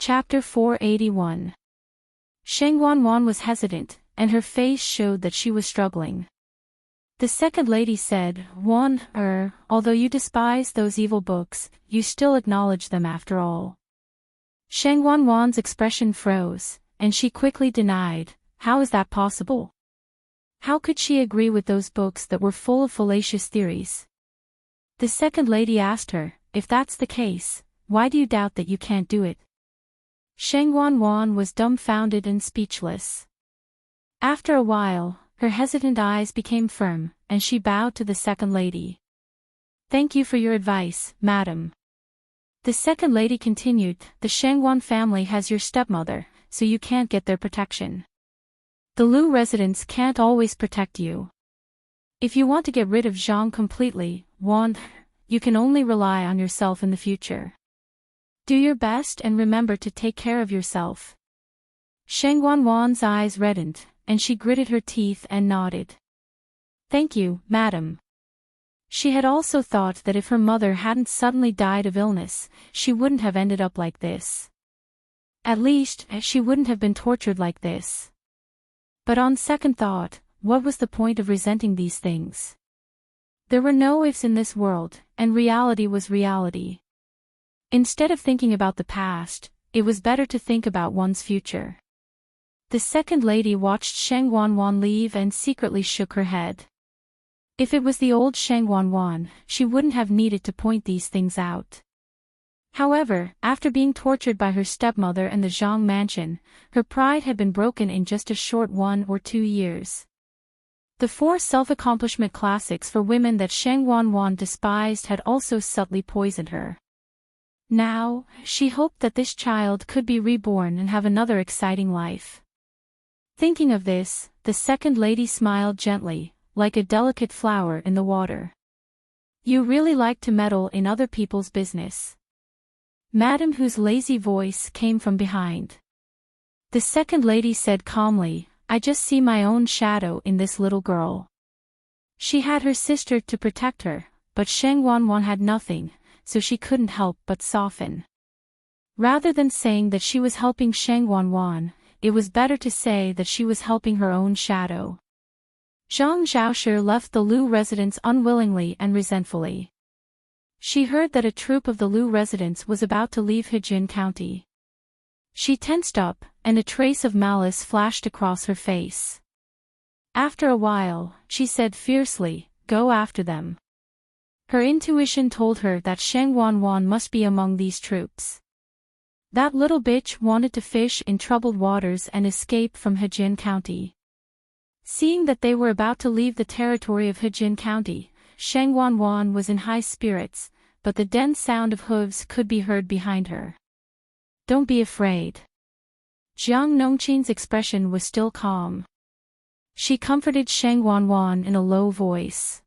Chapter 481. Sheng Wanwan was hesitant, and her face showed that she was struggling. The second lady said, although you despise those evil books, you still acknowledge them after all. Sheng Wanwan's expression froze, and she quickly denied, how is that possible? How could she agree with those books that were full of fallacious theories? The second lady asked her, if that's the case, why do you doubt that you can't do it? Sheng Wanwan was dumbfounded and speechless. After a while, her hesitant eyes became firm, and she bowed to the second lady. Thank you for your advice, madam. The second lady continued, the Shengwan family has your stepmother, so you can't get their protection. The Lu residents can't always protect you. If you want to get rid of Zhang completely, you can only rely on yourself in the future. Do your best and remember to take care of yourself. Sheng Wanwan's eyes reddened, and she gritted her teeth and nodded. Thank you, madam. She had also thought that if her mother hadn't suddenly died of illness, she wouldn't have ended up like this. At least, she wouldn't have been tortured like this. But on second thought, what was the point of resenting these things? There were no ifs in this world, and reality was reality. Instead of thinking about the past, it was better to think about one's future. The second lady watched Sheng Wanwan leave and secretly shook her head. If it was the old Sheng Wanwan, she wouldn't have needed to point these things out. However, after being tortured by her stepmother and the Zhang mansion, her pride had been broken in just a short 1 or 2 years. The 4 self-accomplishment classics for women that Sheng Wanwan despised had also subtly poisoned her. Now, she hoped that this child could be reborn and have another exciting life. Thinking of this, the second lady smiled gently, like a delicate flower in the water. You really like to meddle in other people's business. Madam, whose lazy voice came from behind. The second lady said calmly, I just see my own shadow in this little girl. She had her sister to protect her, but Sheng Wanwan had nothing, so she couldn't help but soften. Rather than saying that she was helping Sheng Wanwan, it was better to say that she was helping her own shadow. Zhang Zhaoshi left the Lu residence unwillingly and resentfully. She heard that a troop of the Lu residents was about to leave Hejin County. She tensed up, and a trace of malice flashed across her face. After a while, she said fiercely, go after them. Her intuition told her that Sheng Wanwan must be among these troops. That little bitch wanted to fish in troubled waters and escape from Hejin County. Seeing that they were about to leave the territory of Hejin County, Sheng Wanwan was in high spirits, but the dense sound of hooves could be heard behind her. Don't be afraid. Jiang Nongqin's expression was still calm. She comforted Sheng Wanwan in a low voice.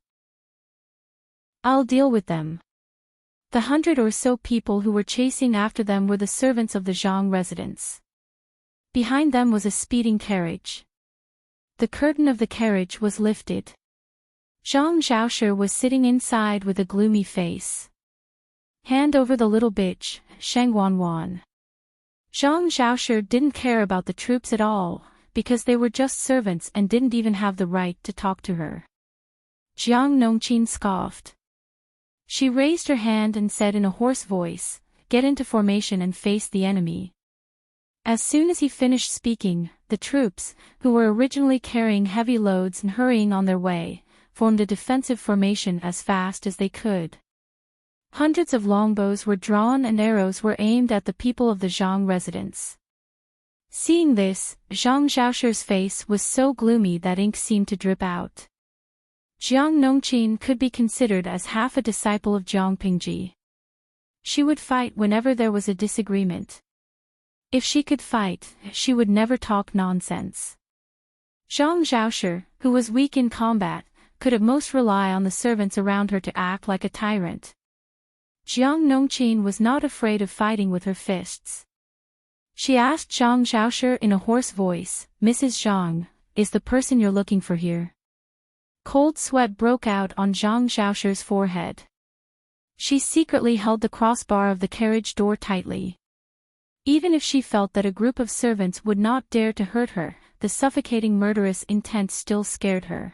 I'll deal with them. The 100 or so people who were chasing after them were the servants of the Zhang residence. Behind them was a speeding carriage. The curtain of the carriage was lifted. Zhang Zhaoshi was sitting inside with a gloomy face. Hand over the little bitch, Sheng Wanwan. Zhang Zhaoshi didn't care about the troops at all, because they were just servants and didn't even have the right to talk to her. Jiang Nongqin scoffed. She raised her hand and said in a hoarse voice, get into formation and face the enemy. As soon as he finished speaking, the troops, who were originally carrying heavy loads and hurrying on their way, formed a defensive formation as fast as they could. Hundreds of longbows were drawn and arrows were aimed at the people of the Zhang residence. Seeing this, Zhang Zhaoshi's face was so gloomy that ink seemed to drip out. Jiang Nongqin could be considered as half a disciple of Jiang Pingji. She would fight whenever there was a disagreement. If she could fight, she would never talk nonsense. Zhang Zhaoshi, who was weak in combat, could at most rely on the servants around her to act like a tyrant. Jiang Nongqin was not afraid of fighting with her fists. She asked Zhang Zhaoshi in a hoarse voice, Mrs. Zhang, is the person you're looking for here? Cold sweat broke out on Zhang Zhaoshi's forehead. She secretly held the crossbar of the carriage door tightly. Even if she felt that a group of servants would not dare to hurt her, the suffocating murderous intent still scared her.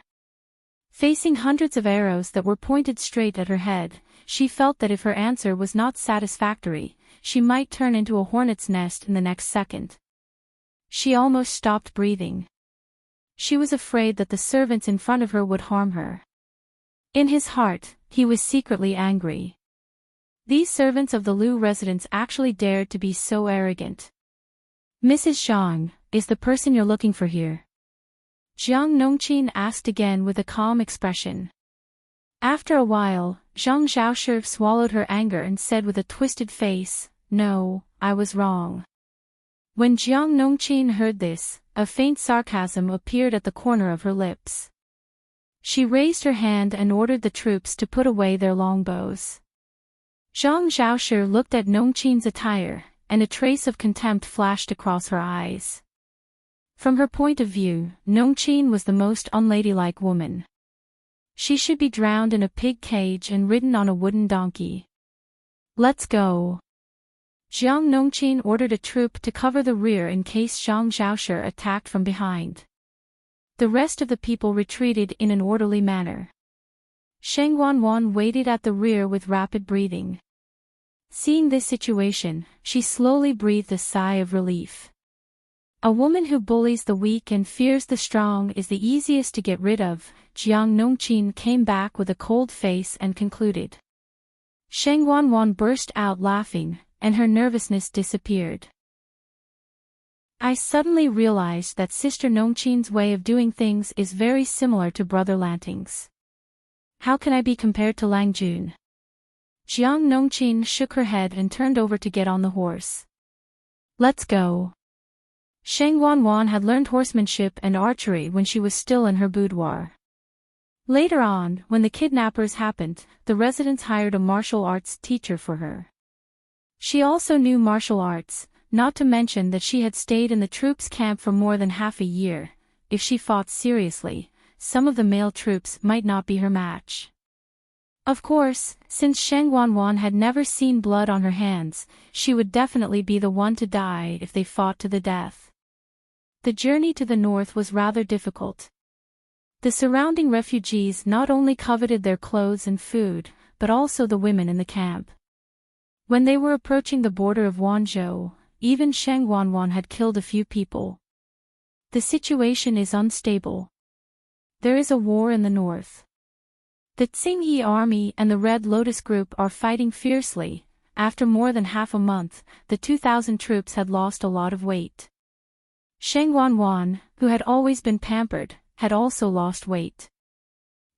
Facing hundreds of arrows that were pointed straight at her head, she felt that if her answer was not satisfactory, she might turn into a hornet's nest in the next second. She almost stopped breathing. She was afraid that the servants in front of her would harm her. In his heart, he was secretly angry. These servants of the Lu residence actually dared to be so arrogant. "Mrs. Zhang, is the person you're looking for here?" Jiang Nongqin asked again with a calm expression. After a while, Zhang Zhaoshi swallowed her anger and said with a twisted face, "No, I was wrong." When Jiang Nongqin heard this, a faint sarcasm appeared at the corner of her lips. She raised her hand and ordered the troops to put away their longbows. Zhang Zhaoshi looked at Nongqin's attire, and a trace of contempt flashed across her eyes. From her point of view, Nongqin was the most unladylike woman. She should be drowned in a pig cage and ridden on a wooden donkey. "Let's go." Jiang Nongqin ordered a troop to cover the rear in case Zhang Zhaoshi attacked from behind. The rest of the people retreated in an orderly manner. Sheng Wanwan waited at the rear with rapid breathing. Seeing this situation, she slowly breathed a sigh of relief. A woman who bullies the weak and fears the strong is the easiest to get rid of. Jiang Nongqin came back with a cold face and concluded. Sheng Wanwan burst out laughing, and her nervousness disappeared. "I suddenly realized that Sister Nongqin's way of doing things is very similar to Brother Lanting's. How can I be compared to Lang Jun?" Jiang Nongqin shook her head and turned over to get on the horse. "Let's go." Sheng Wanwan had learned horsemanship and archery when she was still in her boudoir. Later on, when the kidnappers happened, the residents hired a martial arts teacher for her. She also knew martial arts, not to mention that she had stayed in the troops' camp for more than half a year. If she fought seriously, some of the male troops might not be her match. Of course, since Sheng Wanwan had never seen blood on her hands, she would definitely be the one to die if they fought to the death. The journey to the north was rather difficult. The surrounding refugees not only coveted their clothes and food, but also the women in the camp. When they were approaching the border of Wanzhou, even Sheng Wanwan had killed a few people. The situation is unstable. There is a war in the north. The Tsingyi army and the Red Lotus group are fighting fiercely. After more than half a month, the 2,000 troops had lost a lot of weight. Sheng Wanwan, who had always been pampered, had also lost weight.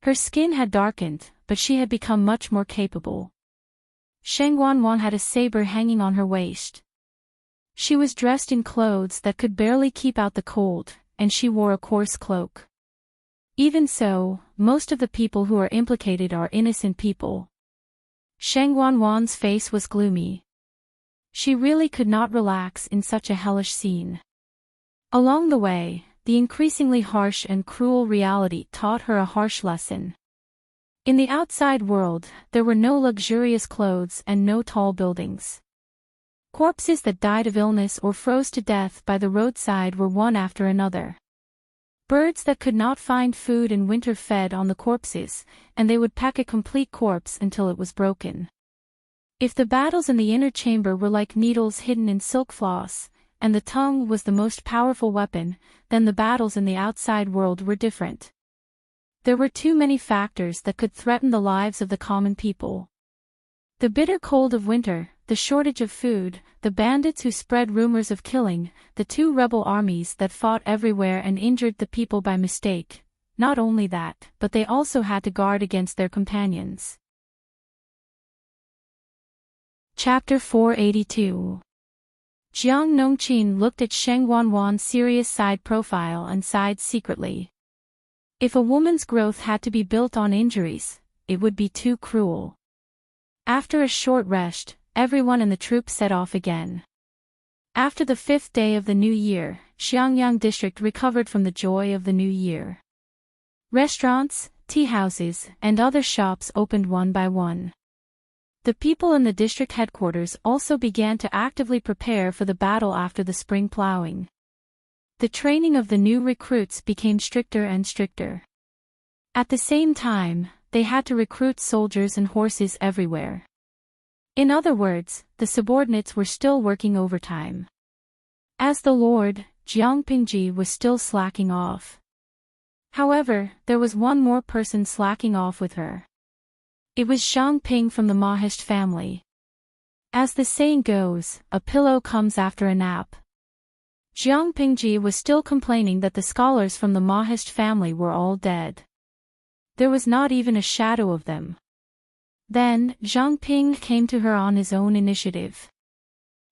Her skin had darkened, but she had become much more capable. Sheng Wanwan had a saber hanging on her waist. She was dressed in clothes that could barely keep out the cold, and she wore a coarse cloak. Even so, most of the people who are implicated are innocent people. Sheng Wanwan's face was gloomy. She really could not relax in such a hellish scene. Along the way, the increasingly harsh and cruel reality taught her a harsh lesson. In the outside world, there were no luxurious clothes and no tall buildings. Corpses that died of illness or froze to death by the roadside were one after another. Birds that could not find food in winter fed on the corpses, and they would peck a complete corpse until it was broken. If the battles in the inner chamber were like needles hidden in silk floss, and the tongue was the most powerful weapon, then the battles in the outside world were different. There were too many factors that could threaten the lives of the common people. The bitter cold of winter, the shortage of food, the bandits who spread rumors of killing, the two rebel armies that fought everywhere and injured the people by mistake. Not only that, but they also had to guard against their companions. Chapter 482. Jiang Nongqin looked at Sheng Wanwan's serious side profile and sighed secretly. If a woman's growth had to be built on injuries, it would be too cruel. After a short rest, everyone in the troop set off again. After the 5th day of the new year, Xiangyang district recovered from the joy of the new year. Restaurants, tea houses, and other shops opened one by one. The people in the district headquarters also began to actively prepare for the battle after the spring plowing. The training of the new recruits became stricter and stricter. At the same time, they had to recruit soldiers and horses everywhere. In other words, the subordinates were still working overtime. As the Lord, Jiang Pingji was still slacking off. However, there was one more person slacking off with her. It was Zhang Ping from the Mahisht family. As the saying goes, a pillow comes after a nap. Jiang Pingji was still complaining that the scholars from the Mahisht family were all dead. There was not even a shadow of them. Then, Zhang Ping came to her on his own initiative.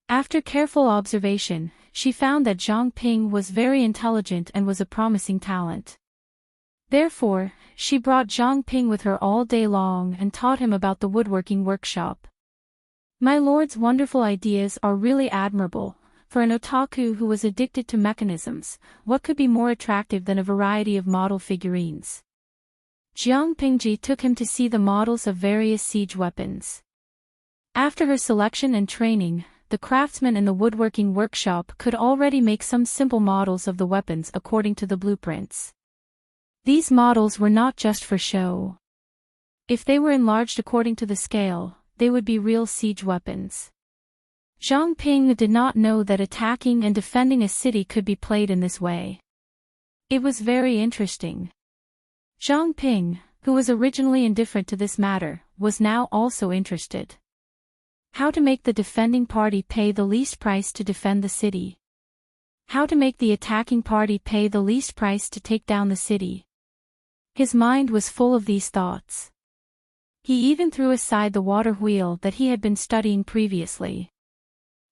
After careful observation, she found that Zhang Ping was very intelligent and was a promising talent. Therefore, she brought Zhang Ping with her all day long and taught him about the woodworking workshop. My lord's wonderful ideas are really admirable. For an otaku who was addicted to mechanisms, what could be more attractive than a variety of model figurines? Jiang Pingji took him to see the models of various siege weapons. After her selection and training, the craftsmen in the woodworking workshop could already make some simple models of the weapons according to the blueprints. These models were not just for show. If they were enlarged according to the scale, they would be real siege weapons. Zhang Ping did not know that attacking and defending a city could be played in this way. It was very interesting. Zhang Ping, who was originally indifferent to this matter, was now also interested. How to make the defending party pay the least price to defend the city. How to make the attacking party pay the least price to take down the city. His mind was full of these thoughts. He even threw aside the water wheel that he had been studying previously.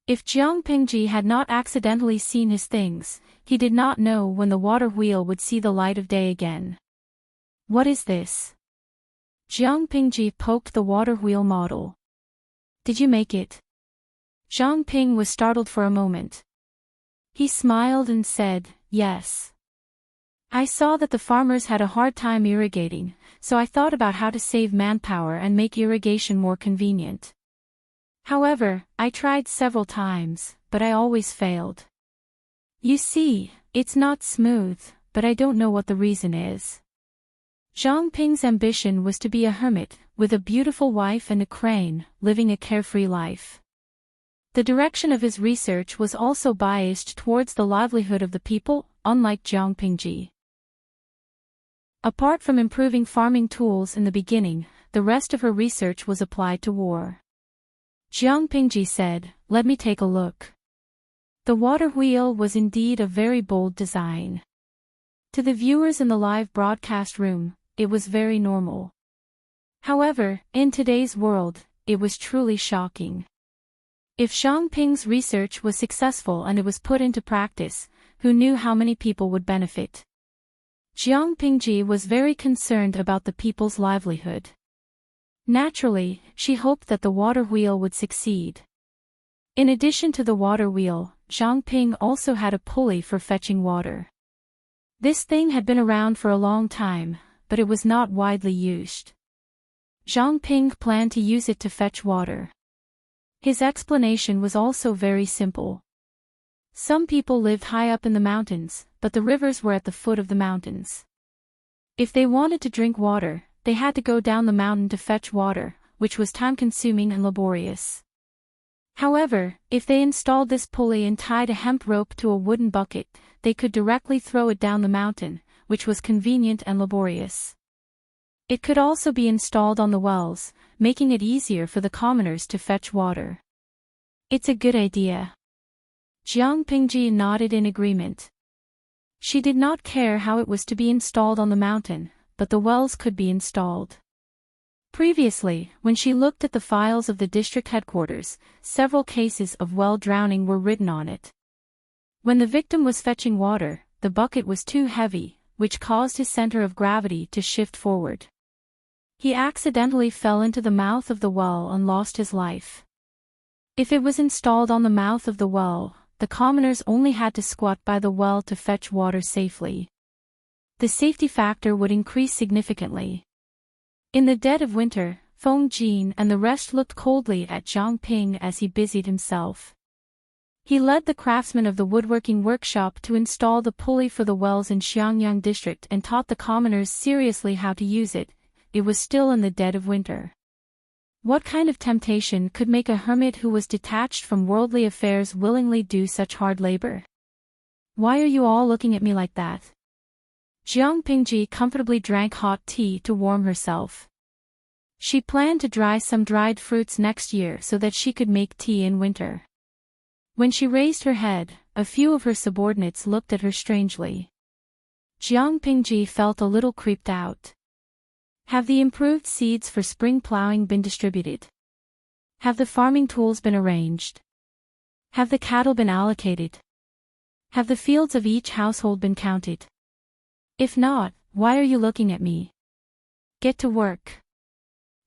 If Jiang Pingji had not accidentally seen his things, he did not know when the water wheel would see the light of day again. What is this? Jiang Pingji poked the water wheel model. Did you make it? Zhang Ping was startled for a moment. He smiled and said, yes. I saw that the farmers had a hard time irrigating, so I thought about how to save manpower and make irrigation more convenient. However, I tried several times, but I always failed. You see, it's not smooth, but I don't know what the reason is. Zhang Ping's ambition was to be a hermit, with a beautiful wife and a crane, living a carefree life. The direction of his research was also biased towards the livelihood of the people, unlike Jiang Pingji. Apart from improving farming tools in the beginning, the rest of her research was applied to war. Jiang Pingji said, let me take a look. The water wheel was indeed a very bold design. To the viewers in the live broadcast room, it was very normal. However, in today's world, it was truly shocking. If Zhang Ping's research was successful and it was put into practice, who knew how many people would benefit? Jiang Pingji was very concerned about the people's livelihood. Naturally, she hoped that the water wheel would succeed. In addition to the water wheel, Zhang Ping also had a pulley for fetching water. This thing had been around for a long time, but it was not widely used. Zhang Ping planned to use it to fetch water. His explanation was also very simple. Some people lived high up in the mountains, but the rivers were at the foot of the mountains. If they wanted to drink water, they had to go down the mountain to fetch water, which was time-consuming and laborious. However, if they installed this pulley and tied a hemp rope to a wooden bucket, they could directly throw it down the mountain, which was convenient and laborious. It could also be installed on the wells, making it easier for the commoners to fetch water. It's a good idea. Jiang Pingji nodded in agreement. She did not care how it was to be installed on the mountain, but the wells could be installed. Previously, when she looked at the files of the district headquarters, several cases of well drowning were written on it. When the victim was fetching water, the bucket was too heavy, which caused his center of gravity to shift forward. He accidentally fell into the mouth of the well and lost his life. If it was installed on the mouth of the well, the commoners only had to squat by the well to fetch water safely. The safety factor would increase significantly. In the dead of winter, Feng Jin and the rest looked coldly at Jiang Ping as he busied himself. He led the craftsmen of the woodworking workshop to install the pulley for the wells in Xiangyang district and taught the commoners seriously how to use it. It was still in the dead of winter. What kind of temptation could make a hermit who was detached from worldly affairs willingly do such hard labor? Why are you all looking at me like that? Jiang Pingji comfortably drank hot tea to warm herself. She planned to dry some dried fruits next year so that she could make tea in winter. When she raised her head, a few of her subordinates looked at her strangely. Jiang Pingji felt a little creeped out. Have the improved seeds for spring plowing been distributed? Have the farming tools been arranged? Have the cattle been allocated? Have the fields of each household been counted? If not, why are you looking at me? Get to work.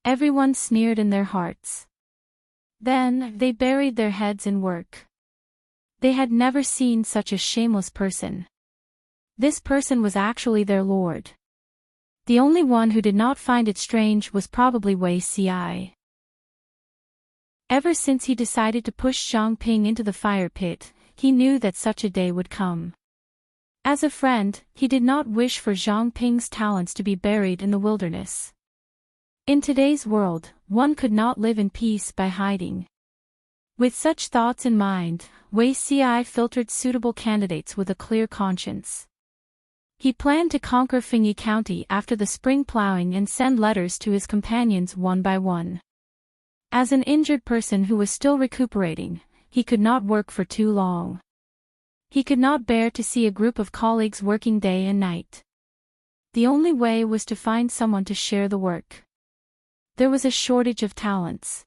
Everyone sneered in their hearts. Then, they buried their heads in work. They had never seen such a shameless person. This person was actually their lord. The only one who did not find it strange was probably Wei Ci. Ever since he decided to push Zhang Ping into the fire pit, he knew that such a day would come. As a friend, he did not wish for Zhang Ping's talents to be buried in the wilderness. In today's world, one could not live in peace by hiding. With such thoughts in mind, Wei Ci filtered suitable candidates with a clear conscience. He planned to conquer Fengyi County after the spring plowing and send letters to his companions one by one. As an injured person who was still recuperating, he could not work for too long. He could not bear to see a group of colleagues working day and night. The only way was to find someone to share the work. There was a shortage of talents.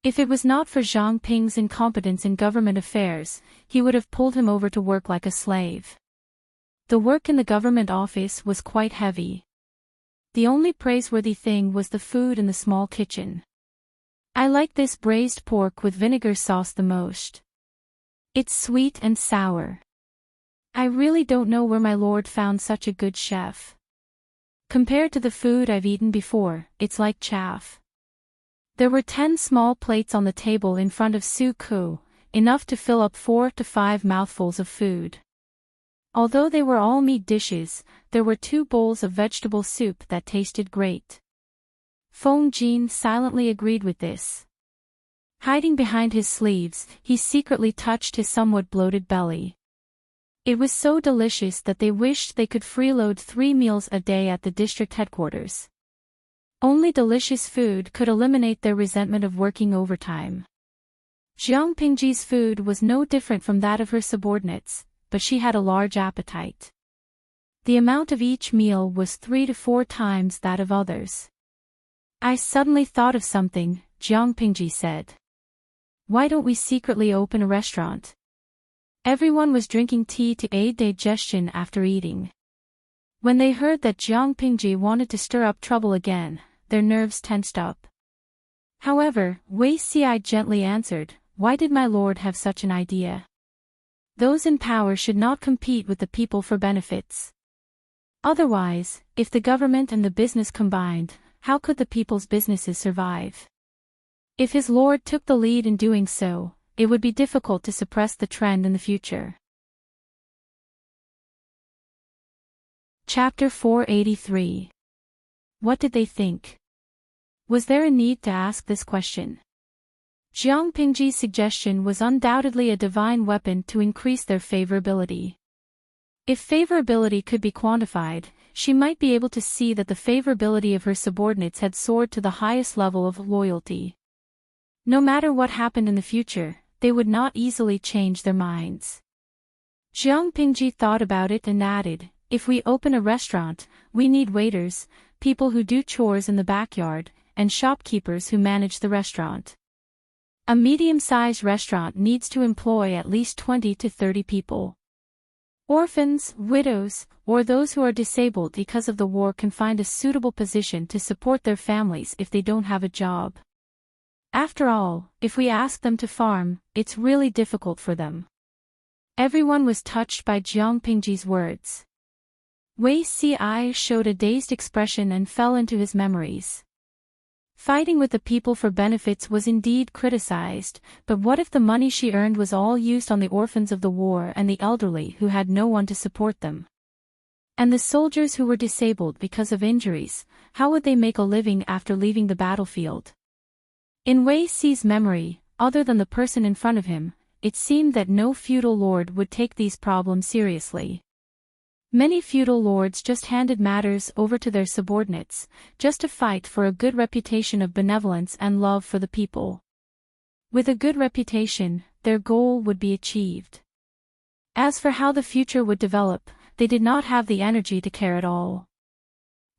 If it was not for Zhang Ping's incompetence in government affairs, he would have pulled him over to work like a slave. The work in the government office was quite heavy. The only praiseworthy thing was the food in the small kitchen. I like this braised pork with vinegar sauce the most. It's sweet and sour. I really don't know where my lord found such a good chef. Compared to the food I've eaten before, it's like chaff. There were 10 small plates on the table in front of Su Ku, enough to fill up 4 to 5 mouthfuls of food. Although they were all meat dishes, there were 2 bowls of vegetable soup that tasted great. Feng Jin silently agreed with this. Hiding behind his sleeves, he secretly touched his somewhat bloated belly. It was so delicious that they wished they could freeload 3 meals a day at the district headquarters. Only delicious food could eliminate their resentment of working overtime. Jiang Pingji's food was no different from that of her subordinates, but she had a large appetite. The amount of each meal was 3 to 4 times that of others. I suddenly thought of something, Jiang Pingji said. Why don't we secretly open a restaurant? Everyone was drinking tea to aid digestion after eating. When they heard that Jiang Pingji wanted to stir up trouble again, their nerves tensed up. However, Wei Ci gently answered, why did my lord have such an idea? Those in power should not compete with the people for benefits. Otherwise, if the government and the business combined, how could the people's businesses survive? If his lord took the lead in doing so, it would be difficult to suppress the trend in the future. Chapter 483. What did they think? Was there a need to ask this question? Jiang Pingji's suggestion was undoubtedly a divine weapon to increase their favorability. If favorability could be quantified, she might be able to see that the favorability of her subordinates had soared to the highest level of loyalty. No matter what happened in the future, they would not easily change their minds. Jiang Pingji thought about it and added, if we open a restaurant, we need waiters, people who do chores in the backyard, and shopkeepers who manage the restaurant. A medium-sized restaurant needs to employ at least 20 to 30 people. Orphans, widows, or those who are disabled because of the war can find a suitable position to support their families if they don't have a job. After all, if we ask them to farm, it's really difficult for them. Everyone was touched by Jiang Pingji's words. Wei Ci showed a dazed expression and fell into his memories. Fighting with the people for benefits was indeed criticized, but what if the money she earned was all used on the orphans of the war and the elderly who had no one to support them? And the soldiers who were disabled because of injuries, how would they make a living after leaving the battlefield? In Wei Si's memory, other than the person in front of him, it seemed that no feudal lord would take these problems seriously. Many feudal lords just handed matters over to their subordinates, just to fight for a good reputation of benevolence and love for the people. With a good reputation, their goal would be achieved. As for how the future would develop, they did not have the energy to care at all.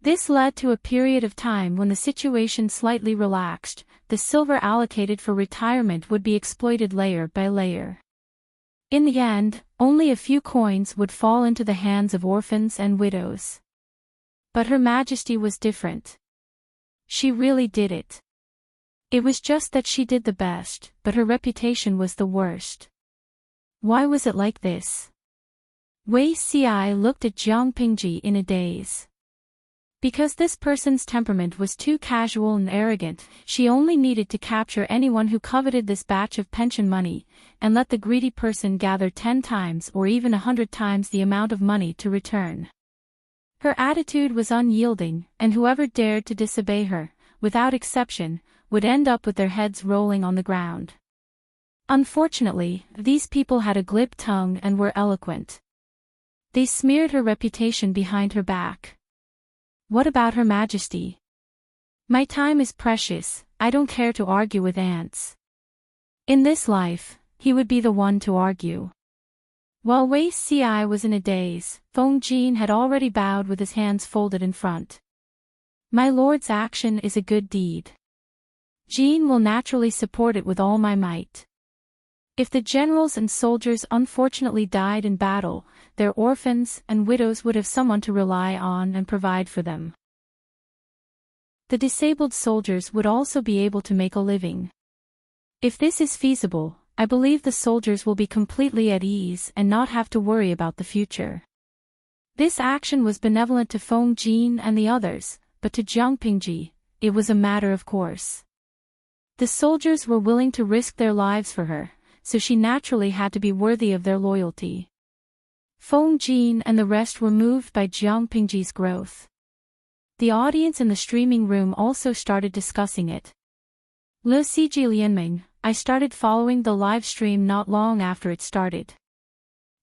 This led to a period of time when the situation slightly relaxed. The silver allocated for retirement would be exploited layer by layer. In the end, only a few coins would fall into the hands of orphans and widows. But Her Majesty was different. She really did it. It was just that she did the best, but her reputation was the worst. Why was it like this? Wei Si looked at Jiang Pingji in a daze. Because this person's temperament was too casual and arrogant, she only needed to capture anyone who coveted this batch of pension money, and let the greedy person gather 10 times or even 100 times the amount of money to return. Her attitude was unyielding, and whoever dared to disobey her, without exception, would end up with their heads rolling on the ground. Unfortunately, these people had a glib tongue and were eloquent. They smeared her reputation behind her back. What about Her Majesty? My time is precious, I don't care to argue with ants. In this life, he would be the one to argue. While Wei Si was in a daze, Feng Jin had already bowed with his hands folded in front. My lord's action is a good deed. Jin will naturally support it with all my might. If the generals and soldiers unfortunately died in battle, their orphans and widows would have someone to rely on and provide for them. The disabled soldiers would also be able to make a living. If this is feasible, I believe the soldiers will be completely at ease and not have to worry about the future. This action was benevolent to Feng Jin and the others, but to Jiang Pingji, it was a matter of course. The soldiers were willing to risk their lives for her, so she naturally had to be worthy of their loyalty. Feng Jin and the rest were moved by Jiang Pingji's growth. The audience in the streaming room also started discussing it. Le Siji Lianming, I started following the live stream not long after it started.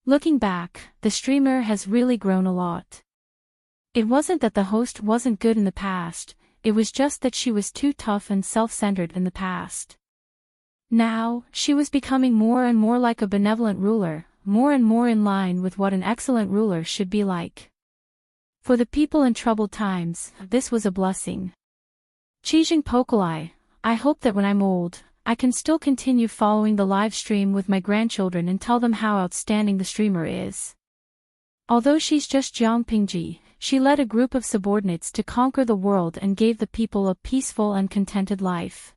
Looking back, the streamer has really grown a lot. It wasn't that the host wasn't good in the past, it was just that she was too tough and self-centered in the past. Now, she was becoming more and more like a benevolent ruler, more and more in line with what an excellent ruler should be like. For the people in troubled times, this was a blessing. Chijing Pokulai, I hope that when I'm old, I can still continue following the live stream with my grandchildren and tell them how outstanding the streamer is. Although she's just Jiang Pingji, she led a group of subordinates to conquer the world and gave the people a peaceful and contented life.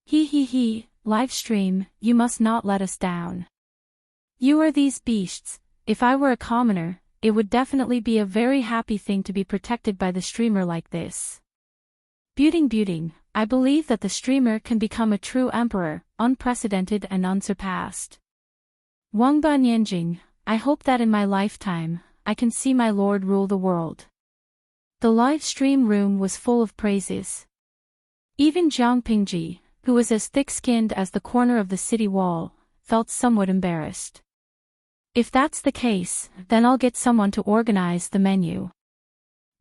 He, live stream, you must not let us down. You are these beasts. If I were a commoner, it would definitely be a very happy thing to be protected by the streamer like this. Beauting, I believe that the streamer can become a true emperor, unprecedented and unsurpassed. Wangba Nianjing, I hope that in my lifetime, I can see my lord rule the world. The live stream room was full of praises. Even Jiang Pingji, who was as thick-skinned as the corner of the city wall, felt somewhat embarrassed. If that's the case, then I'll get someone to organize the menu.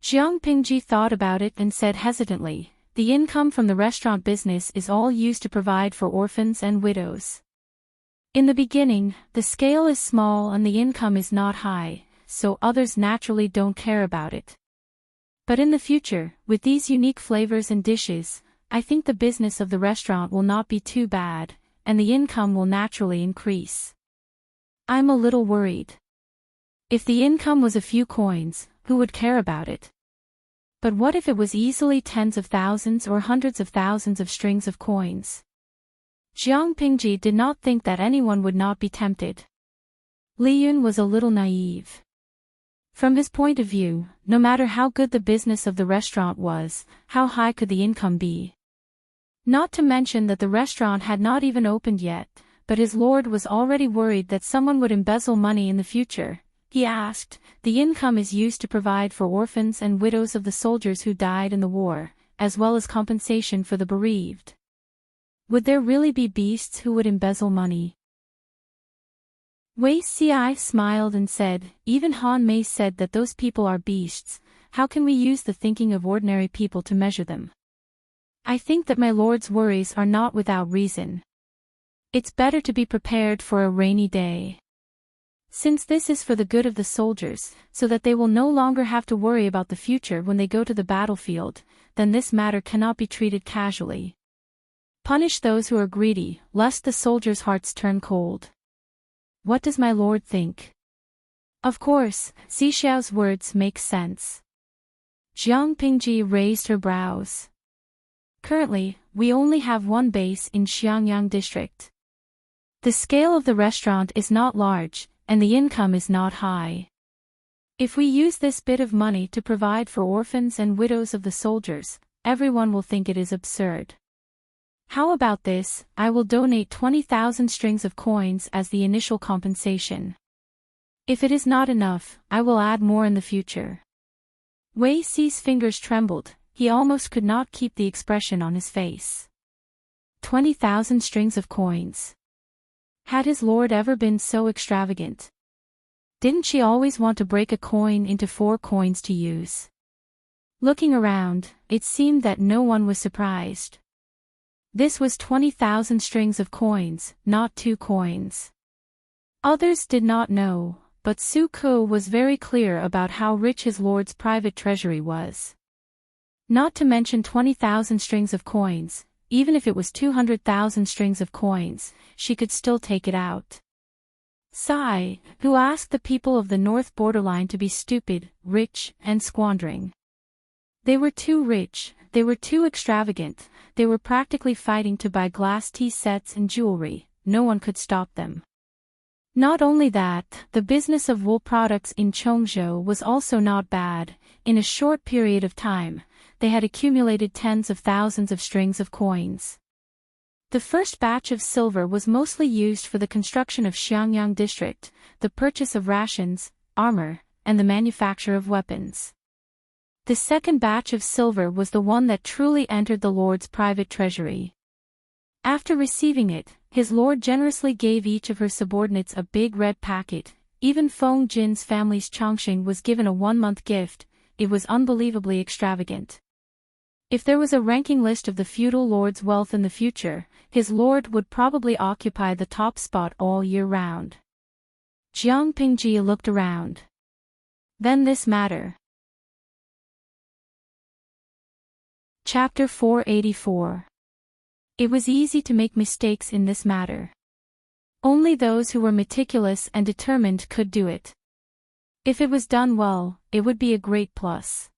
Jiang Pingji thought about it and said hesitantly, the income from the restaurant business is all used to provide for orphans and widows. In the beginning, the scale is small and the income is not high, so others naturally don't care about it. But in the future, with these unique flavors and dishes, I think the business of the restaurant will not be too bad, and the income will naturally increase. I'm a little worried. If the income was a few coins, who would care about it? But what if it was easily tens of thousands or hundreds of thousands of strings of coins? Jiang Pingji did not think that anyone would not be tempted. Li Yun was a little naive. From his point of view, no matter how good the business of the restaurant was, how high could the income be? Not to mention that the restaurant had not even opened yet, but his lord was already worried that someone would embezzle money in the future. He asked, "The income is used to provide for orphans and widows of the soldiers who died in the war, as well as compensation for the bereaved. Would there really be beasts who would embezzle money?" Wei Ci smiled and said, "Even Han Mei said that those people are beasts. How can we use the thinking of ordinary people to measure them? I think that my lord's worries are not without reason. It's better to be prepared for a rainy day. Since this is for the good of the soldiers, so that they will no longer have to worry about the future when they go to the battlefield, then this matter cannot be treated casually. Punish those who are greedy, lest the soldiers' hearts turn cold. What does my lord think?" Of course, Xiao's words make sense. Jiang Pingji raised her brows. Currently, we only have one base in Xiangyang district. The scale of the restaurant is not large, and the income is not high. If we use this bit of money to provide for orphans and widows of the soldiers, everyone will think it is absurd. How about this? I will donate 20,000 strings of coins as the initial compensation. If it is not enough, I will add more in the future. Wei Ci's fingers trembled, he almost could not keep the expression on his face. 20,000 strings of coins. Had his lord ever been so extravagant? Didn't she always want to break a coin into 4 coins to use? Looking around, it seemed that no one was surprised. This was 20,000 strings of coins, not 2 coins. Others did not know, but Su Ke was very clear about how rich his lord's private treasury was. Not to mention 20,000 strings of coins, even if it was 200,000 strings of coins, she could still take it out. Sai, who asked the people of the North Borderline to be stupid, rich, and squandering. They were too rich, they were too extravagant, they were practically fighting to buy glass tea sets and jewelry, no one could stop them. Not only that, the business of wool products in Chongzhou was also not bad. In a short period of time, they had accumulated tens of thousands of strings of coins. The first batch of silver was mostly used for the construction of Xiangyang district, the purchase of rations, armor, and the manufacture of weapons. The second batch of silver was the one that truly entered the lord's private treasury. After receiving it, his lord generously gave each of her subordinates a big red packet. Even Feng Jin's family's Chongqing was given a 1-month gift. It was unbelievably extravagant. If there was a ranking list of the feudal lord's wealth in the future, his lord would probably occupy the top spot all year round. Jiang Pingji looked around. Then this matter. Chapter 484. It was easy to make mistakes in this matter. Only those who were meticulous and determined could do it. If it was done well, it would be a great plus.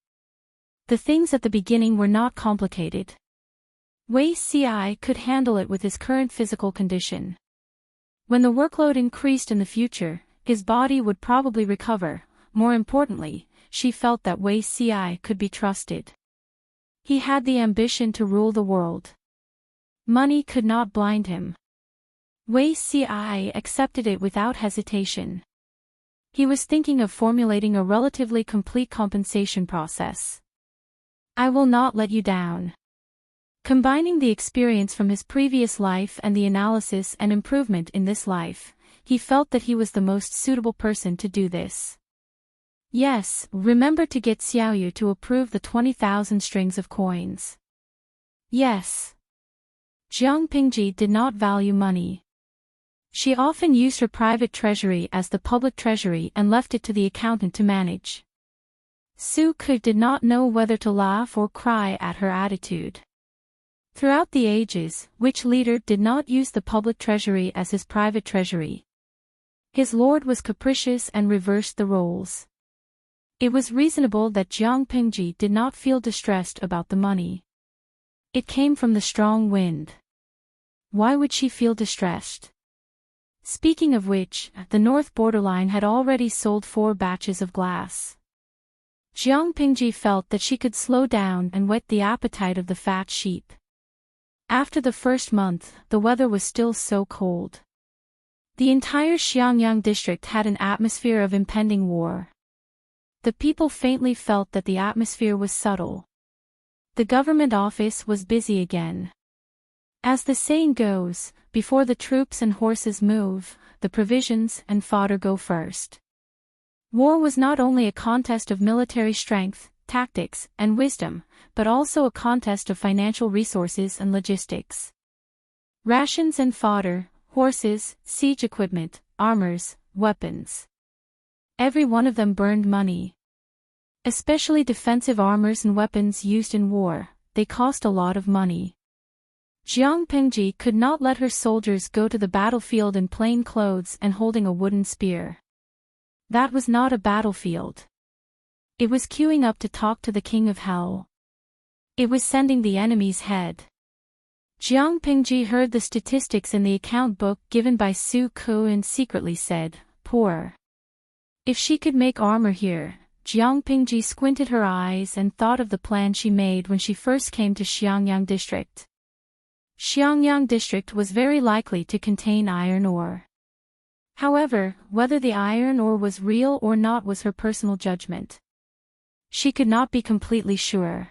The things at the beginning were not complicated. Wei Ci could handle it with his current physical condition. When the workload increased in the future, his body would probably recover. More importantly, she felt that Wei Ci could be trusted. He had the ambition to rule the world. Money could not blind him. Wei Ci accepted it without hesitation. He was thinking of formulating a relatively complete compensation process. I will not let you down. Combining the experience from his previous life and the analysis and improvement in this life, he felt that he was the most suitable person to do this. Yes, remember to get Xiaoyu to approve the 20,000 strings of coins. Yes. Jiang Pingji did not value money. She often used her private treasury as the public treasury and left it to the accountant to manage. Su Ke did not know whether to laugh or cry at her attitude. Throughout the ages, which leader did not use the public treasury as his private treasury? His lord was capricious and reversed the roles. It was reasonable that Jiang Pingji did not feel distressed about the money. It came from the strong wind. Why would she feel distressed? Speaking of which, the North Borderline had already sold 4 batches of glass. Jiang Pingji felt that she could slow down and whet the appetite of the fat sheep. After the first month, the weather was still so cold. The entire Xiangyang district had an atmosphere of impending war. The people faintly felt that the atmosphere was subtle. The government office was busy again. As the saying goes, before the troops and horses move, the provisions and fodder go first. War was not only a contest of military strength, tactics, and wisdom, but also a contest of financial resources and logistics. Rations and fodder, horses, siege equipment, armors, weapons. Every one of them burned money. Especially defensive armors and weapons used in war, they cost a lot of money. Jiang Pengji could not let her soldiers go to the battlefield in plain clothes and holding a wooden spear. That was not a battlefield. It was queuing up to talk to the King of Hell. It was sending the enemy's head. Jiang Pengji heard the statistics in the account book given by Su Ku and secretly said, "Poor." If she could make armor here, Jiang Pengji squinted her eyes and thought of the plan she made when she first came to Xiangyang district. Xiangyang district was very likely to contain iron ore. However, whether the iron ore was real or not was her personal judgment. She could not be completely sure.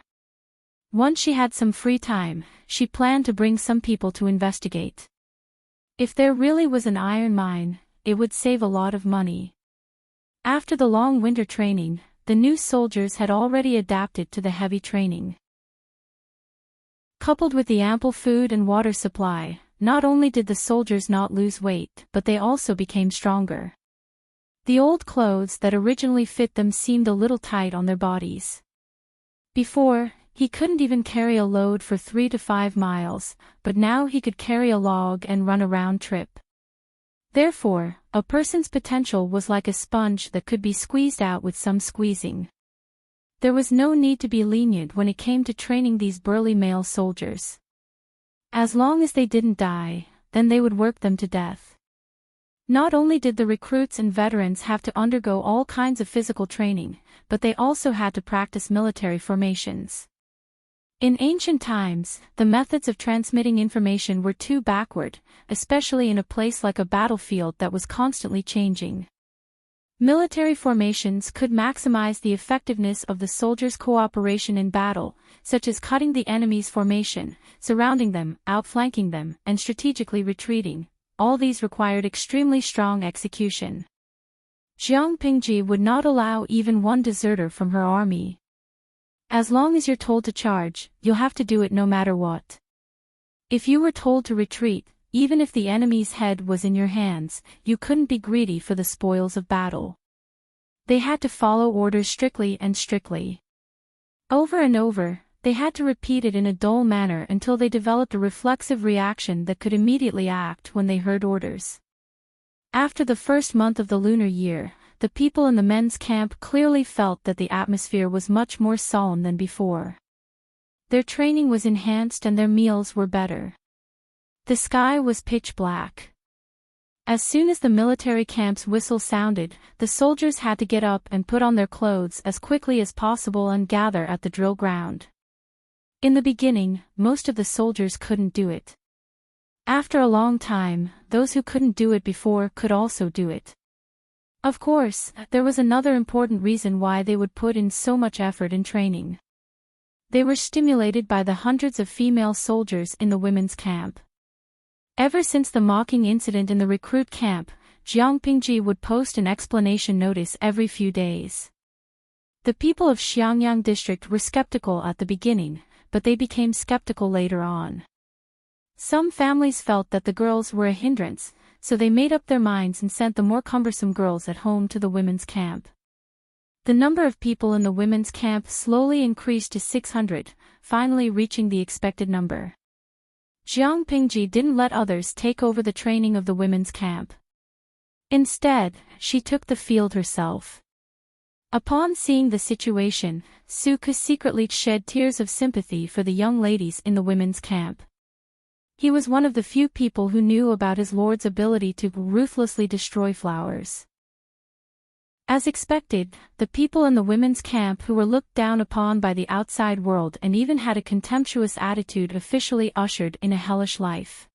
Once she had some free time, she planned to bring some people to investigate. If there really was an iron mine, it would save a lot of money. After the long winter training, the new soldiers had already adapted to the heavy training. Coupled with the ample food and water supply, not only did the soldiers not lose weight, but they also became stronger. The old clothes that originally fit them seemed a little tight on their bodies. Before, he couldn't even carry a load for 3 to 5 miles, but now he could carry a log and run a round trip. Therefore, a person's potential was like a sponge that could be squeezed out with some squeezing. There was no need to be lenient when it came to training these burly male soldiers. As long as they didn't die, then they would work them to death. Not only did the recruits and veterans have to undergo all kinds of physical training, but they also had to practice military formations. In ancient times, the methods of transmitting information were too backward, especially in a place like a battlefield that was constantly changing. Military formations could maximize the effectiveness of the soldiers' cooperation in battle, such as cutting the enemy's formation, surrounding them, outflanking them, and strategically retreating. All these required extremely strong execution. Jiang Pingji would not allow even one deserter from her army. As long as you're told to charge, you'll have to do it no matter what. If you were told to retreat, even if the enemy's head was in your hands, you couldn't be greedy for the spoils of battle. They had to follow orders strictly and strictly. Over and over, they had to repeat it in a dull manner until they developed a reflexive reaction that could immediately act when they heard orders. After the first month of the lunar year, the people in the men's camp clearly felt that the atmosphere was much more solemn than before. Their training was enhanced and their meals were better. The sky was pitch black. As soon as the military camp's whistle sounded, the soldiers had to get up and put on their clothes as quickly as possible and gather at the drill ground. In the beginning, most of the soldiers couldn't do it. After a long time, those who couldn't do it before could also do it. Of course, there was another important reason why they would put in so much effort in training. They were stimulated by the hundreds of female soldiers in the women's camp. Ever since the mocking incident in the recruit camp, Jiang Pingji would post an explanation notice every few days. The people of Xiangyang district were skeptical at the beginning, but they became skeptical later on. Some families felt that the girls were a hindrance, so they made up their minds and sent the more cumbersome girls at home to the women's camp. The number of people in the women's camp slowly increased to 600, finally reaching the expected number. Jiang Pingji didn't let others take over the training of the women's camp. Instead, she took the field herself. Upon seeing the situation, Suku secretly shed tears of sympathy for the young ladies in the women's camp. He was one of the few people who knew about his lord's ability to ruthlessly destroy flowers. As expected, the people in the women's camp who were looked down upon by the outside world and even had a contemptuous attitude officially ushered in a hellish life.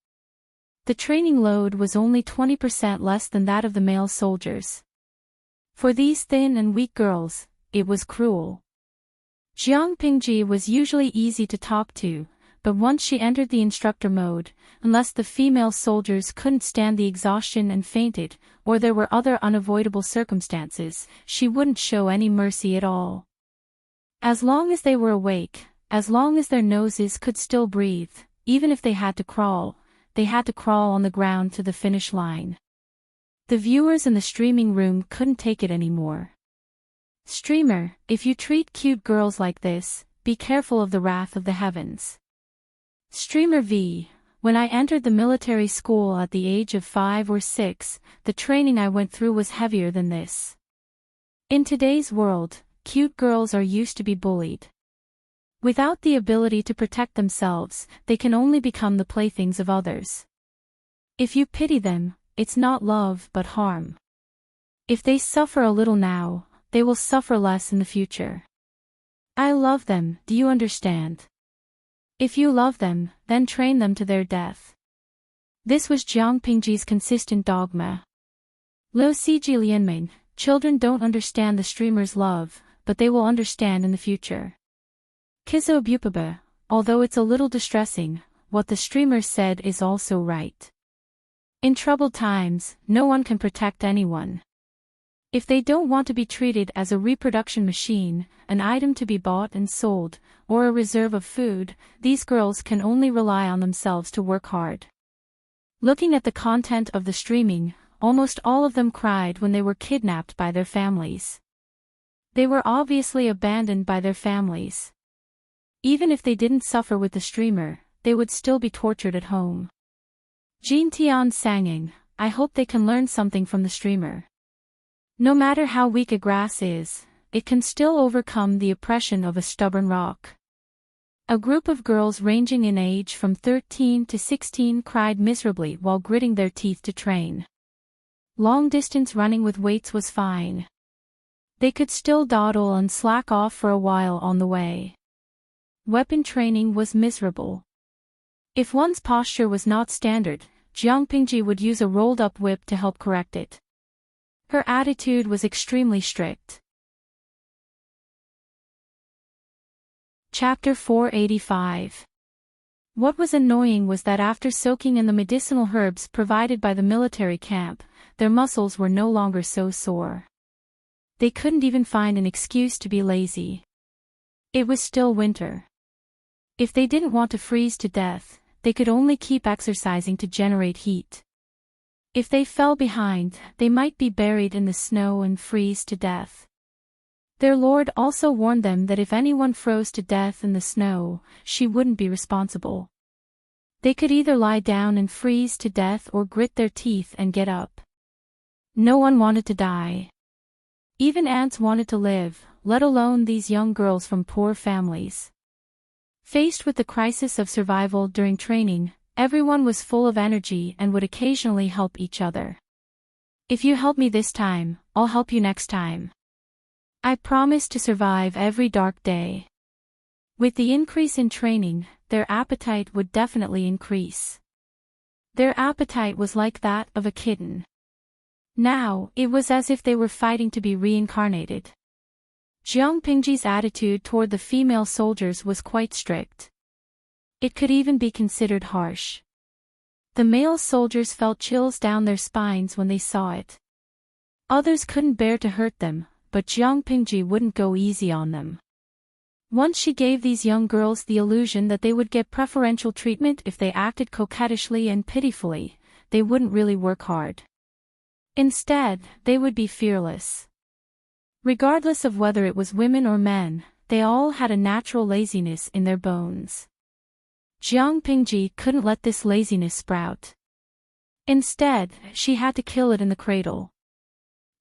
The training load was only 20% less than that of the male soldiers. For these thin and weak girls, it was cruel. Jiang Pingji was usually easy to talk to, but once she entered the instructor mode, unless the female soldiers couldn't stand the exhaustion and fainted, or there were other unavoidable circumstances, she wouldn't show any mercy at all. As long as they were awake, as long as their noses could still breathe, even if they had to crawl on the ground to the finish line. The viewers in the streaming room couldn't take it anymore. Streamer, if you treat cute girls like this, be careful of the wrath of the heavens. Streamer V. When I entered the military school at the age of 5 or 6, the training I went through was heavier than this. In today's world, cute girls are used to be bullied. Without the ability to protect themselves, they can only become the playthings of others. If you pity them, it's not love but harm. If they suffer a little now, they will suffer less in the future. I love them, do you understand? If you love them, then train them to their death. This was Jiang Pingji's consistent dogma. Lo Si Ji Lianming, children don't understand the streamer's love, but they will understand in the future. Kizo Bupaba, although it's a little distressing, what the streamer said is also right. In troubled times, no one can protect anyone. If they don't want to be treated as a reproduction machine, an item to be bought and sold, or a reserve of food, these girls can only rely on themselves to work hard. Looking at the content of the streaming, almost all of them cried when they were kidnapped by their families. They were obviously abandoned by their families. Even if they didn't suffer with the streamer, they would still be tortured at home. Jean Tian Sanging, I hope they can learn something from the streamer. No matter how weak a grass is, it can still overcome the oppression of a stubborn rock. A group of girls ranging in age from 13 to 16 cried miserably while gritting their teeth to train. Long-distance running with weights was fine. They could still dawdle and slack off for a while on the way. Weapon training was miserable. If one's posture was not standard, Jiang Pingji would use a rolled-up whip to help correct it. Her attitude was extremely strict. Chapter 485. What was annoying was that after soaking in the medicinal herbs provided by the military camp, their muscles were no longer so sore. They couldn't even find an excuse to be lazy. It was still winter. If they didn't want to freeze to death, they could only keep exercising to generate heat. If they fell behind, they might be buried in the snow and freeze to death. Their lord also warned them that if anyone froze to death in the snow, she wouldn't be responsible. They could either lie down and freeze to death or grit their teeth and get up. No one wanted to die. Even ants wanted to live, let alone these young girls from poor families. Faced with the crisis of survival during training, everyone was full of energy and would occasionally help each other. If you help me this time, I'll help you next time. I promise to survive every dark day. With the increase in training, their appetite would definitely increase. Their appetite was like that of a kitten. Now, it was as if they were fighting to be reincarnated. Jiang Pingji's attitude toward the female soldiers was quite strict. It could even be considered harsh. The male soldiers felt chills down their spines when they saw it. Others couldn't bear to hurt them, but Jiang Pingji wouldn't go easy on them. Once she gave these young girls the illusion that they would get preferential treatment if they acted coquettishly and pitifully, they wouldn't really work hard. Instead, they would be fearless. Regardless of whether it was women or men, they all had a natural laziness in their bones. Jiang Pingji couldn't let this laziness sprout. Instead, she had to kill it in the cradle.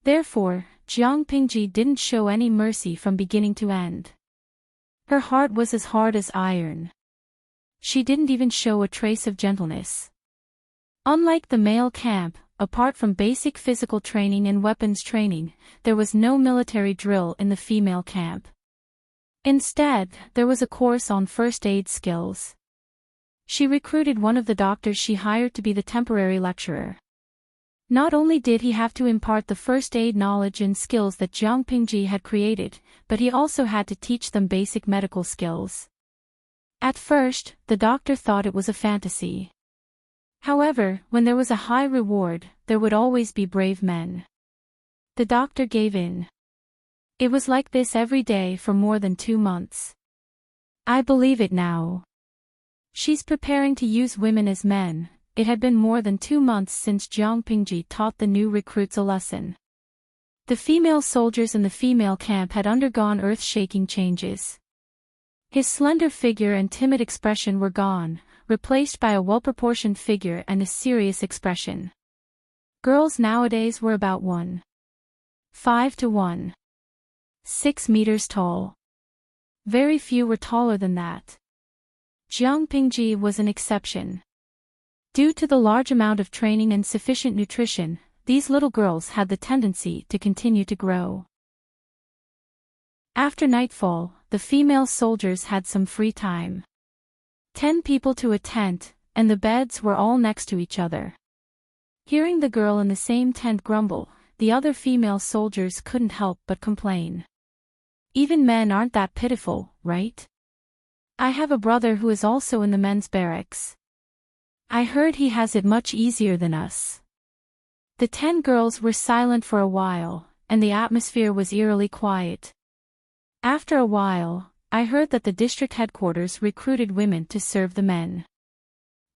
Therefore, Jiang Pingji didn't show any mercy from beginning to end. Her heart was as hard as iron. She didn't even show a trace of gentleness. Unlike the male camp, apart from basic physical training and weapons training, there was no military drill in the female camp. Instead, there was a course on first aid skills. She recruited one of the doctors she hired to be the temporary lecturer. Not only did he have to impart the first aid knowledge and skills that Jiang Pingji had created, but he also had to teach them basic medical skills. At first, the doctor thought it was a fantasy. However, when there was a high reward, there would always be brave men. The doctor gave in. It was like this every day for more than 2 months. I believe it now. She's preparing to use women as men. It had been more than 2 months since Jiang Pingji taught the new recruits a lesson. The female soldiers in the female camp had undergone earth-shaking changes. His slender figure and timid expression were gone, replaced by a well-proportioned figure and a serious expression. Girls nowadays were about 1.5 to 1.6 meters tall. Very few were taller than that. Jiang Pingji was an exception. Due to the large amount of training and sufficient nutrition, these little girls had the tendency to continue to grow. After nightfall, the female soldiers had some free time. 10 people to a tent, and the beds were all next to each other. Hearing the girl in the same tent grumble, the other female soldiers couldn't help but complain. Even men aren't that pitiful, right? I have a brother who is also in the men's barracks. I heard he has it much easier than us. The 10 girls were silent for a while, and the atmosphere was eerily quiet. After a while, I heard that the district headquarters recruited women to serve the men.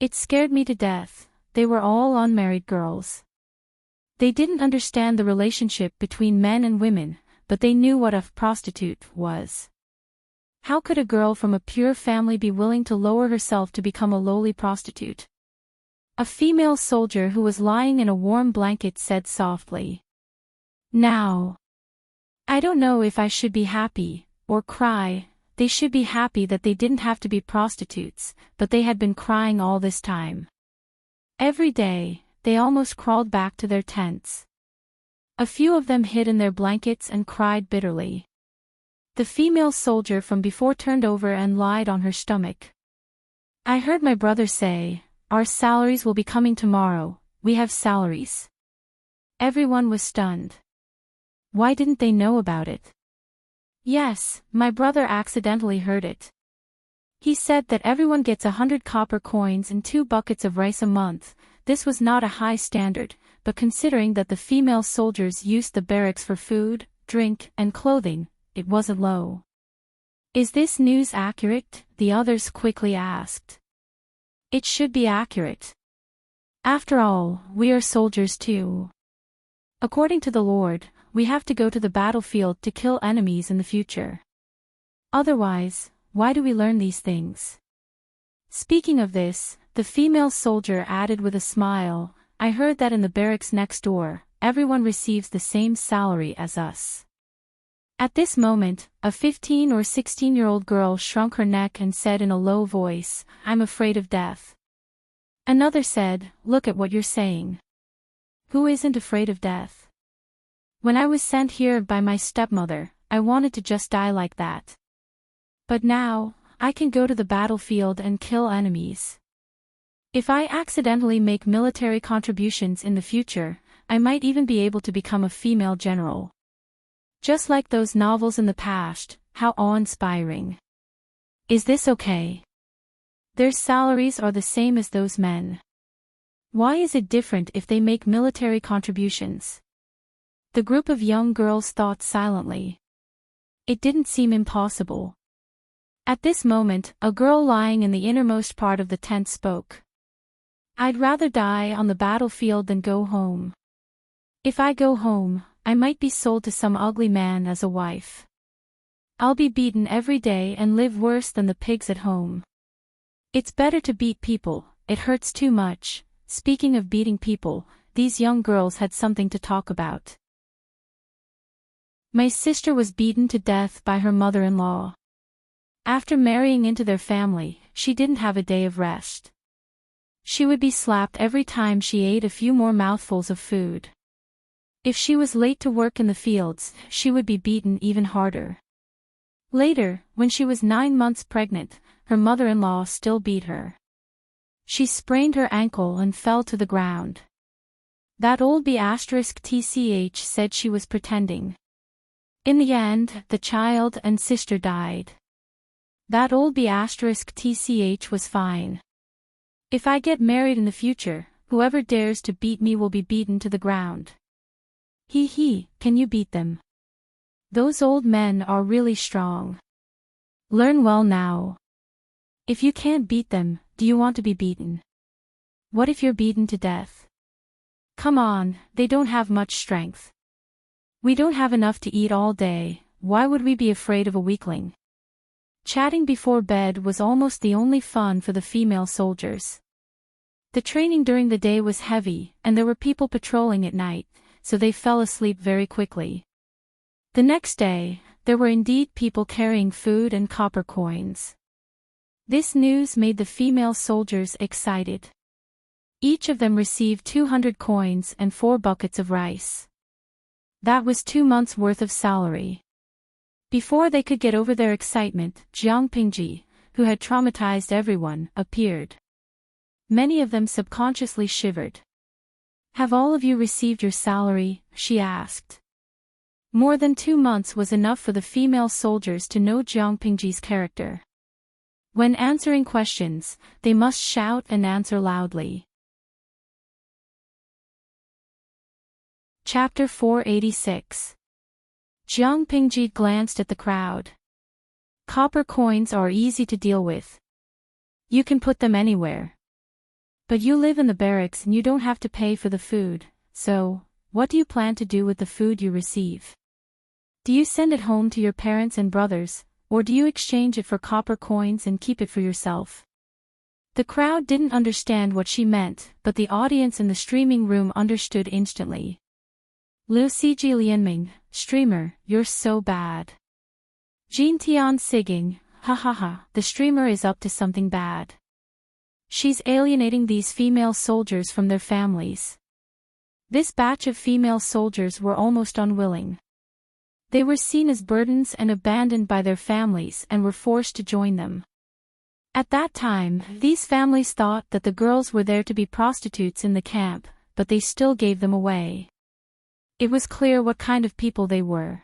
It scared me to death. They were all unmarried girls. They didn't understand the relationship between men and women, but they knew what a prostitute was. How could a girl from a pure family be willing to lower herself to become a lowly prostitute? A female soldier who was lying in a warm blanket said softly, "Now, I don't know if I should be happy or cry. They should be happy that they didn't have to be prostitutes, but they had been crying all this time. Every day, they almost crawled back to their tents. A few of them hid in their blankets and cried bitterly. The female soldier from before turned over and lied on her stomach. I heard my brother say, 'Our salaries will be coming tomorrow, we have salaries.'" Everyone was stunned. Why didn't they know about it? Yes, my brother accidentally heard it. He said that everyone gets 100 copper coins and 2 buckets of rice a month. This was not a high standard, but considering that the female soldiers used the barracks for food, drink, and clothing, it wasn't low. "Is this news accurate?" the others quickly asked. "It should be accurate. After all, we are soldiers too. According to the Lord, we have to go to the battlefield to kill enemies in the future. Otherwise, why do we learn these things?" Speaking of this, the female soldier added with a smile, "I heard that in the barracks next door, everyone receives the same salary as us." At this moment, a 15 or 16-year-old girl shrunk her neck and said in a low voice, "I'm afraid of death." Another said, "Look at what you're saying. Who isn't afraid of death? When I was sent here by my stepmother, I wanted to just die like that. But now, I can go to the battlefield and kill enemies. If I accidentally make military contributions in the future, I might even be able to become a female general. Just like those novels in the past, how awe-inspiring. Is this okay? Their salaries are the same as those men. Why is it different if they make military contributions?" The group of young girls thought silently. It didn't seem impossible. At this moment, a girl lying in the innermost part of the tent spoke. "I'd rather die on the battlefield than go home. If I go home, I might be sold to some ugly man as a wife. I'll be beaten every day and live worse than the pigs at home. It's better to beat people, it hurts too much." Speaking of beating people, these young girls had something to talk about. "My sister was beaten to death by her mother-in-law. After marrying into their family, she didn't have a day of rest. She would be slapped every time she ate a few more mouthfuls of food. If she was late to work in the fields, she would be beaten even harder. Later, when she was 9 months pregnant, her mother-in-law still beat her. She sprained her ankle and fell to the ground. That old B*TCH said she was pretending. In the end, the child and sister died. That old B*TCH was fine. If I get married in the future, whoever dares to beat me will be beaten to the ground. Can you beat them? Those old men are really strong. Learn well now. If you can't beat them, do you want to be beaten? What if you're beaten to death? Come on, they don't have much strength. We don't have enough to eat all day, why would we be afraid of a weakling? Chatting before bed was almost the only fun for the female soldiers. The training during the day was heavy, and there were people patrolling at night, so they fell asleep very quickly. The next day, there were indeed people carrying food and copper coins. This news made the female soldiers excited. Each of them received 200 coins and 4 buckets of rice. That was 2 months' worth of salary. Before they could get over their excitement, Jiang Pingji, who had traumatized everyone, appeared. Many of them subconsciously shivered. Have all of you received your salary? She asked. More than 2 months was enough for the female soldiers to know Jiang Pingji's character. When answering questions, they must shout and answer loudly. Chapter 486. Jiang Pingji glanced at the crowd. Copper coins are easy to deal with. You can put them anywhere. But you live in the barracks and you don't have to pay for the food, so, what do you plan to do with the food you receive? Do you send it home to your parents and brothers, or do you exchange it for copper coins and keep it for yourself? The crowd didn't understand what she meant, but the audience in the streaming room understood instantly. Liu Ciji Lianming, streamer, you're so bad. Jin Tian Siging, the streamer is up to something bad. She's alienating these female soldiers from their families. This batch of female soldiers were almost unwilling. They were seen as burdens and abandoned by their families and were forced to join them. At that time, these families thought that the girls were there to be prostitutes in the camp, but they still gave them away. It was clear what kind of people they were.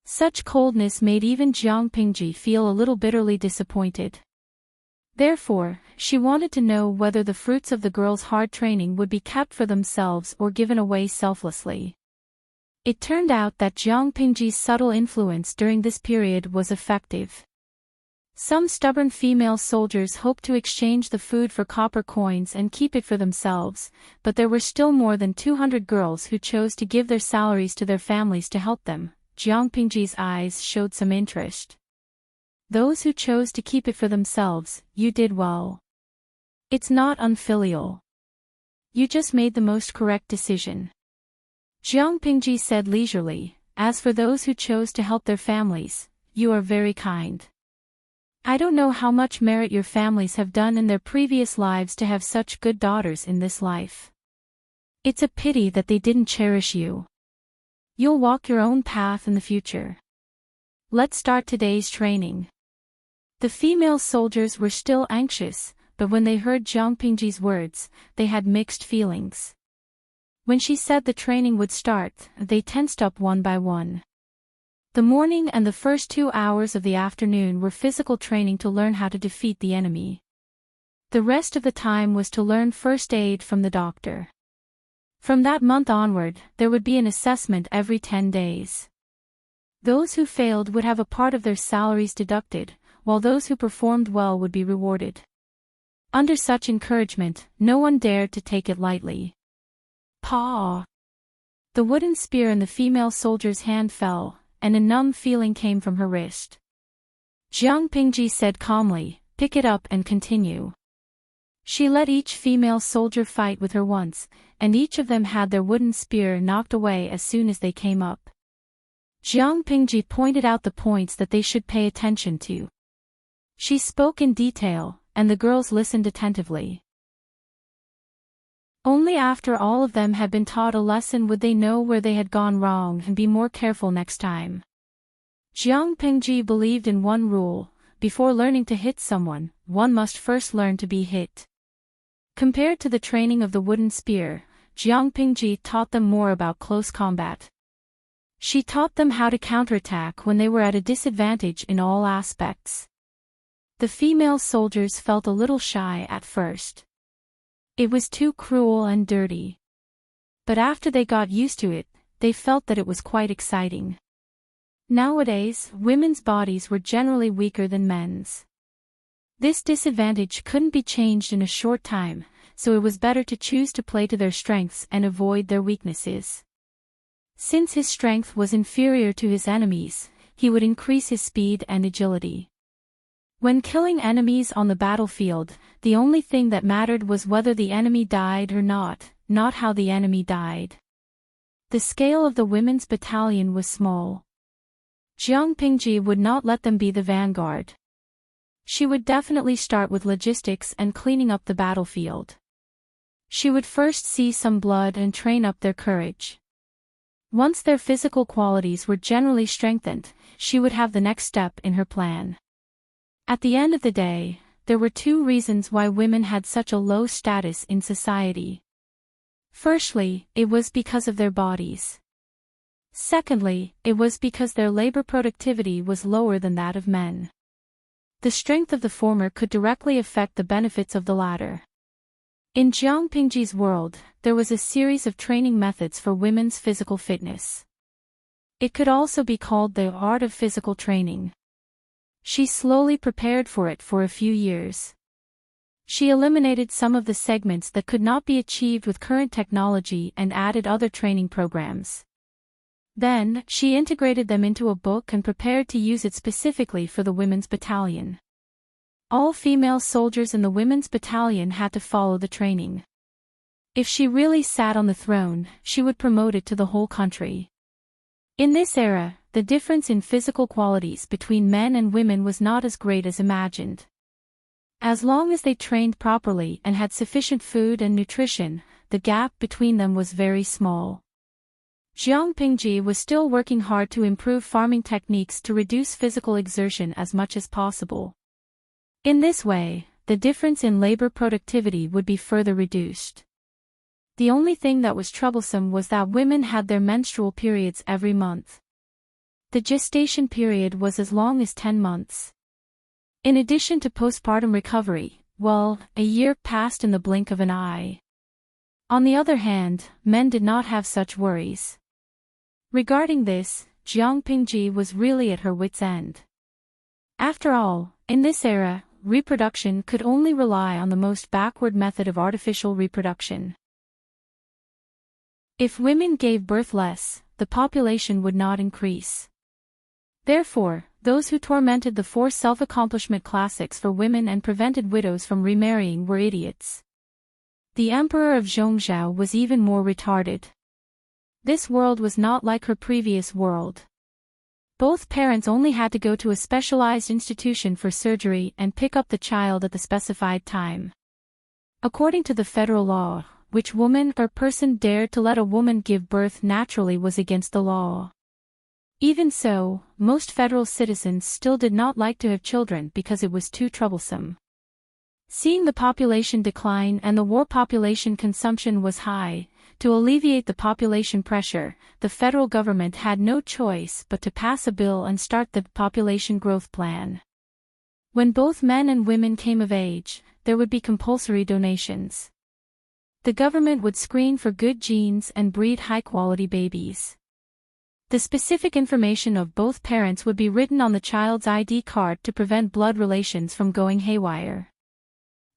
Such coldness made even Jiang Pingji feel a little bitterly disappointed. Therefore, she wanted to know whether the fruits of the girls' hard training would be kept for themselves or given away selflessly. It turned out that Jiang Pingji's subtle influence during this period was effective. Some stubborn female soldiers hoped to exchange the food for copper coins and keep it for themselves, but there were still more than 200 girls who chose to give their salaries to their families to help them. Jiang Pingji's eyes showed some interest. Those who chose to keep it for themselves, you did well. It's not unfilial. You just made the most correct decision. Jiang Pingji said leisurely, as for those who chose to help their families, you are very kind. I don't know how much merit your families have done in their previous lives to have such good daughters in this life. It's a pity that they didn't cherish you. You'll walk your own path in the future. Let's start today's training. The female soldiers were still anxious, but when they heard Jiang Pingji's words, they had mixed feelings. When she said the training would start, they tensed up one by one. The morning and the first 2 hours of the afternoon were physical training to learn how to defeat the enemy. The rest of the time was to learn first aid from the doctor. From that month onward, there would be an assessment every 10 days. Those who failed would have a part of their salaries deducted, while those who performed well would be rewarded. Under such encouragement, no one dared to take it lightly. Paw! The wooden spear in the female soldier's hand fell, and a numb feeling came from her wrist. Jiang Pingji said calmly, "Pick it up and continue." She let each female soldier fight with her once, and each of them had their wooden spear knocked away as soon as they came up. Jiang Pingji pointed out the points that they should pay attention to. She spoke in detail, and the girls listened attentively. Only after all of them had been taught a lesson would they know where they had gone wrong and be more careful next time. Jiang Pingji believed in one rule: before learning to hit someone, one must first learn to be hit. Compared to the training of the wooden spear, Jiang Pingji taught them more about close combat. She taught them how to counterattack when they were at a disadvantage in all aspects. The female soldiers felt a little shy at first. It was too cruel and dirty. But after they got used to it, they felt that it was quite exciting. Nowadays, women's bodies were generally weaker than men's. This disadvantage couldn't be changed in a short time, so it was better to choose to play to their strengths and avoid their weaknesses. Since his strength was inferior to his enemies, he would increase his speed and agility. When killing enemies on the battlefield, the only thing that mattered was whether the enemy died or not how the enemy died. The scale of the women's battalion was small. Jiang Pingji would not let them be the vanguard. She would definitely start with logistics and cleaning up the battlefield. She would first see some blood and train up their courage. Once their physical qualities were generally strengthened, she would have the next step in her plan. At the end of the day, there were two reasons why women had such a low status in society. Firstly, it was because of their bodies. Secondly, it was because their labor productivity was lower than that of men. The strength of the former could directly affect the benefits of the latter. In Jiang Pingji's world, there was a series of training methods for women's physical fitness. It could also be called the art of physical training. She slowly prepared for it for a few years. She eliminated some of the segments that could not be achieved with current technology and added other training programs. Then, she integrated them into a book and prepared to use it specifically for the women's battalion. All female soldiers in the women's battalion had to follow the training. If she really sat on the throne, she would promote it to the whole country. In this era, the difference in physical qualities between men and women was not as great as imagined. As long as they trained properly and had sufficient food and nutrition, the gap between them was very small. Jiang Pingji was still working hard to improve farming techniques to reduce physical exertion as much as possible. In this way, the difference in labor productivity would be further reduced. The only thing that was troublesome was that women had their menstrual periods every month. The gestation period was as long as 10 months. In addition to postpartum recovery, a year passed in the blink of an eye. On the other hand, men did not have such worries. Regarding this, Jiang Pingji was really at her wit's end. After all, in this era, reproduction could only rely on the most backward method of artificial reproduction. If women gave birth less, the population would not increase. Therefore, those who tormented the 4 self-accomplishment classics for women and prevented widows from remarrying were idiots. The emperor of Zhongzhou was even more retarded. This world was not like her previous world. Both parents only had to go to a specialized institution for surgery and pick up the child at the specified time. According to the federal law, which woman or person dared to let a woman give birth naturally was against the law. Even so, most federal citizens still did not like to have children because it was too troublesome. Seeing the population decline and the war population consumption was high, to alleviate the population pressure, the federal government had no choice but to pass a bill and start the population growth plan. When both men and women came of age, there would be compulsory donations. The government would screen for good genes and breed high-quality babies. The specific information of both parents would be written on the child's ID card to prevent blood relations from going haywire.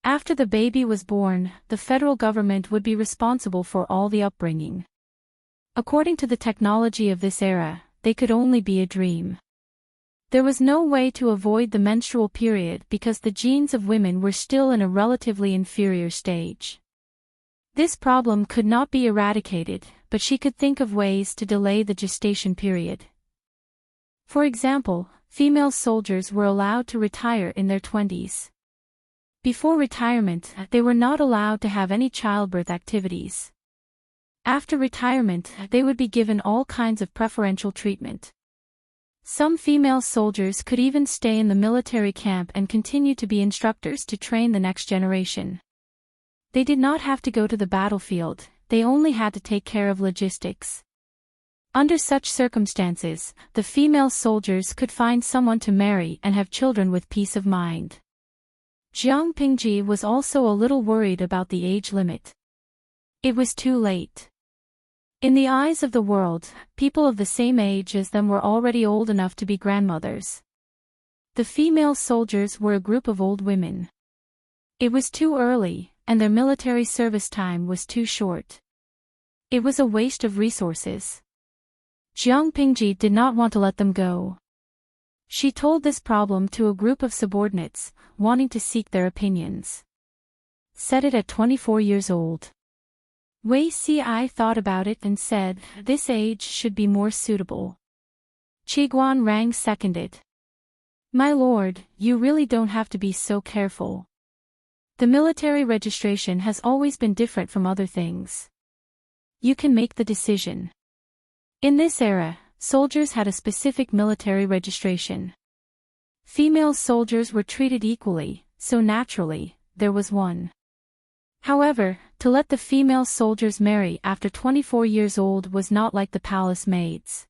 After the baby was born, the federal government would be responsible for all the upbringing. According to the technology of this era, they could only be a dream. There was no way to avoid the menstrual period because the genes of women were still in a relatively inferior stage. This problem could not be eradicated, but she could think of ways to delay the gestation period. For example, female soldiers were allowed to retire in their 20s. Before retirement, they were not allowed to have any childbirth activities. After retirement, they would be given all kinds of preferential treatment. Some female soldiers could even stay in the military camp and continue to be instructors to train the next generation. They did not have to go to the battlefield, they only had to take care of logistics. Under such circumstances, the female soldiers could find someone to marry and have children with peace of mind. Jiang Pingji was also a little worried about the age limit. It was too late. In the eyes of the world, people of the same age as them were already old enough to be grandmothers. The female soldiers were a group of old women. It was too early, and their military service time was too short. It was a waste of resources. Jiang Pingji did not want to let them go. She told this problem to a group of subordinates, wanting to seek their opinions. Set it at 24 years old. Wei Si thought about it and said, this age should be more suitable. Qiguan Rang seconded. My lord, you really don't have to be so careful. The military registration has always been different from other things. You can make the decision. In this era, soldiers had a specific military registration. Female soldiers were treated equally, so naturally, there was one. However, to let the female soldiers marry after 24 years old was not like the palace maids.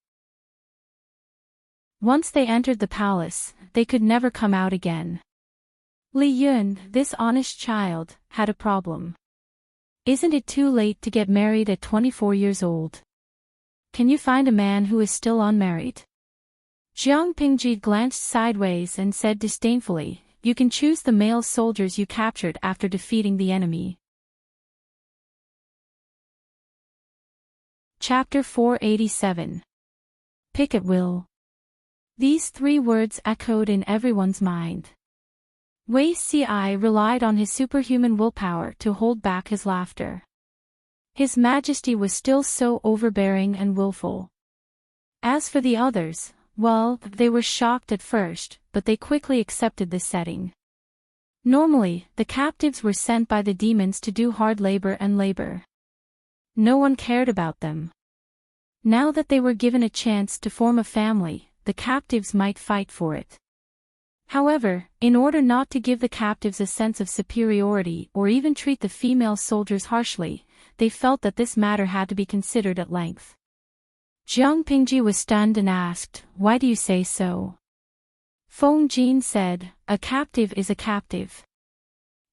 Once they entered the palace, they could never come out again. Li Yun, this honest child, had a problem. Isn't it too late to get married at 24 years old? Can you find a man who is still unmarried? Jiang Pingji glanced sideways and said disdainfully, you can choose the male soldiers you captured after defeating the enemy. Chapter 487. Pick at will. These three words echoed in everyone's mind. Wei Si relied on his superhuman willpower to hold back his laughter. His Majesty was still so overbearing and willful. As for the others, well, they were shocked at first, but they quickly accepted this setting. Normally, the captives were sent by the demons to do hard labor and labor. No one cared about them. Now that they were given a chance to form a family, the captives might fight for it. However, in order not to give the captives a sense of superiority or even treat the female soldiers harshly, they felt that this matter had to be considered at length. Jiang Pingji was stunned and asked, why do you say so? Feng Jin said, a captive is a captive.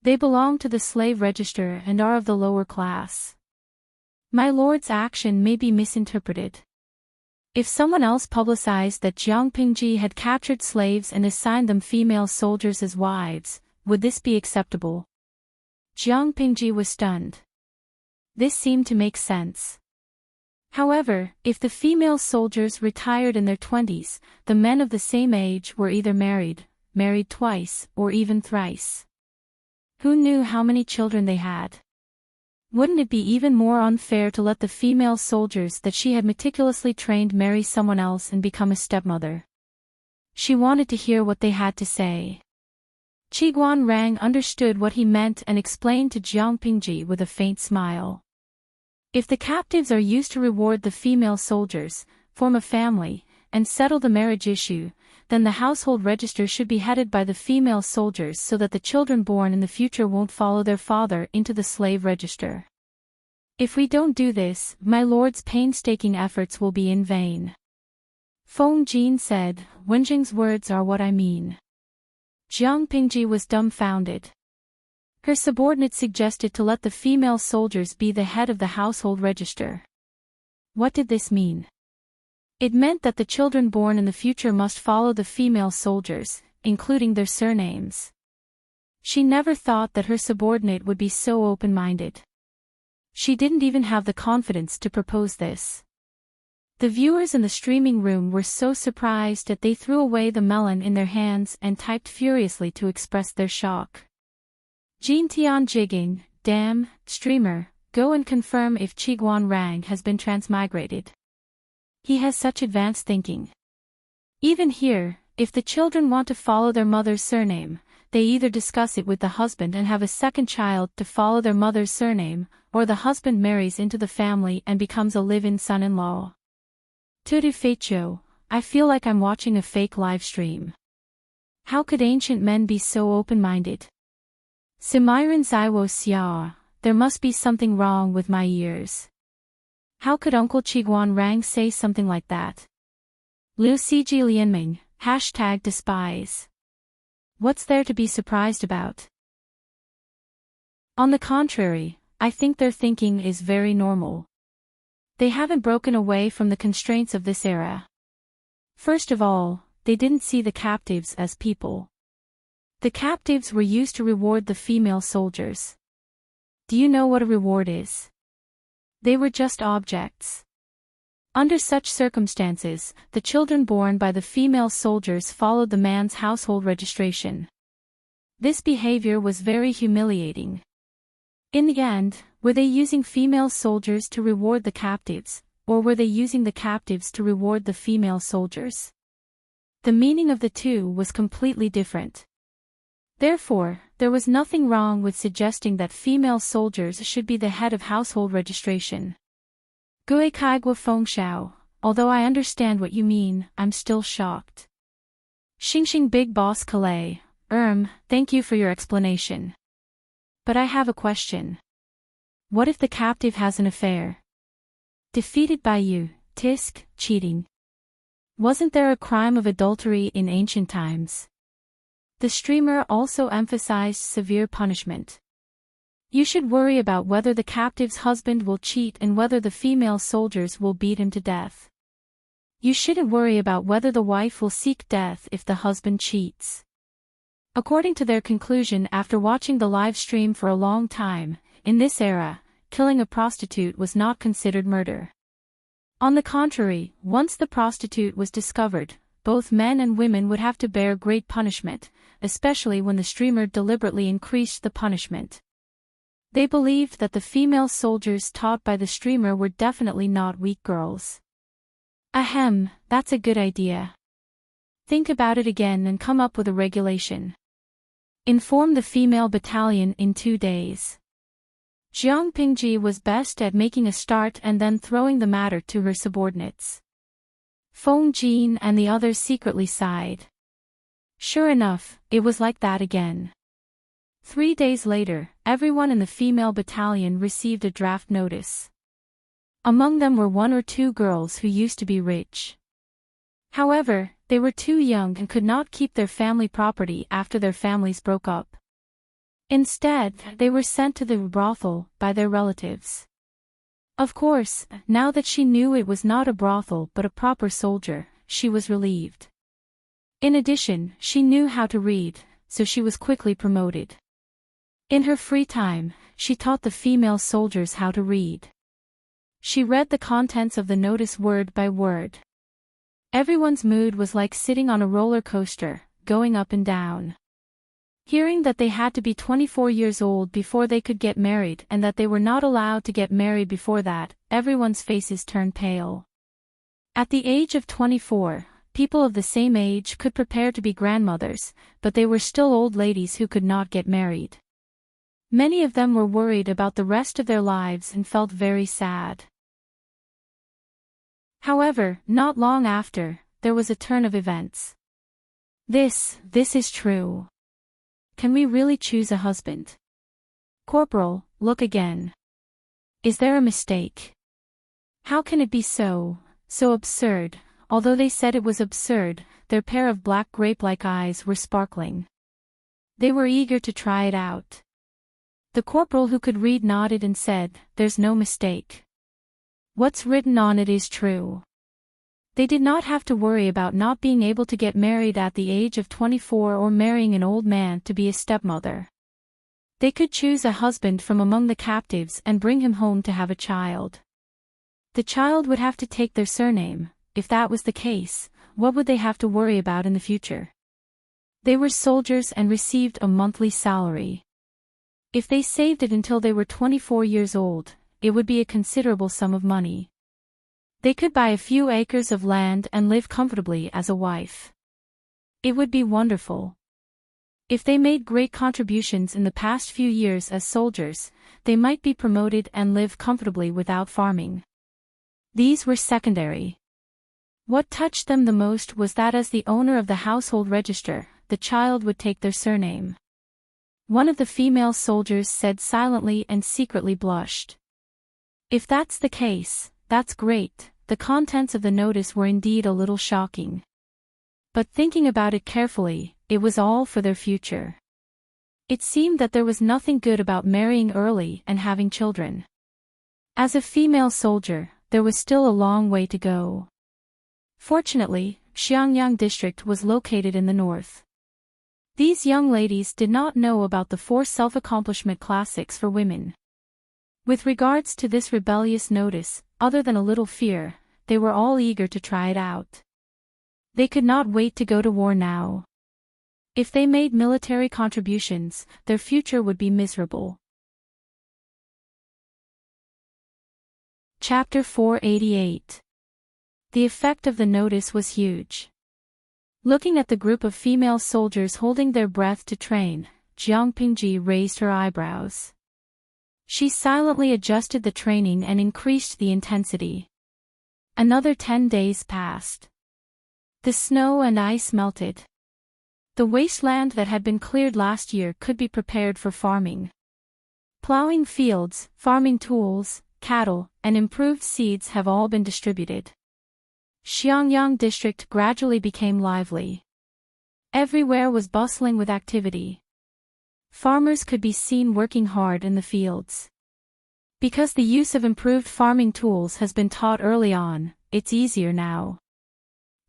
They belong to the slave register and are of the lower class. My lord's action may be misinterpreted. If someone else publicized that Jiang Pingji had captured slaves and assigned them female soldiers as wives, would this be acceptable? Jiang Pingji was stunned. This seemed to make sense. However, if the female soldiers retired in their 20s, the men of the same age were either married twice, or even thrice. Who knew how many children they had? Wouldn't it be even more unfair to let the female soldiers that she had meticulously trained marry someone else and become a stepmother? She wanted to hear what they had to say. Qiguan Rang understood what he meant and explained to Jiang Pingji with a faint smile. If the captives are used to reward the female soldiers, form a family, and settle the marriage issue, then the household register should be headed by the female soldiers so that the children born in the future won't follow their father into the slave register. If we don't do this, my lord's painstaking efforts will be in vain. Feng Jin said, Wenjing's words are what I mean. Jiang Pingji was dumbfounded. Her subordinate suggested to let the female soldiers be the head of the household register. What did this mean? It meant that the children born in the future must follow the female soldiers, including their surnames. She never thought that her subordinate would be so open-minded. She didn't even have the confidence to propose this. The viewers in the streaming room were so surprised that they threw away the melon in their hands and typed furiously to express their shock. Jin Tian Jigging, damn, streamer, go and confirm if Qiguan Rang has been transmigrated. He has such advanced thinking. Even here, if the children want to follow their mother's surname, they either discuss it with the husband and have a second child to follow their mother's surname, or the husband marries into the family and becomes a live-in son-in-law. Tudu fecho, I feel like I'm watching a fake live stream. How could ancient men be so open-minded? Sumiran Zaiwo Xiao, there must be something wrong with my ears. How could Uncle Chiguan Rang say something like that? Liu Ciji Lianming, #despise. What's there to be surprised about? On the contrary, I think their thinking is very normal. They haven't broken away from the constraints of this era. First of all, they didn't see the captives as people. The captives were used to reward the female soldiers. Do you know what a reward is? They were just objects. Under such circumstances, the children born by the female soldiers followed the man's household registration. This behavior was very humiliating. In the end, were they using female soldiers to reward the captives, or were they using the captives to reward the female soldiers? The meaning of the two was completely different. Therefore, there was nothing wrong with suggesting that female soldiers should be the head of household registration. Gui Kaigua Fengshao, although I understand what you mean, I'm still shocked. Xingxing Big Boss Calais, thank you for your explanation. But I have a question. What if the captive has an affair? Defeated by you, tisk, cheating. Wasn't there a crime of adultery in ancient times? The streamer also emphasized severe punishment. You should worry about whether the captive's husband will cheat and whether the female soldiers will beat him to death. You shouldn't worry about whether the wife will seek death if the husband cheats. According to their conclusion after watching the live stream for a long time, in this era, killing a prostitute was not considered murder. On the contrary, once the prostitute was discovered, both men and women would have to bear great punishment, especially when the streamer deliberately increased the punishment. They believed that the female soldiers taught by the streamer were definitely not weak girls. Ahem, that's a good idea. Think about it again and come up with a regulation. Inform the female battalion in 2 days. Jiang Pingji was best at making a start and then throwing the matter to her subordinates. Feng Jin and the others secretly sighed. Sure enough, it was like that again. 3 days later, everyone in the female battalion received a draft notice. Among them were 1 or 2 girls who used to be rich. However, they were too young and could not keep their family property after their families broke up. Instead, they were sent to the brothel by their relatives. Of course, now that she knew it was not a brothel but a proper soldier, she was relieved. In addition, she knew how to read, so she was quickly promoted. In her free time, she taught the female soldiers how to read. She read the contents of the notice word by word. Everyone's mood was like sitting on a roller coaster, going up and down. Hearing that they had to be 24 years old before they could get married and that they were not allowed to get married before that, everyone's faces turned pale. At the age of 24, people of the same age could prepare to be grandmothers, but they were still old ladies who could not get married. Many of them were worried about the rest of their lives and felt very sad. However, not long after, there was a turn of events. This is true. Can we really choose a husband? Corporal, look again. Is there a mistake? How can it be so absurd? Although they said it was absurd, their pair of black grape-like eyes were sparkling. They were eager to try it out. The corporal who could read nodded and said, "There's no mistake. What's written on it is true." They did not have to worry about not being able to get married at the age of 24 or marrying an old man to be a stepmother. They could choose a husband from among the captives and bring him home to have a child. The child would have to take their surname. If that was the case, what would they have to worry about in the future? They were soldiers and received a monthly salary. If they saved it until they were 24 years old, it would be a considerable sum of money. They could buy a few acres of land and live comfortably as a wife. It would be wonderful. If they made great contributions in the past few years as soldiers, they might be promoted and live comfortably without farming. These were secondary. What touched them the most was that as the owner of the household register, the child would take their surname. One of the female soldiers said silently and secretly blushed. If that's the case, that's great. The contents of the notice were indeed a little shocking. But thinking about it carefully, it was all for their future. It seemed that there was nothing good about marrying early and having children. As a female soldier, there was still a long way to go. Fortunately, Xiangyang district was located in the north. These young ladies did not know about the 4 self-accomplishment classics for women. With regards to this rebellious notice, other than a little fear, they were all eager to try it out. They could not wait to go to war now. If they made military contributions, their future would be miserable. Chapter 488. The effect of the notice was huge. Looking at the group of female soldiers holding their breath to train, Jiang Pingji raised her eyebrows. She silently adjusted the training and increased the intensity. Another 10 days passed. The snow and ice melted. The wasteland that had been cleared last year could be prepared for farming. Plowing fields, farming tools, cattle, and improved seeds have all been distributed. Xiangyang district gradually became lively. Everywhere was bustling with activity. Farmers could be seen working hard in the fields. Because the use of improved farming tools has been taught early on, it's easier now.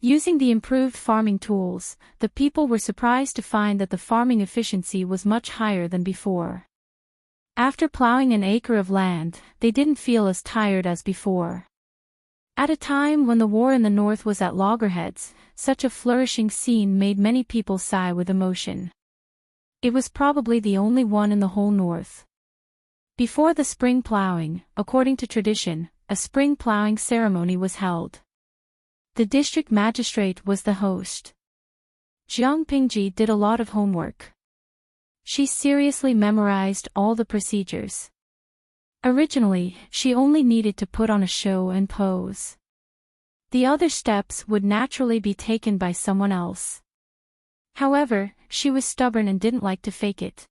Using the improved farming tools, the people were surprised to find that the farming efficiency was much higher than before. After plowing an acre of land, they didn't feel as tired as before. At a time when the war in the north was at loggerheads, such a flourishing scene made many people sigh with emotion. It was probably the only one in the whole north. Before the spring plowing, according to tradition, a spring plowing ceremony was held. The district magistrate was the host. Jiang Pingji did a lot of homework. She seriously memorized all the procedures. Originally, she only needed to put on a show and pose. The other steps would naturally be taken by someone else. However, she was stubborn and didn't like to fake it.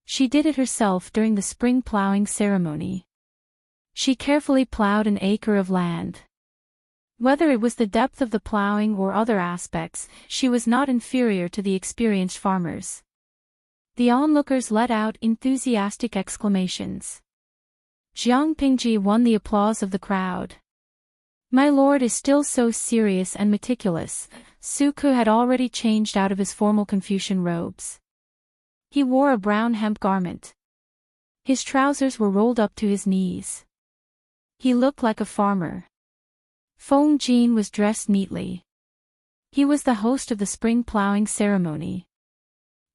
She did it herself during the spring plowing ceremony. She carefully plowed an acre of land. Whether it was the depth of the plowing or other aspects, she was not inferior to the experienced farmers. The onlookers let out enthusiastic exclamations. Jiang Pingji won the applause of the crowd. My lord is still so serious and meticulous. Suku had already changed out of his formal Confucian robes. He wore a brown hemp garment. His trousers were rolled up to his knees. He looked like a farmer. Feng Jin was dressed neatly. He was the host of the spring plowing ceremony.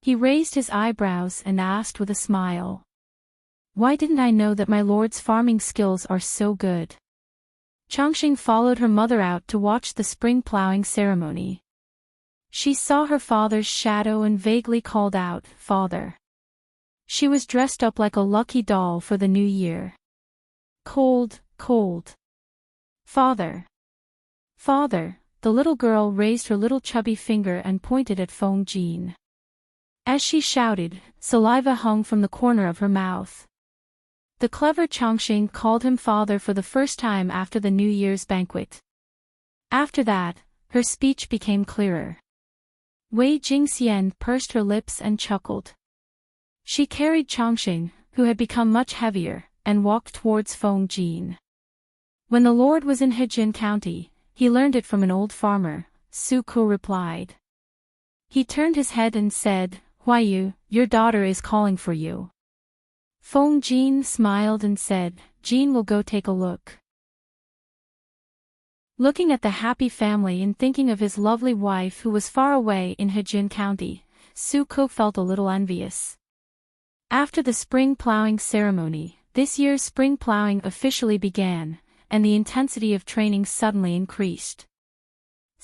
He raised his eyebrows and asked with a smile. Why didn't I know that my lord's farming skills are so good? Changxing followed her mother out to watch the spring plowing ceremony. She saw her father's shadow and vaguely called out, "Father." She was dressed up like a lucky doll for the new year. Cold, cold. Father. Father, the little girl raised her little chubby finger and pointed at Feng Jin. As she shouted, saliva hung from the corner of her mouth. The clever Changxing called him father for the first time after the New Year's banquet. After that, her speech became clearer. Wei Jingxian pursed her lips and chuckled. She carried Changxing, who had become much heavier, and walked towards Feng Jin. When the lord was in Hejian County, he learned it from an old farmer, Su Ku replied. He turned his head and said, Huayu, your daughter is calling for you. Feng Jin smiled and said, Jin will go take a look. Looking at the happy family and thinking of his lovely wife who was far away in Hejian County, Su Ku felt a little envious. After the spring plowing ceremony, this year's spring plowing officially began, and the intensity of training suddenly increased.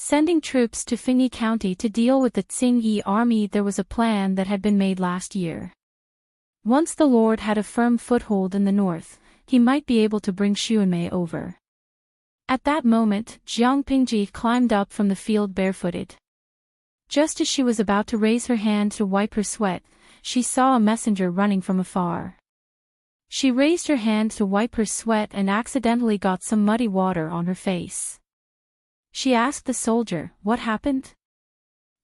Sending troops to Fingyi County to deal with the Tsingyi army. There was a plan that had been made last year. Once the Lord had a firm foothold in the north, he might be able to bring Xuanmei over. At that moment, Jiang Pingji climbed up from the field barefooted. Just as she was about to raise her hand to wipe her sweat, she saw a messenger running from afar. She raised her hand to wipe her sweat and accidentally got some muddy water on her face. She asked the soldier, "What happened?"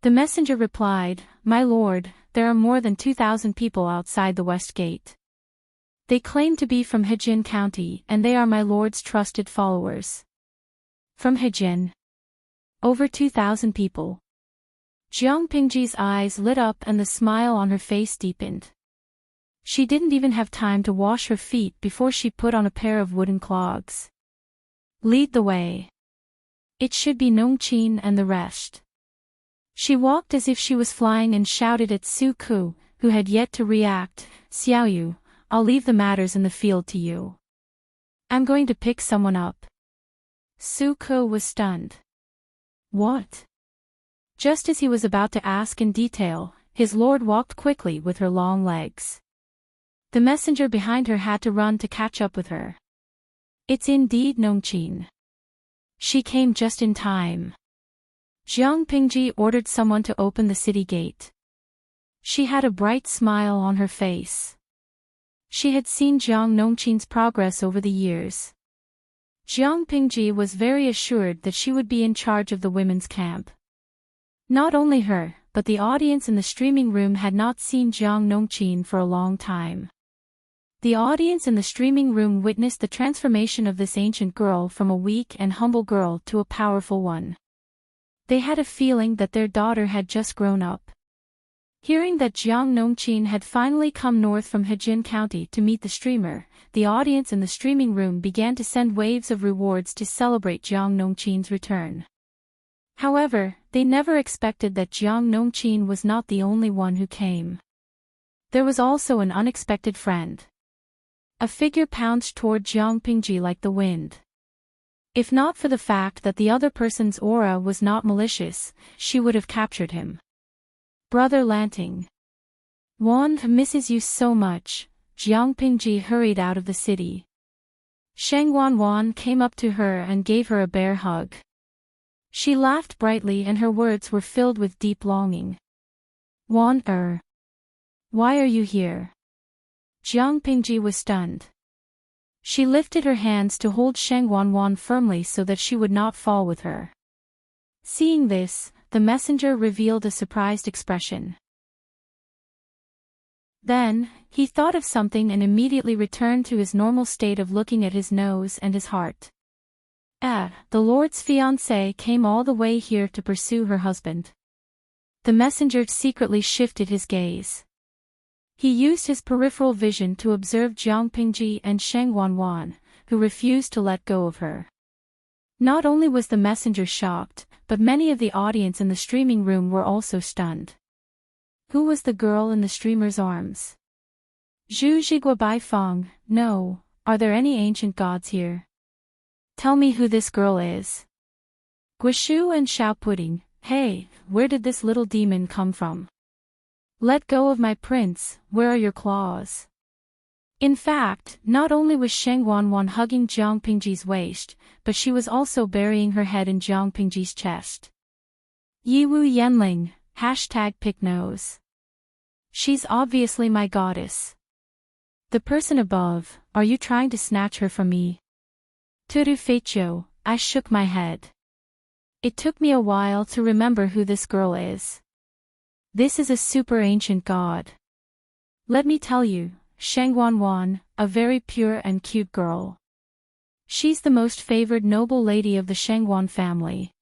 The messenger replied, "My lord, there are more than 2,000 people outside the west gate. They claim to be from Heijin County and they are my lord's trusted followers." From Heijin. Over 2,000 people. Jiang Pingji's eyes lit up and the smile on her face deepened. She didn't even have time to wash her feet before she put on a pair of wooden clogs. "Lead the way. It should be Nongqin and the rest." She walked as if she was flying and shouted at Su Ku, who had yet to react, "Xiaoyu, I'll leave the matters in the field to you. I'm going to pick someone up." Su Ku was stunned. "What?" Just as he was about to ask in detail, his lord walked quickly with her long legs. The messenger behind her had to run to catch up with her. "It's indeed Nongqin." She came just in time. Jiang Pingji ordered someone to open the city gate. She had a bright smile on her face. She had seen Jiang Nongqin's progress over the years. Jiang Pingji was very assured that she would be in charge of the women's camp. Not only her, but the audience in the streaming room had not seen Jiang Nongqin for a long time. The audience in the streaming room witnessed the transformation of this ancient girl from a weak and humble girl to a powerful one. They had a feeling that their daughter had just grown up. Hearing that Jiang Nongqin had finally come north from Heijin County to meet the streamer, the audience in the streaming room began to send waves of rewards to celebrate Jiang Nongqin's return. However, they never expected that Jiang Nongqin was not the only one who came. There was also an unexpected friend. A figure pounced toward Jiang Pingji like the wind. If not for the fact that the other person's aura was not malicious, she would have captured him. "Brother Lanting. Wan misses you so much." Jiang Pingji hurried out of the city. Sheng Wan came up to her and gave her a bear hug. She laughed brightly and her words were filled with deep longing. "Wan why are you here?" Jiang Pingji was stunned. She lifted her hands to hold Sheng Wan firmly so that she would not fall with her. Seeing this, the messenger revealed a surprised expression. Then, he thought of something and immediately returned to his normal state of looking at his nose and his heart. The Lord's fiancée came all the way here to pursue her husband. The messenger secretly shifted his gaze. He used his peripheral vision to observe Jiang Pingji and Sheng Wan, who refused to let go of her. Not only was the messenger shocked, but many of the audience in the streaming room were also stunned. Who was the girl in the streamer's arms? Zhu Zhigua Bai Feng, no, are there any ancient gods here? Tell me who this girl is. Guishu and Xiao Pudding, hey, where did this little demon come from? Let go of my prince, where are your claws? In fact, not only was Sheng Wan hugging Jiang Pingji's waist, but she was also burying her head in Jiang Pingji's chest. Yiwu Yanling, #picknose. She's obviously my goddess. The person above, are you trying to snatch her from me? Turu Feicho, I shook my head. It took me a while to remember who this girl is. This is a super ancient god. Let me tell you, Sheng Wan, a very pure and cute girl. She's the most favored noble lady of the Sheng Wan family.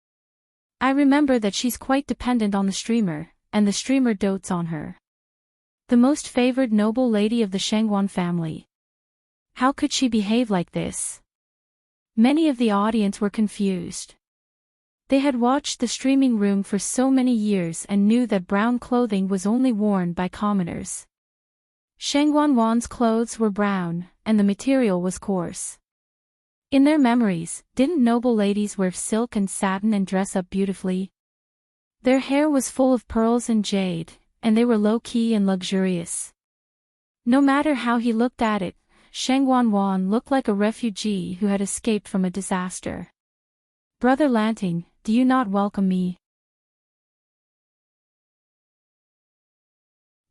I remember that she's quite dependent on the streamer, and the streamer dotes on her. The most favored noble lady of the Sheng Wan family. How could she behave like this? Many of the audience were confused. They had watched the streaming room for so many years and knew that brown clothing was only worn by commoners. Sheng Wan's clothes were brown, and the material was coarse. In their memories, didn't noble ladies wear silk and satin and dress up beautifully? Their hair was full of pearls and jade, and they were low-key and luxurious. No matter how he looked at it, Shang Wanwan looked like a refugee who had escaped from a disaster. Brother Lanting, do you not welcome me?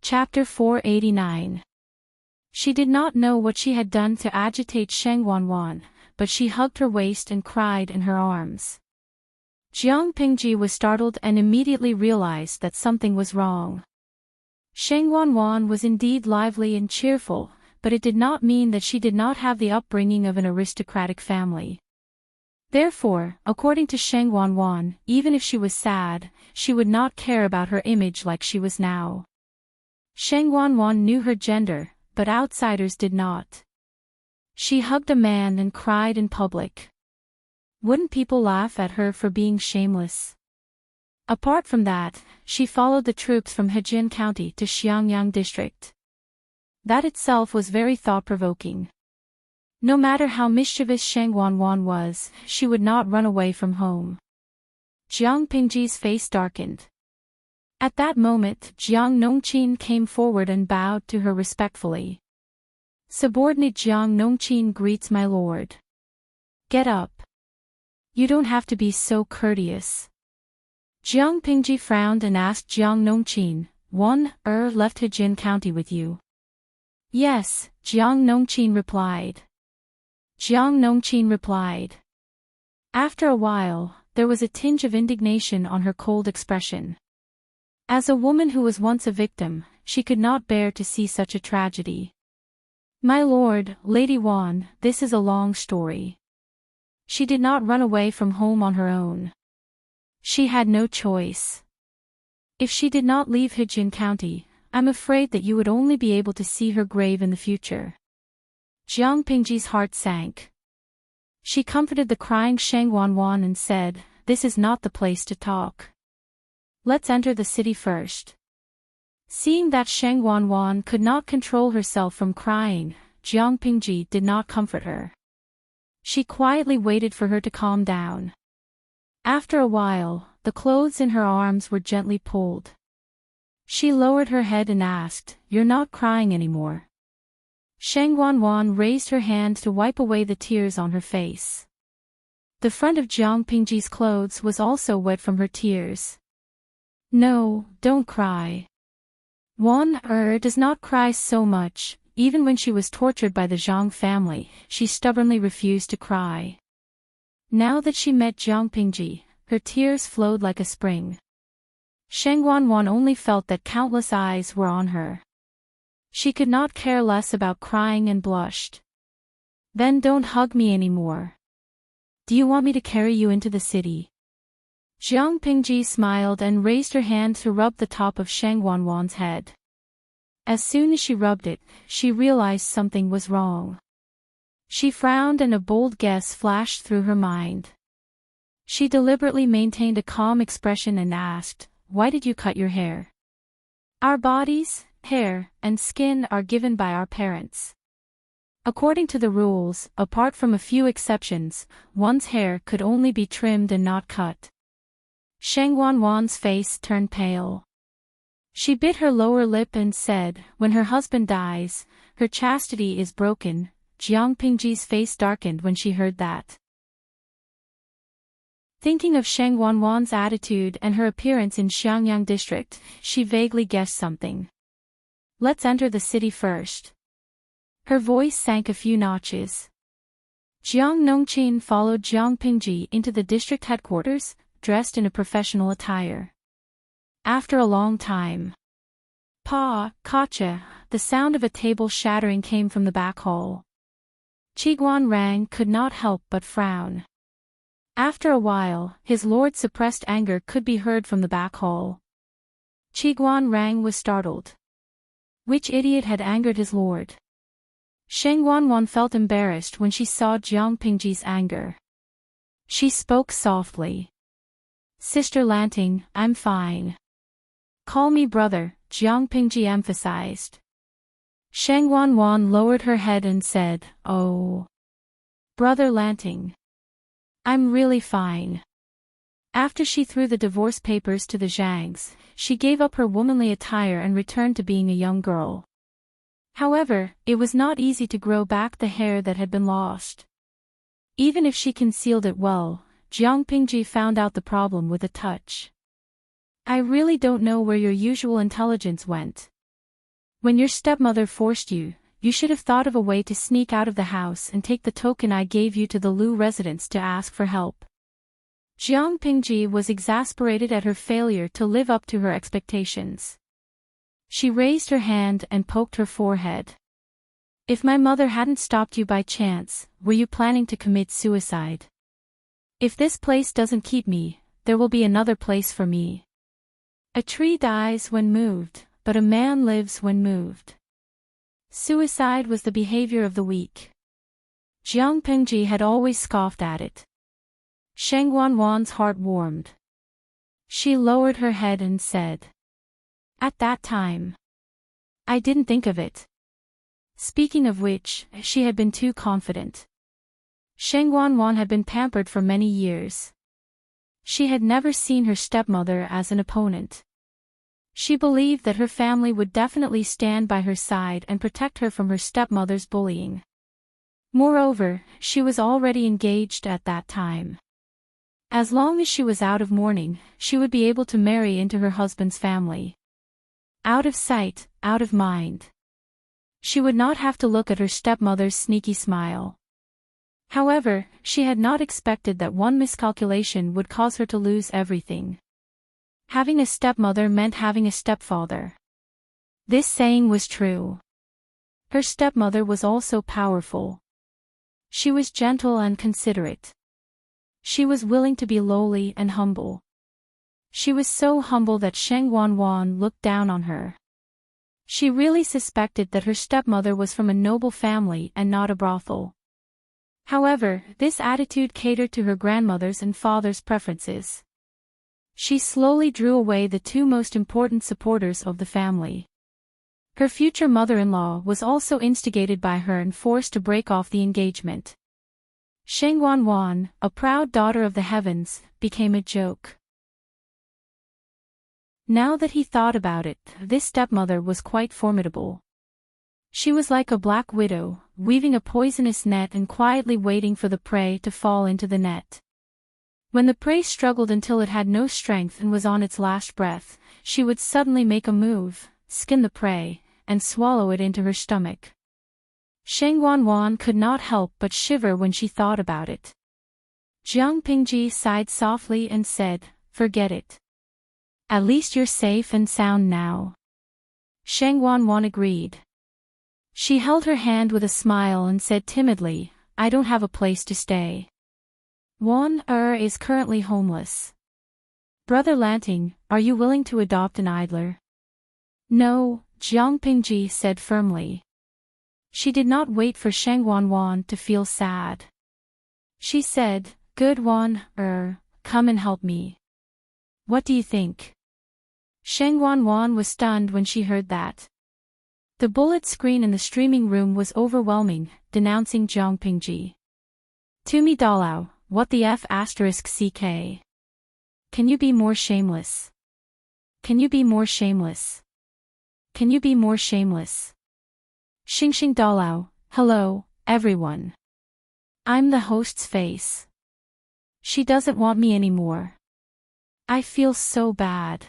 Chapter 489. She did not know what she had done to agitate Shang Wanwan, but she hugged her waist and cried in her arms. Jiang Pingji was startled and immediately realized that something was wrong. Shang Wanwan was indeed lively and cheerful, but it did not mean that she did not have the upbringing of an aristocratic family. Therefore, according to Shang Wanwan, even if she was sad, she would not care about her image like she was now. Shang Wanwan knew her gender, but outsiders did not. She hugged a man and cried in public. Wouldn't people laugh at her for being shameless? Apart from that, she followed the troops from Hejian County to Xiangyang District. That itself was very thought-provoking. No matter how mischievous Shang Wanwan was, she would not run away from home. Jiang Pingji's face darkened. At that moment, Jiang Nongqin came forward and bowed to her respectfully. Subordinate Jiang Nongqin greets my lord. Get up. You don't have to be so courteous. Jiang Pingji frowned and asked Jiang Nongqin, left Hejian County with you? Yes, Jiang Nongqin replied. After a while, there was a tinge of indignation on her cold expression. As a woman who was once a victim, she could not bear to see such a tragedy. My lord, Lady Wan, this is a long story. She did not run away from home on her own. She had no choice. If she did not leave Hejian County, I'm afraid that you would only be able to see her grave in the future. Jiang Pingji's heart sank. She comforted the crying Shang Wanwan and said, this is not the place to talk. Let's enter the city first. Seeing that Shang Wanwan could not control herself from crying, Jiang Pingji did not comfort her. She quietly waited for her to calm down. After a while, the clothes in her arms were gently pulled. She lowered her head and asked, you're not crying anymore. Shang Wanwan raised her hand to wipe away the tears on her face. The front of Jiang Pingji's clothes was also wet from her tears. No, don't cry. Wan does not cry so much. Even when she was tortured by the Zhang family, she stubbornly refused to cry. Now that she met Jiang Pingji, her tears flowed like a spring. Shang Wanwan only felt that countless eyes were on her. She could not care less about crying and blushed. Then don't hug me anymore. Do you want me to carry you into the city? Jiang Pingji smiled and raised her hand to rub the top of Shang Wanwan's head. As soon as she rubbed it, she realized something was wrong. She frowned and a bold guess flashed through her mind. She deliberately maintained a calm expression and asked, why did you cut your hair? Our bodies, hair, and skin are given by our parents. According to the rules, apart from a few exceptions, one's hair could only be trimmed and not cut. Shang Wanwan's face turned pale. She bit her lower lip and said, when her husband dies, her chastity is broken. Jiang Pingji's face darkened when she heard that. Thinking of Shang Wanwan's attitude and her appearance in Xiangyang district, she vaguely guessed something. Let's enter the city first. Her voice sank a few notches. Jiang Nongqin followed Jiang Pingji into the district headquarters, dressed in a professional attire. After a long time, Kacha, the sound of a table shattering came from the back hall. Qiguan Rang could not help but frown. After a while, his lord's suppressed anger could be heard from the back hall. Qiguan Rang was startled. Which idiot had angered his lord? Shang Wanwan felt embarrassed when she saw Jiang Pingji's anger. She spoke softly. Sister Lanting, I'm fine. Call me brother, Jiang Pingji emphasized. Shang Wanwan lowered her head and said, oh. Brother Lanting. I'm really fine. After she threw the divorce papers to the Zhangs, she gave up her womanly attire and returned to being a young girl. However, it was not easy to grow back the hair that had been lost. Even if she concealed it well, Jiang Pingji found out the problem with a touch. I really don't know where your usual intelligence went. When your stepmother forced you, you should have thought of a way to sneak out of the house and take the token I gave you to the Lu residence to ask for help. Jiang Pingji was exasperated at her failure to live up to her expectations. She raised her hand and poked her forehead. If my mother hadn't stopped you by chance, were you planning to commit suicide? If this place doesn't keep me, there will be another place for me. A tree dies when moved, but a man lives when moved. Suicide was the behavior of the weak. Jiang Pingji had always scoffed at it. Sheng Wanwan's heart warmed. She lowered her head and said, "At that time, I didn't think of it." Speaking of which, she had been too confident. Sheng Wanwan had been pampered for many years. She had never seen her stepmother as an opponent. She believed that her family would definitely stand by her side and protect her from her stepmother's bullying. Moreover, she was already engaged at that time. As long as she was out of mourning, she would be able to marry into her husband's family. Out of sight, out of mind. She would not have to look at her stepmother's sneaky smile. However, she had not expected that one miscalculation would cause her to lose everything. Having a stepmother meant having a stepfather. This saying was true. Her stepmother was also powerful. She was gentle and considerate. She was willing to be lowly and humble. She was so humble that Sheng Wanwan looked down on her. She really suspected that her stepmother was from a noble family and not a brothel. However, this attitude catered to her grandmother's and father's preferences. She slowly drew away the two most important supporters of the family. Her future mother-in-law was also instigated by her and forced to break off the engagement. Sheng Wanwan, a proud daughter of the heavens, became a joke. Now that he thought about it, this stepmother was quite formidable. She was like a black widow, weaving a poisonous net and quietly waiting for the prey to fall into the net. When the prey struggled until it had no strength and was on its last breath, she would suddenly make a move, skin the prey, and swallow it into her stomach. Sheng Wanwan could not help but shiver when she thought about it. Jiang Pingji sighed softly and said, "Forget it. At least you're safe and sound now." Sheng Wanwan agreed. She held her hand with a smile and said timidly, "I don't have a place to stay. Wan is currently homeless. Brother Lanting, are you willing to adopt an idler?" "No," Jiang Pingji said firmly. She did not wait for Sheng Wanwan to feel sad. She said, "Good Wan, come and help me. What do you think?" Sheng Wanwan was stunned when she heard that. The bullet screen in the streaming room was overwhelming, denouncing Jiang Pingji. "Tumi Dalao, what the f***ck? Can you be more shameless? Can you be more shameless? Can you be more shameless? Xingxing Dalao, hello, everyone. I'm the host's face. She doesn't want me anymore. I feel so bad.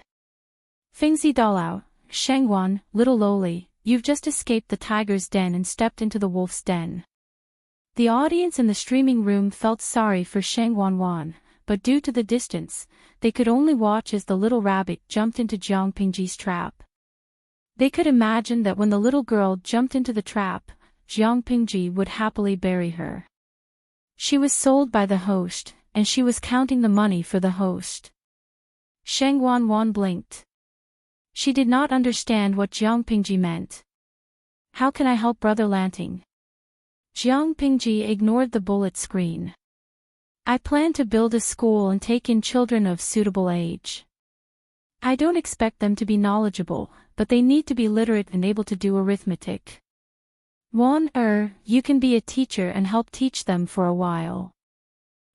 Fingzi Dalao, Shengwan, little lowly, you've just escaped the tiger's den and stepped into the wolf's den." The audience in the streaming room felt sorry for Sheng Wanwan, but due to the distance, they could only watch as the little rabbit jumped into Jiang Pingji's trap. They could imagine that when the little girl jumped into the trap, Jiang Pingji would happily bury her. She was sold by the host, and she was counting the money for the host. Sheng Wanwan blinked. She did not understand what Jiang Pingji meant. "How can I help Brother Lanting?" Jiang Pingji ignored the bullet screen. "I plan to build a school and take in children of suitable age. I don't expect them to be knowledgeable, but they need to be literate and able to do arithmetic. You can be a teacher and help teach them for a while.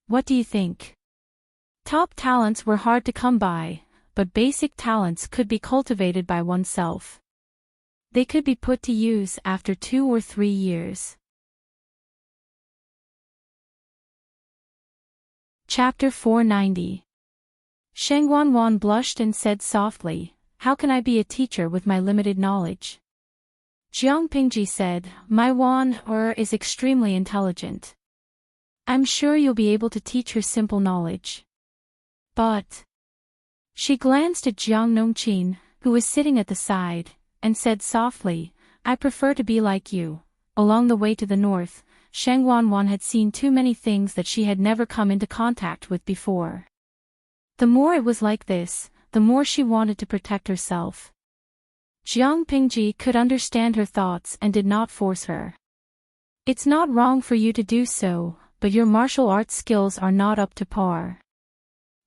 What do you think? Top talents were hard to come by, but basic talents could be cultivated by oneself. They could be put to use after 2 or 3 years. Chapter 490. Sheng Wanwan blushed and said softly, "How can I be a teacher with my limited knowledge?" Jiang Pingji said, "My is extremely intelligent. I'm sure you'll be able to teach her simple knowledge." But she glanced at Jiang Nongqin, who was sitting at the side, and said softly, "I prefer to be like you." Along the way to the north, Sheng Wanwan had seen too many things that she had never come into contact with before. The more it was like this, the more she wanted to protect herself. Jiang Pingji could understand her thoughts and did not force her. "It's not wrong for you to do so, but your martial arts skills are not up to par.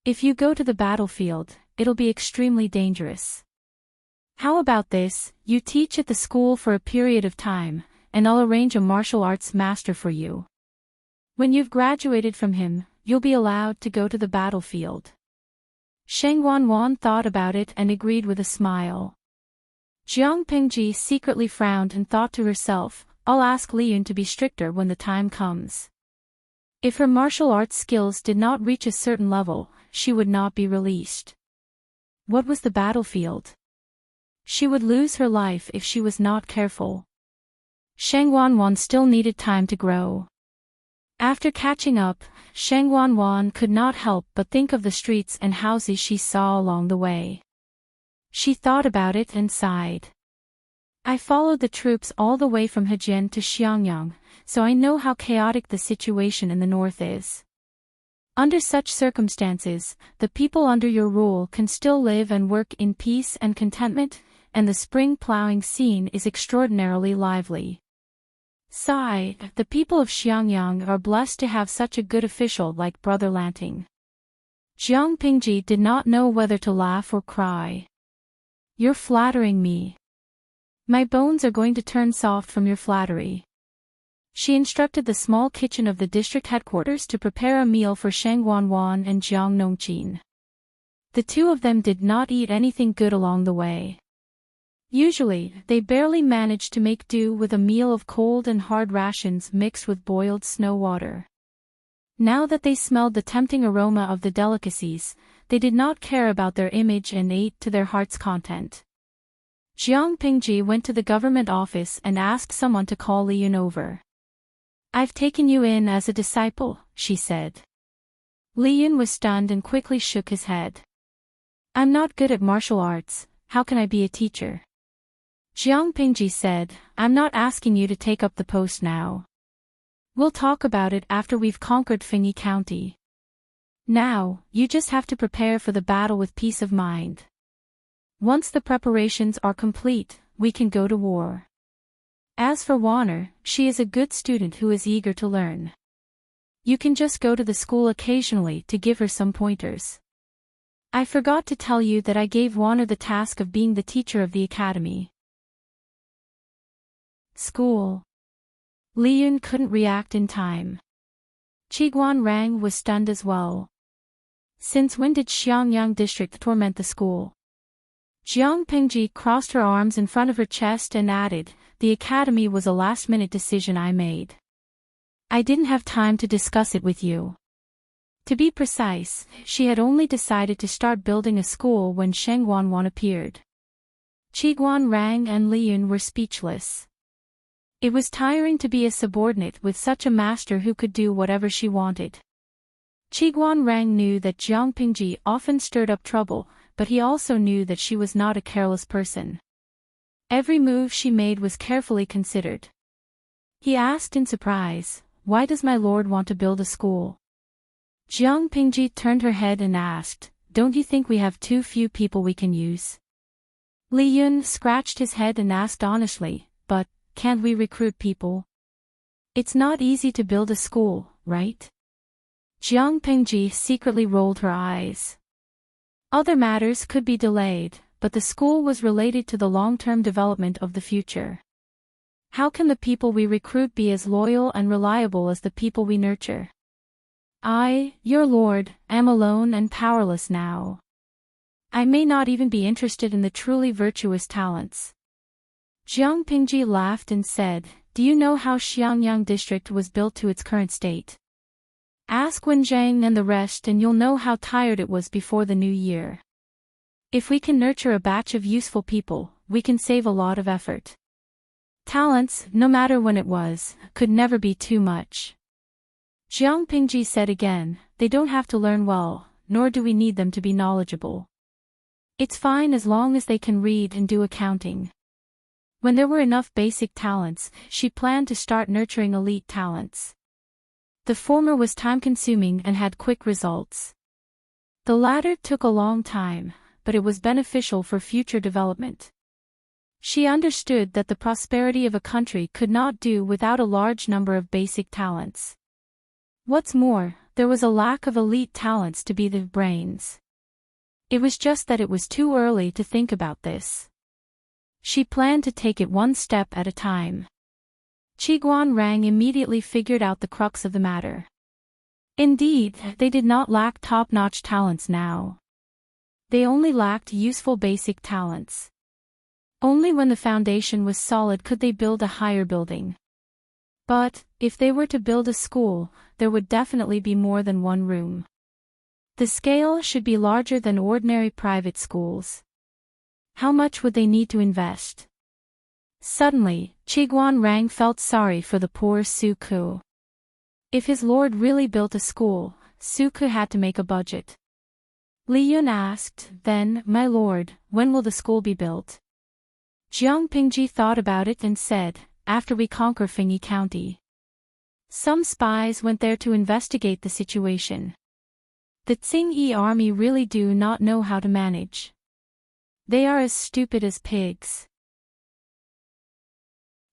If you go to the battlefield, it'll be extremely dangerous. How about this, you teach at the school for a period of time, and I'll arrange a martial arts master for you. When you've graduated from him, you'll be allowed to go to the battlefield." Sheng Wanwan thought about it and agreed with a smile. Jiang Pingji secretly frowned and thought to herself, "I'll ask Li Yun to be stricter when the time comes." If her martial arts skills did not reach a certain level, she would not be released. What was the battlefield? She would lose her life if she was not careful. Sheng Wanwan still needed time to grow. After catching up, Sheng Wanwan could not help but think of the streets and houses she saw along the way. She thought about it and sighed. "I followed the troops all the way from Hejian to Xiangyang, so I know how chaotic the situation in the north is. Under such circumstances, the people under your rule can still live and work in peace and contentment, and the spring plowing scene is extraordinarily lively. Sigh, the people of Xiangyang are blessed to have such a good official like Brother Lanting." Jiang Pingji did not know whether to laugh or cry. "You're flattering me. My bones are going to turn soft from your flattery." She instructed the small kitchen of the district headquarters to prepare a meal for Sheng Wanwan and Jiang Nongqin. The two of them did not eat anything good along the way. Usually, they barely managed to make do with a meal of cold and hard rations mixed with boiled snow water. Now that they smelled the tempting aroma of the delicacies, they did not care about their image and ate to their heart's content. Jiang Pingji went to the government office and asked someone to call Li Yun over. "I've taken you in as a disciple," she said. Li Yun was stunned and quickly shook his head. "I'm not good at martial arts, how can I be a teacher?" Jiang Pingji said, "I'm not asking you to take up the post now. We'll talk about it after we've conquered Fengyi County. Now, you just have to prepare for the battle with peace of mind. Once the preparations are complete, we can go to war. As for Warner, she is a good student who is eager to learn. You can just go to the school occasionally to give her some pointers. I forgot to tell you that I gave Warner the task of being the teacher of the academy." School. Li Yun couldn't react in time. Qiguan Rang was stunned as well. Since when did Xiangyang district torment the school? Jiang Pingji crossed her arms in front of her chest and added, "The academy was a last-minute decision I made. I didn't have time to discuss it with you." To be precise, she had only decided to start building a school when Sheng Wanwan appeared. Qiguan Rang and Li Yun were speechless. It was tiring to be a subordinate with such a master who could do whatever she wanted. Qiguan Rang knew that Jiang Pingji often stirred up trouble, but he also knew that she was not a careless person. Every move she made was carefully considered. He asked in surprise, "Why does my lord want to build a school?" Jiang Pingji turned her head and asked, "Don't you think we have too few people we can use?" Li Yun scratched his head and asked honestly, "But, can't we recruit people? It's not easy to build a school, right?" Jiang Pingji secretly rolled her eyes. Other matters could be delayed, but the school was related to the long-term development of the future. How can the people we recruit be as loyal and reliable as the people we nurture? I, your lord, am alone and powerless now. I may not even be interested in the truly virtuous talents. Jiang Pingji laughed and said, do you know how Xiangyang district was built to its current state? Ask Wenjiang and the rest and you'll know how tired it was before the new year. If we can nurture a batch of useful people, we can save a lot of effort. Talents, no matter when it was, could never be too much. Jiang Pingji said again, they don't have to learn well, nor do we need them to be knowledgeable. It's fine as long as they can read and do accounting. When there were enough basic talents, she planned to start nurturing elite talents. The former was time-consuming and had quick results. The latter took a long time, but it was beneficial for future development. She understood that the prosperity of a country could not do without a large number of basic talents. What's more, there was a lack of elite talents to be the brains. It was just that it was too early to think about this. She planned to take it one step at a time. Qiguan Rang immediately figured out the crux of the matter. Indeed, they did not lack top-notch talents now. They only lacked useful basic talents. Only when the foundation was solid could they build a higher building. But, if they were to build a school, there would definitely be more than one room. The scale should be larger than ordinary private schools. How much would they need to invest? Suddenly, Qiguan Rang felt sorry for the poor Su Ku. If his lord really built a school, Su Ku had to make a budget. Li Yun asked, then, my lord, when will the school be built? Jiang Pingji thought about it and said, after we conquer Fengyi County. Some spies went there to investigate the situation. The Tsingyi army really do not know how to manage. They are as stupid as pigs.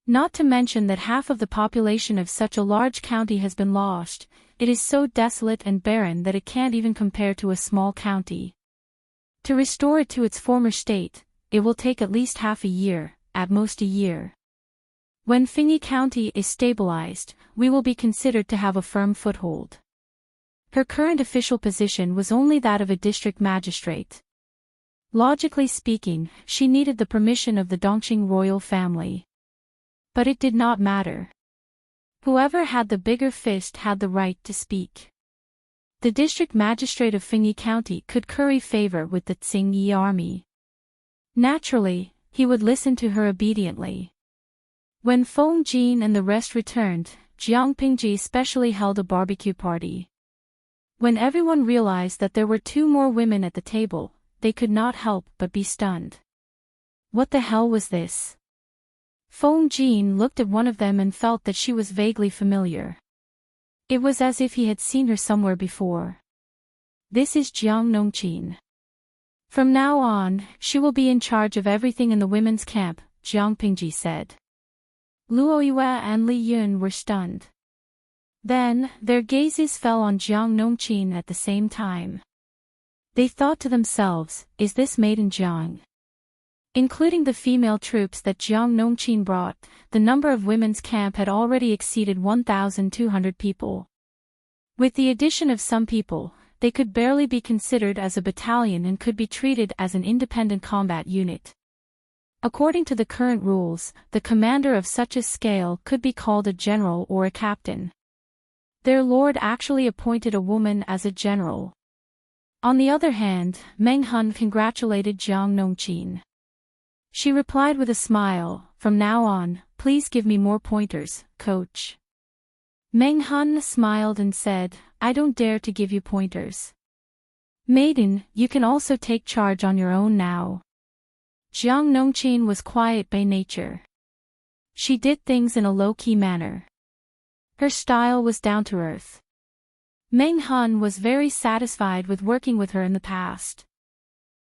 Not to mention that half of the population of such a large county has been lost, it is so desolate and barren that it can't even compare to a small county. To restore it to its former state, it will take at least half a year, at most a year. When Fengyi County is stabilized, we will be considered to have a firm foothold. Her current official position was only that of a district magistrate. Logically speaking, she needed the permission of the Dongqing royal family. But it did not matter. Whoever had the bigger fist had the right to speak. The district magistrate of Fengyi County could curry favor with the Tsingyi army. Naturally, he would listen to her obediently. When Feng Jin and the rest returned, Jiang Pingji specially held a barbecue party. When everyone realized that there were 2 more women at the table, they could not help but be stunned. What the hell was this? Feng Jin looked at one of them and felt that she was vaguely familiar. It was as if he had seen her somewhere before. This is Jiang Nongqin. From now on, she will be in charge of everything in the women's camp, Jiang Pingji said. Luo Yue and Li Yun were stunned. Then, their gazes fell on Jiang Nongqin at the same time. They thought to themselves, is this maiden Jiang? Including the female troops that Jiang Nongqin brought, the number of women's camp had already exceeded 1,200 people. With the addition of some people, they could barely be considered as a battalion and could be treated as an independent combat unit. According to the current rules, the commander of such a scale could be called a general or a captain. Their lord actually appointed a woman as a general. On the other hand, Meng Hun congratulated Jiang Nongqin. She replied with a smile, from now on, please give me more pointers, coach. Meng Hun smiled and said, I don't dare to give you pointers. Maiden, you can also take charge on your own now. Jiang Nongqin was quiet by nature. She did things in a low-key manner. Her style was down to earth. Meng Hun was very satisfied with working with her in the past.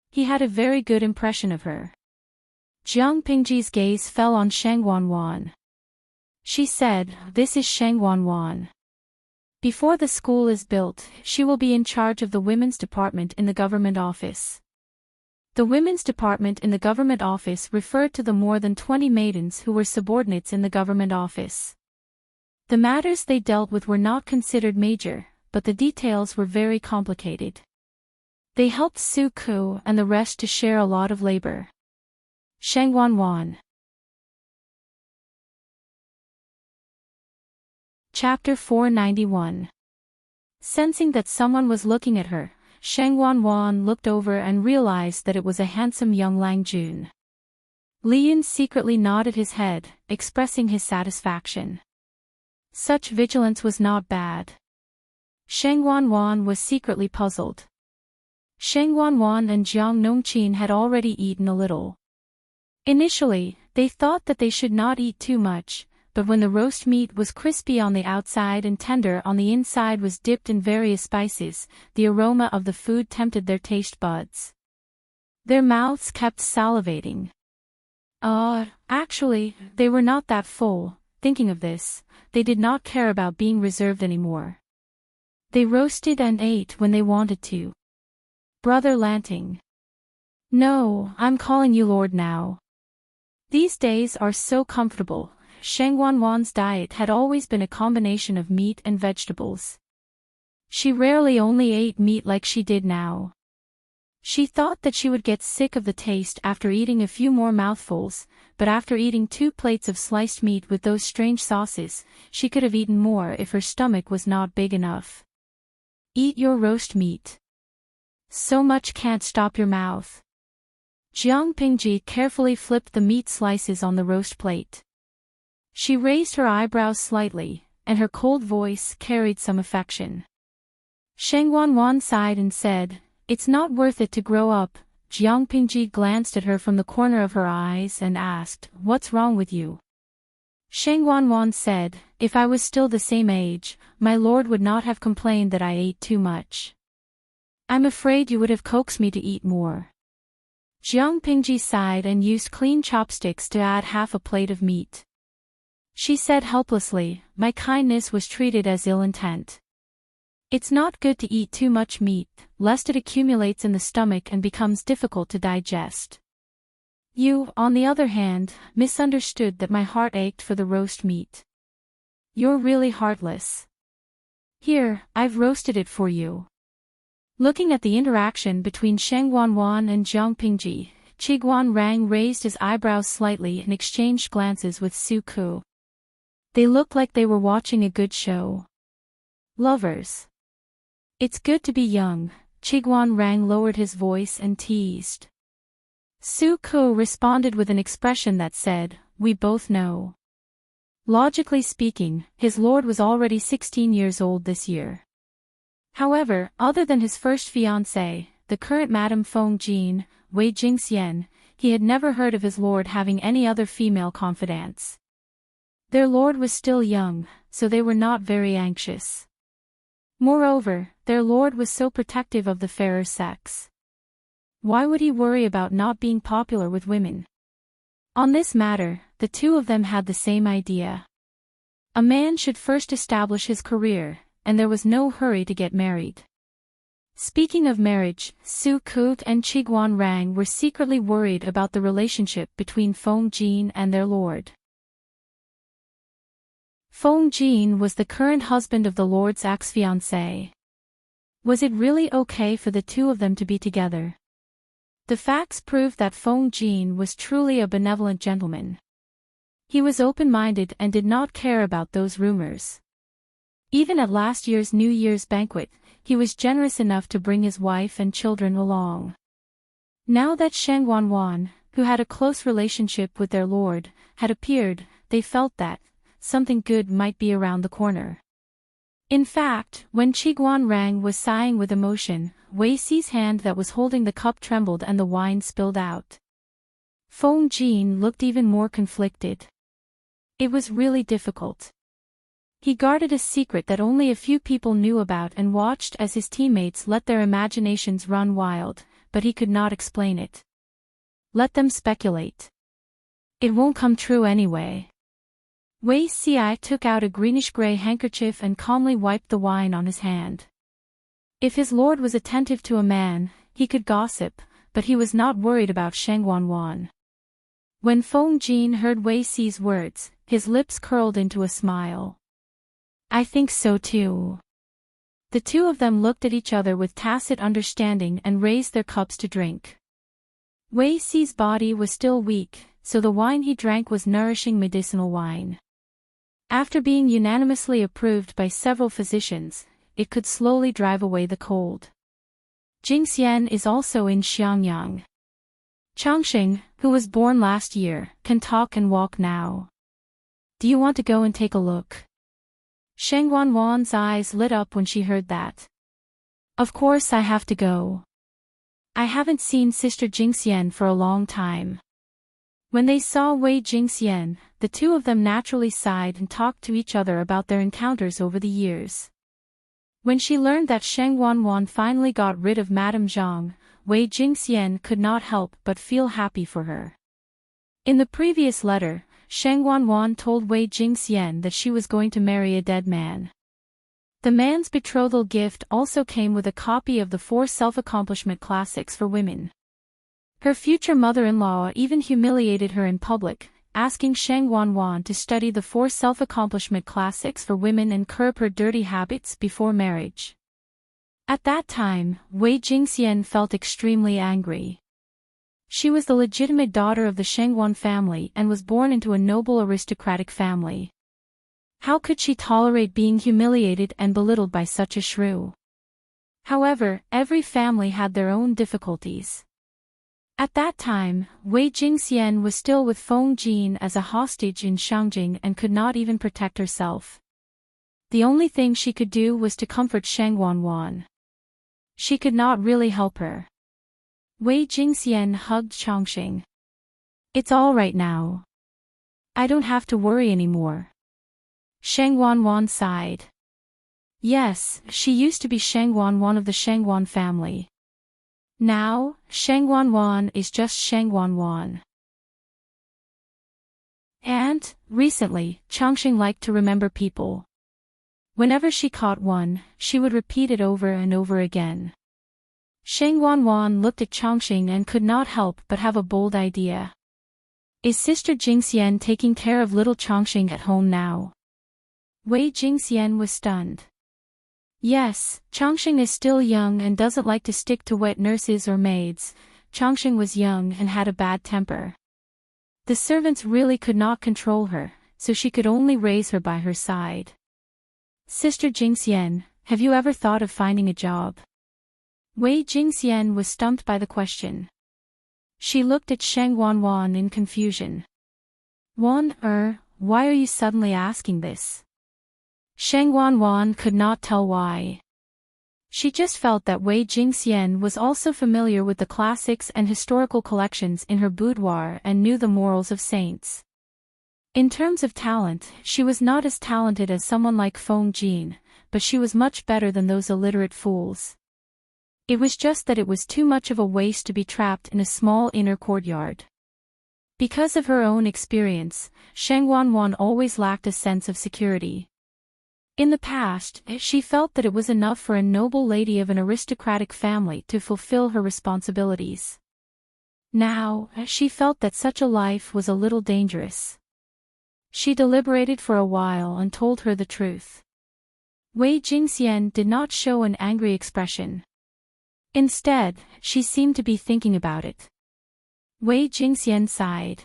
He had a very good impression of her. Jiang Pingji's gaze fell on Shang Wanwan. She said, this is Shang Wanwan. Before the school is built, she will be in charge of the women's department in the government office. The women's department in the government office referred to the more than 20 maidens who were subordinates in the government office. The matters they dealt with were not considered major, but the details were very complicated. They helped Su Ku and the rest to share a lot of labor. Shangwanwan. Chapter 491. Sensing that someone was looking at her, Shangwanwan looked over and realized that it was a handsome young Lang Jun. Liyun secretly nodded his head, expressing his satisfaction. Such vigilance was not bad. Shangwanwan was secretly puzzled. Shangwanwan and Jiang Nongqin had already eaten a little. Initially, they thought that they should not eat too much, but when the roast meat was crispy on the outside and tender on the inside was dipped in various spices, the aroma of the food tempted their taste buds. Their mouths kept salivating. Actually, they were not that full. Thinking of this, they did not care about being reserved anymore. They roasted and ate when they wanted to. Brother Lanting. No, I'm calling you Lord now. These days are so comfortable. Shangwanwan's diet had always been a combination of meat and vegetables. She rarely only ate meat like she did now. She thought that she would get sick of the taste after eating a few more mouthfuls, but after eating 2 plates of sliced meat with those strange sauces, she could have eaten more if her stomach was not big enough. Eat your roast meat. So much can't stop your mouth. Jiang Pingji carefully flipped the meat slices on the roast plate. She raised her eyebrows slightly, and her cold voice carried some affection. Shangwanwan sighed and said, "It's not worth it to grow up." Jiang Pingji glanced at her from the corner of her eyes and asked, "What's wrong with you?" Shangwanwan said, "If I was still the same age, my lord would not have complained that I ate too much. I'm afraid you would have coaxed me to eat more." Jiang Pingji sighed and used clean chopsticks to add half a plate of meat. She said helplessly, "My kindness was treated as ill intent. It's not good to eat too much meat, lest it accumulates in the stomach and becomes difficult to digest. You, on the other hand, misunderstood that my heart ached for the roast meat. You're really heartless. Here, I've roasted it for you." Looking at the interaction between Shangwanwan and Jiang Pingji, Chiguan Rang raised his eyebrows slightly and exchanged glances with Su Ku. They looked like they were watching a good show. Lovers. It's good to be young, Chiguan Rang lowered his voice and teased. Su Ku responded with an expression that said, "We both know." Logically speaking, his lord was already 16 years old this year. However, other than his first fiancée, the current Madame Feng Jin, Wei Jingxian, he had never heard of his lord having any other female confidants. Their lord was still young, so they were not very anxious. Moreover, their lord was so protective of the fairer sex. Why would he worry about not being popular with women? On this matter, the two of them had the same idea. A man should first establish his career, and there was no hurry to get married. Speaking of marriage, Su Ku and Chiguan Rang were secretly worried about the relationship between Feng Jin and their lord. Feng Jin was the current husband of the lord's ex-fiancée. Was it really okay for the two of them to be together? The facts proved that Feng Jin was truly a benevolent gentleman. He was open-minded and did not care about those rumors. Even at last year's New Year's banquet, he was generous enough to bring his wife and children along. Now that Shangwanwan, who had a close relationship with their lord, had appeared, they felt that something good might be around the corner. In fact, when Chiguan Rang was sighing with emotion, Wei Xi's hand that was holding the cup trembled and the wine spilled out. Feng Jin looked even more conflicted. It was really difficult. He guarded a secret that only a few people knew about and watched as his teammates let their imaginations run wild, but he could not explain it. Let them speculate. It won't come true anyway. Wei Xi took out a greenish-gray handkerchief and calmly wiped the wine on his hand. If his lord was attentive to a man, he could gossip, but he was not worried about Sheng Wanwan. When Feng Jin heard Wei Si's words, his lips curled into a smile. I think so too. The two of them looked at each other with tacit understanding and raised their cups to drink. Wei Si's body was still weak, so the wine he drank was nourishing medicinal wine. After being unanimously approved by several physicians, it could slowly drive away the cold. Jingxian is also in Xiangyang. Changxing, who was born last year, can talk and walk now. Do you want to go and take a look? Sheng Wanwan's eyes lit up when she heard that. Of course I have to go. I haven't seen Sister Jingxian for a long time. When they saw Wei Jingxian, the two of them naturally sighed and talked to each other about their encounters over the years. When she learned that Sheng Wanwan finally got rid of Madame Zhang, Wei Jingxian could not help but feel happy for her. In the previous letter, Sheng Wanwan told Wei Jingxian that she was going to marry a dead man. The man's betrothal gift also came with a copy of the 4 self-accomplishment classics for women. Her future mother-in-law even humiliated her in public, asking Sheng Wanwan to study the 4 self-accomplishment classics for women and curb her dirty habits before marriage. At that time, Wei Jingxian felt extremely angry. She was the legitimate daughter of the Shengwan family and was born into a noble aristocratic family. How could she tolerate being humiliated and belittled by such a shrew? However, every family had their own difficulties. At that time, Wei Jingxian was still with Feng Jin as a hostage in Shangjing and could not even protect herself. The only thing she could do was to comfort Sheng Wanwan. She could not really help her. Wei Jingxian hugged Changxing. It's all right now. I don't have to worry anymore. Sheng Wanwan sighed. Yes, she used to be Sheng Wanwan of the Shengwan family. Now, Sheng Wanwan is just Sheng Wanwan. And, recently, Changxing liked to remember people. Whenever she caught one, she would repeat it over and over again. Sheng Wanwan looked at Changxing and could not help but have a bold idea. Is Sister Jingxian taking care of little Changxing at home now? Wei Jingxian was stunned. Yes, Changxing is still young and doesn't like to stick to wet nurses or maids. Changxing was young and had a bad temper. The servants really could not control her, so she could only raise her by her side. Sister Jingxian, have you ever thought of finding a job? Wei Jingxian was stumped by the question. She looked at Sheng Wanwan in confusion. Why are you suddenly asking this? Sheng Wanwan could not tell why. She just felt that Wei Jingxian was also familiar with the classics and historical collections in her boudoir and knew the morals of saints. In terms of talent, she was not as talented as someone like Feng Jin, but she was much better than those illiterate fools. It was just that it was too much of a waste to be trapped in a small inner courtyard. Because of her own experience, Sheng Wanwan always lacked a sense of security. In the past, she felt that it was enough for a noble lady of an aristocratic family to fulfill her responsibilities. Now, she felt that such a life was a little dangerous. She deliberated for a while and told her the truth. Wei Jingxian did not show an angry expression. Instead, she seemed to be thinking about it. Wei Jingxian sighed.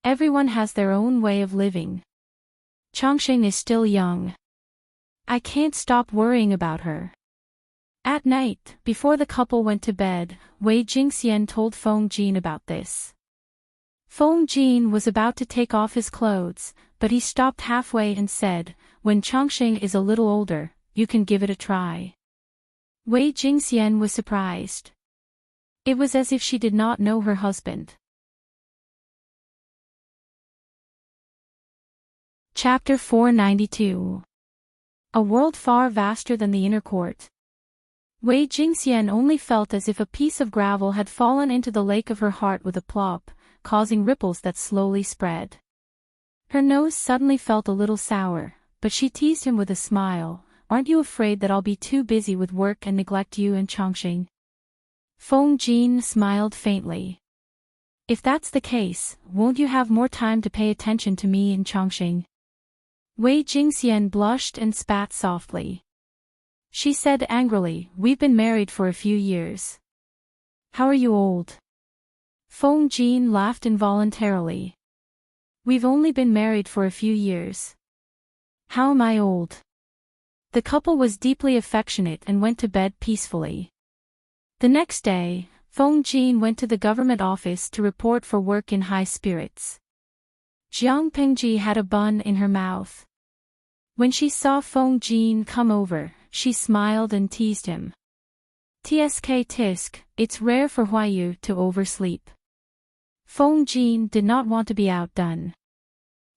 Everyone has their own way of living. Changxing is still young. I can't stop worrying about her. At night, before the couple went to bed, Wei Jingxian told Feng Jin about this. Feng Jin was about to take off his clothes, but he stopped halfway and said, "When Changxing is a little older, you can give it a try." Wei Jingxian was surprised. It was as if she did not know her husband. Chapter 492. A world far vaster than the inner court. Wei Jingxian only felt as if a piece of gravel had fallen into the lake of her heart with a plop, causing ripples that slowly spread. Her nose suddenly felt a little sour, but she teased him with a smile. "Aren't you afraid that I'll be too busy with work and neglect you and Changxing?" Feng Jin smiled faintly. If that's the case, won't you have more time to pay attention to me in Chongqing? Wei Jingxian blushed and spat softly. She said angrily, we've been married for a few years. How are you old? Feng Jin laughed involuntarily. We've only been married for a few years. How am I old? The couple was deeply affectionate and went to bed peacefully. The next day, Feng Jin went to the government office to report for work in high spirits. Jiang Pingji had a bun in her mouth. When she saw Feng Jin come over, she smiled and teased him. Tsk tisk, it's rare for Huayu to oversleep. Feng Jin did not want to be outdone.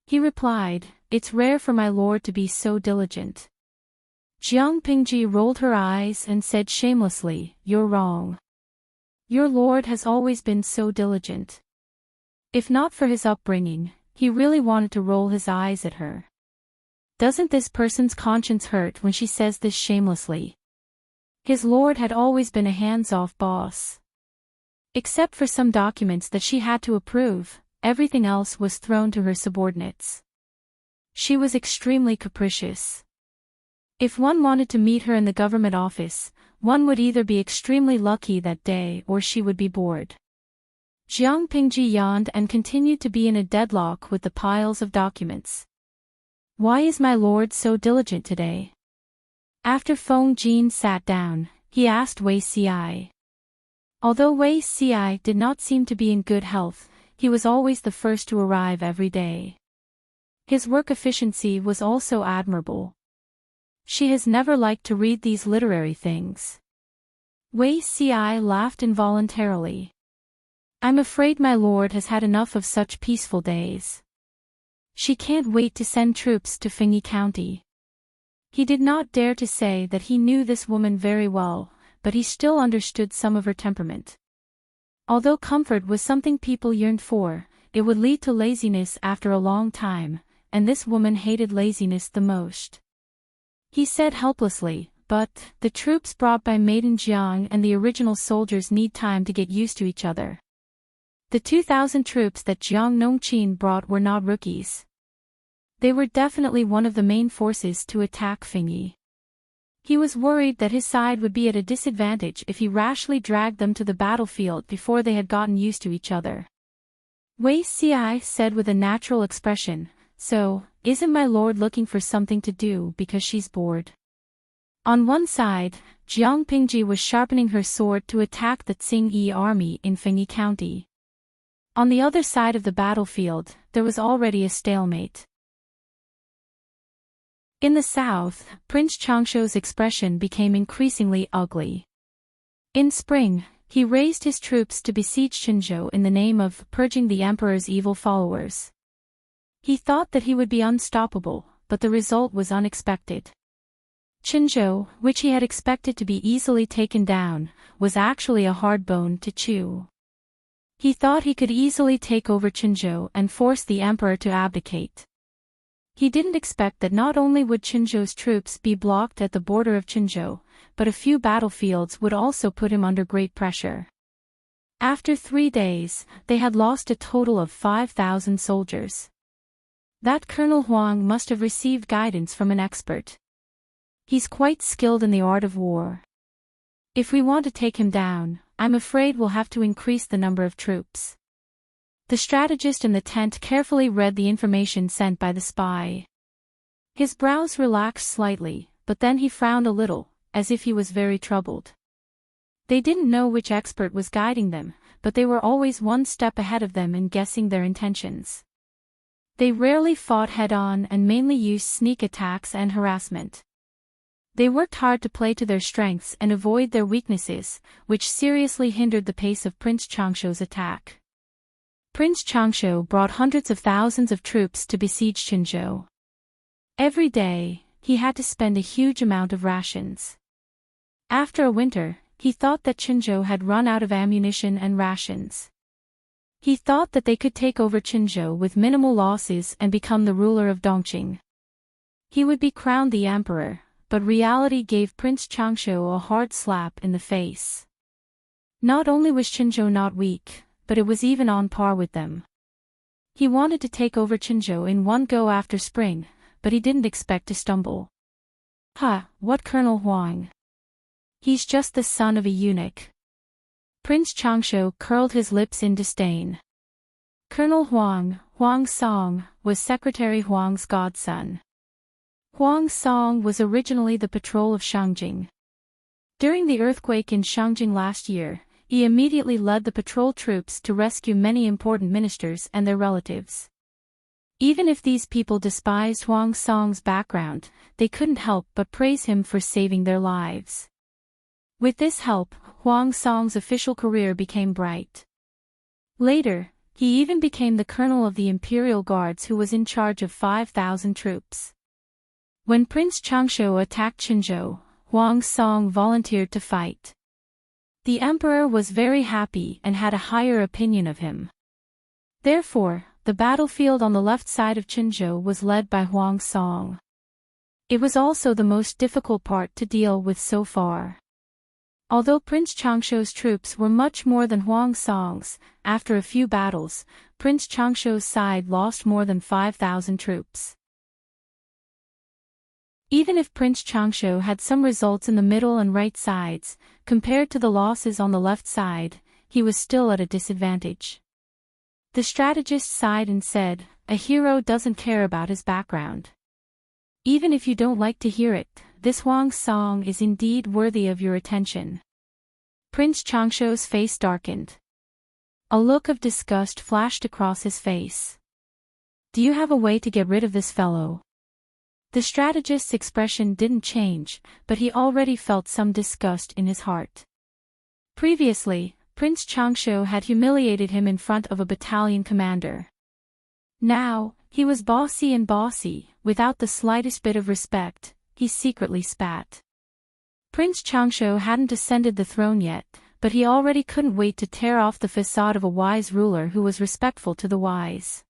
He replied, it's rare for my lord to be so diligent. Jiang Pingji rolled her eyes and said shamelessly, you're wrong. Your lord has always been so diligent. If not for his upbringing, he really wanted to roll his eyes at her. Doesn't this person's conscience hurt when she says this shamelessly? His lord had always been a hands-off boss. Except for some documents that she had to approve, everything else was thrown to her subordinates. She was extremely capricious. If one wanted to meet her in the government office, one would either be extremely lucky that day or she would be bored. Jiang Pingji yawned and continued to be in a deadlock with the piles of documents. Why is my lord so diligent today? After Feng Jin sat down, he asked Wei Ci. Although Wei Ci did not seem to be in good health, he was always the first to arrive every day. His work efficiency was also admirable. She has never liked to read these literary things. Wei Ci laughed involuntarily. I'm afraid my lord has had enough of such peaceful days. She can't wait to send troops to Fengyi County. He did not dare to say that he knew this woman very well, but he still understood some of her temperament. Although comfort was something people yearned for, it would lead to laziness after a long time, and this woman hated laziness the most. He said helplessly, but the troops brought by Maiden Jiang and the original soldiers need time to get used to each other. The 2,000 troops that Jiang Nongqin brought were not rookies. They were definitely one of the main forces to attack Fengyi. He was worried that his side would be at a disadvantage if he rashly dragged them to the battlefield before they had gotten used to each other. Wei Ci said with a natural expression, so, isn't my lord looking for something to do because she's bored? On one side, Jiang Pingji was sharpening her sword to attack the Tsingyi army in Fengyi County. On the other side of the battlefield, there was already a stalemate. In the south, Prince Changshuo's expression became increasingly ugly. In spring, he raised his troops to besiege Qinzhou in the name of purging the emperor's evil followers. He thought that he would be unstoppable, but the result was unexpected. Qinzhou, which he had expected to be easily taken down, was actually a hard bone to chew. He thought he could easily take over Qinzhou and force the emperor to abdicate. He didn't expect that not only would Qinzhou's troops be blocked at the border of Qinzhou, but a few battlefields would also put him under great pressure. After 3 days, they had lost a total of 5,000 soldiers. That Colonel Huang must have received guidance from an expert. He's quite skilled in the art of war. If we want to take him down, I'm afraid we'll have to increase the number of troops. The strategist in the tent carefully read the information sent by the spy. His brows relaxed slightly, but then he frowned a little, as if he was very troubled. They didn't know which expert was guiding them, but they were always one step ahead of them in guessing their intentions. They rarely fought head-on and mainly used sneak attacks and harassment. They worked hard to play to their strengths and avoid their weaknesses, which seriously hindered the pace of Prince Changshuo's attack. Prince Changshu brought hundreds of thousands of troops to besiege Qinzhou. Every day, he had to spend a huge amount of rations. After a winter, he thought that Qinzhou had run out of ammunition and rations. He thought that they could take over Qinzhou with minimal losses and become the ruler of Dongqing. He would be crowned the emperor, but reality gave Prince Changshu a hard slap in the face. Not only was Chinzhou not weak, but it was even on par with them. He wanted to take over Chinzhou in one go after spring, but he didn't expect to stumble. What Colonel Huang? He's just the son of a eunuch. Prince Changshu curled his lips in disdain. Colonel Huang, Huang Song, was Secretary Huang's godson. Huang Song was originally the patrol of Shangjing. During the earthquake in Shangjing last year, he immediately led the patrol troops to rescue many important ministers and their relatives. Even if these people despised Huang Song's background, they couldn't help but praise him for saving their lives. With this help, Huang Song's official career became bright. Later, he even became the colonel of the Imperial Guards who was in charge of 5,000 troops. When Prince Changshu attacked Chinzhou, Huang Song volunteered to fight. The emperor was very happy and had a higher opinion of him. Therefore, the battlefield on the left side of Chinzhou was led by Huang Song. It was also the most difficult part to deal with so far. Although Prince Changshu's troops were much more than Huang Song's, after a few battles, Prince Changshu's side lost more than 5,000 troops. Even if Prince Changshu had some results in the middle and right sides, compared to the losses on the left side, he was still at a disadvantage. The strategist sighed and said, "A hero doesn't care about his background. Even if you don't like to hear it, this Huang Song is indeed worthy of your attention." Prince Changshu's face darkened. A look of disgust flashed across his face. "Do you have a way to get rid of this fellow?" The strategist's expression didn't change, but he already felt some disgust in his heart. Previously, Prince Changshu had humiliated him in front of a battalion commander. Now, he was bossy, without the slightest bit of respect, he secretly spat. Prince Changshu hadn't ascended the throne yet, but he already couldn't wait to tear off the facade of a wise ruler who was respectful to the wise.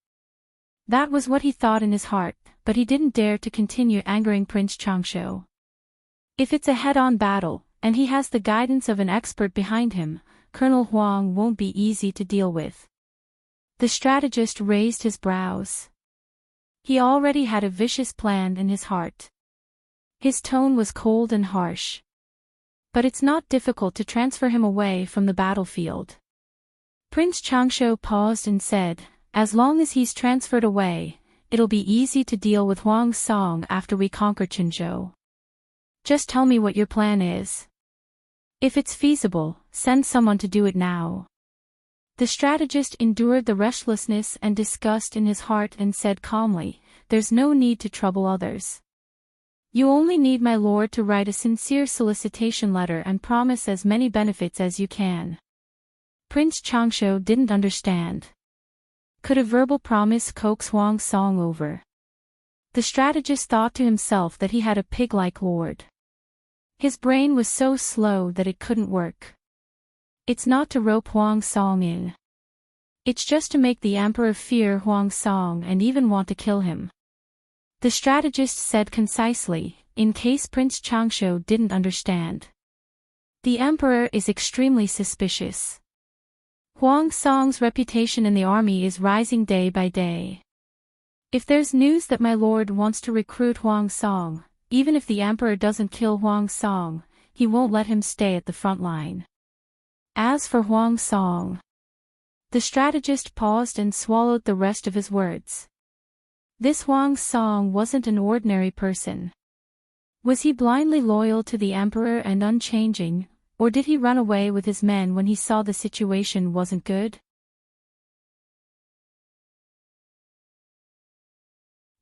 That was what he thought in his heart, but he didn't dare to continue angering Prince Changshu. If it's a head-on battle, and he has the guidance of an expert behind him, Colonel Huang won't be easy to deal with. The strategist raised his brows. He already had a vicious plan in his heart. His tone was cold and harsh. But it's not difficult to transfer him away from the battlefield. Prince Changshu paused and said, "As long as he's transferred away, it'll be easy to deal with Huang Song after we conquer Chinzhou. Just tell me what your plan is. If it's feasible, send someone to do it now." The strategist endured the restlessness and disgust in his heart and said calmly, "There's no need to trouble others. You only need my lord to write a sincere solicitation letter and promise as many benefits as you can." Prince Changshu didn't understand. Could a verbal promise coax Huang Song over? The strategist thought to himself that he had a pig-like lord. His brain was so slow that it couldn't work. It's not to rope Huang Song in. It's just to make the emperor fear Huang Song and even want to kill him. The strategist said concisely, in case Prince Changshu didn't understand. The emperor is extremely suspicious. Huang Song's reputation in the army is rising day by day. If there's news that my lord wants to recruit Huang Song, even if the emperor doesn't kill Huang Song, he won't let him stay at the front line. As for Huang Song... The strategist paused and swallowed the rest of his words. This Huang Song wasn't an ordinary person. Was he blindly loyal to the emperor and unchanging, or did he run away with his men when he saw the situation wasn't good?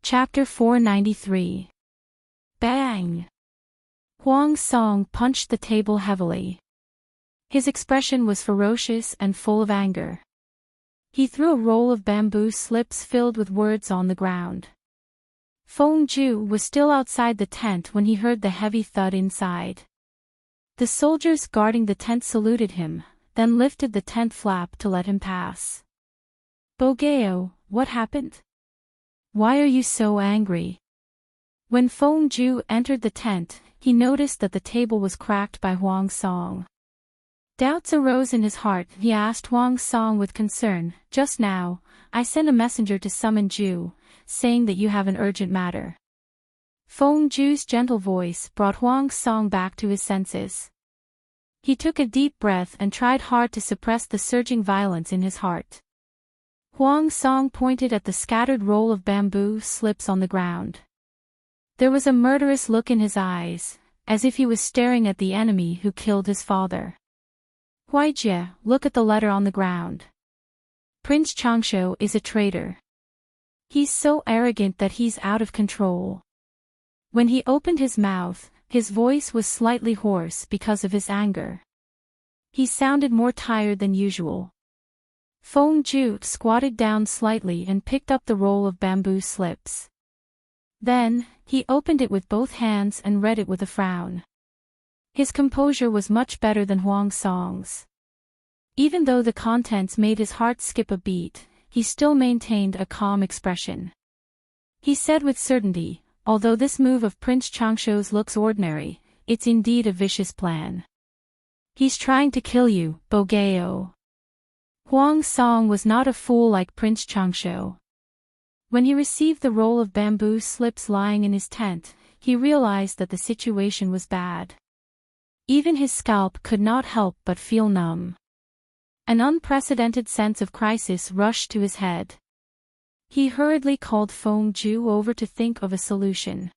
Chapter 493. Bang! Huang Song punched the table heavily. His expression was ferocious and full of anger. He threw a roll of bamboo slips filled with words on the ground. Feng Ju was still outside the tent when he heard the heavy thud inside. The soldiers guarding the tent saluted him, then lifted the tent flap to let him pass. "Bogeo, what happened? Why are you so angry?" When Feng Ju entered the tent, he noticed that the table was cracked by Huang Song. Doubts arose in his heart. He asked Huang Song with concern, "Just now, I sent a messenger to summon Ju, saying that you have an urgent matter." Feng Ju's gentle voice brought Huang Song back to his senses. He took a deep breath and tried hard to suppress the surging violence in his heart. Huang Song pointed at the scattered roll of bamboo slips on the ground. There was a murderous look in his eyes, as if he was staring at the enemy who killed his father. "Huaijie, look at the letter on the ground. Prince Changshu is a traitor. He's so arrogant that he's out of control." When he opened his mouth, his voice was slightly hoarse because of his anger. He sounded more tired than usual. Feng Ju squatted down slightly and picked up the roll of bamboo slips. Then, he opened it with both hands and read it with a frown. His composure was much better than Huang Song's. Even though the contents made his heart skip a beat, he still maintained a calm expression. He said with certainty, "Although this move of Prince Changshu's looks ordinary, it's indeed a vicious plan. He's trying to kill you, Bogeo." Huang Song was not a fool like Prince Changshu. When he received the roll of bamboo slips lying in his tent, he realized that the situation was bad. Even his scalp could not help but feel numb. An unprecedented sense of crisis rushed to his head. He hurriedly called Feng Ju over to think of a solution.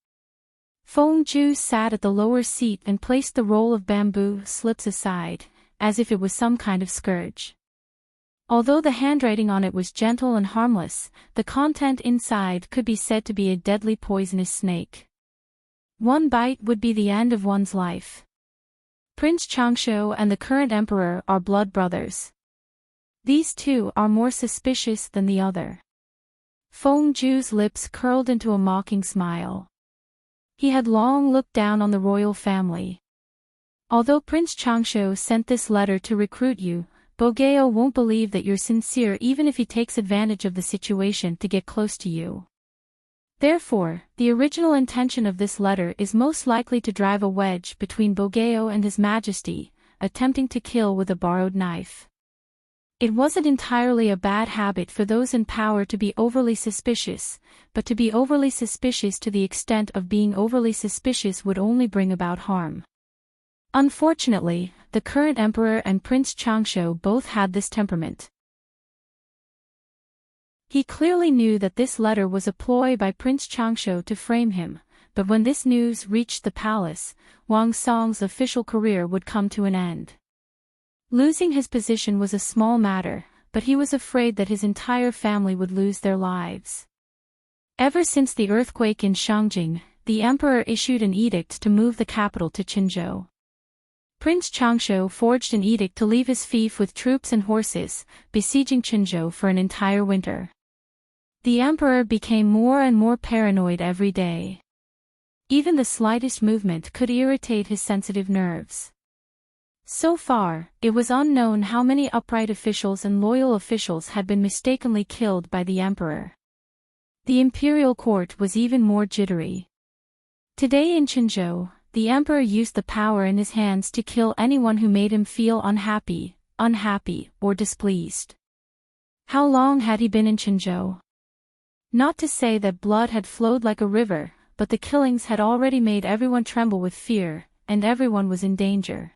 Feng Ju sat at the lower seat and placed the roll of bamboo slips aside, as if it was some kind of scourge. Although the handwriting on it was gentle and harmless, the content inside could be said to be a deadly poisonous snake. One bite would be the end of one's life. Prince Changshu and the current emperor are blood brothers. These two are more suspicious than the other. Feng Ju's lips curled into a mocking smile. He had long looked down on the royal family. "Although Prince Changshu sent this letter to recruit you, Bogeo won't believe that you're sincere even if he takes advantage of the situation to get close to you. Therefore, the original intention of this letter is most likely to drive a wedge between Bogeo and His Majesty, attempting to kill with a borrowed knife." It wasn't entirely a bad habit for those in power to be overly suspicious, but to be overly suspicious to the extent of being overly suspicious would only bring about harm. Unfortunately, the current emperor and Prince Changshu both had this temperament. He clearly knew that this letter was a ploy by Prince Changshu to frame him, but when this news reached the palace, Huang Song's official career would come to an end. Losing his position was a small matter, but he was afraid that his entire family would lose their lives. Ever since the earthquake in Shangjing, the emperor issued an edict to move the capital to Qinzhou. Prince Changshu forged an edict to leave his fief with troops and horses, besieging Qinzhou for an entire winter. The emperor became more and more paranoid every day. Even the slightest movement could irritate his sensitive nerves. So far, it was unknown how many upright officials and loyal officials had been mistakenly killed by the emperor. The imperial court was even more jittery. Today in Qinzhou, the emperor used the power in his hands to kill anyone who made him feel unhappy, or displeased. How long had he been in Qinzhou? Not to say that blood had flowed like a river, but the killings had already made everyone tremble with fear, and everyone was in danger.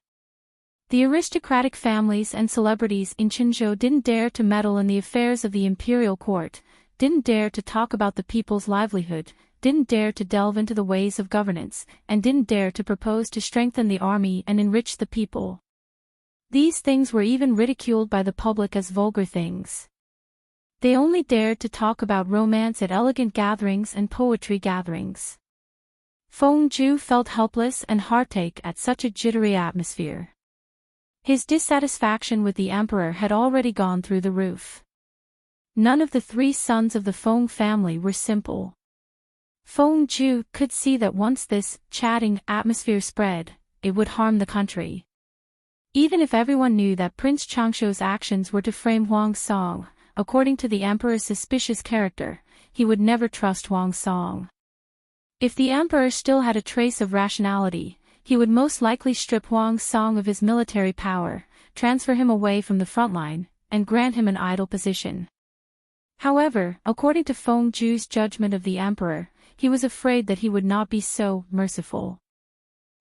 The aristocratic families and celebrities in Qinzhou didn't dare to meddle in the affairs of the imperial court, didn't dare to talk about the people's livelihood, didn't dare to delve into the ways of governance, and didn't dare to propose to strengthen the army and enrich the people. These things were even ridiculed by the public as vulgar things. They only dared to talk about romance at elegant gatherings and poetry gatherings. Feng Ju felt helpless and heartache at such a jittery atmosphere. His dissatisfaction with the emperor had already gone through the roof. None of the three sons of the Feng family were simple. Feng Ju could see that once this chatting atmosphere spread, it would harm the country. Even if everyone knew that Prince Changshu's actions were to frame Huang Song, according to the emperor's suspicious character, he would never trust Huang Song. If the emperor still had a trace of rationality, he would most likely strip Huang Song of his military power, transfer him away from the front line, and grant him an idle position. However, according to Feng Zhu's judgment of the emperor, he was afraid that he would not be so merciful.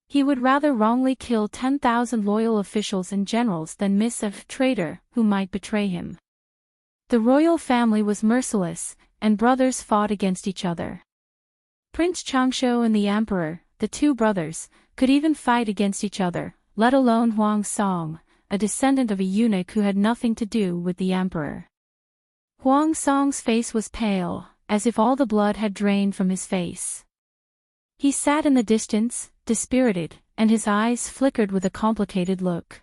He would rather wrongly kill 10,000 loyal officials and generals than miss a traitor who might betray him. The royal family was merciless, and brothers fought against each other. Prince Changshu and the emperor, the two brothers, could even fight against each other, let alone Huang Song, a descendant of a eunuch who had nothing to do with the emperor. Huang Song's face was pale, as if all the blood had drained from his face. He sat in the distance, dispirited, and his eyes flickered with a complicated look.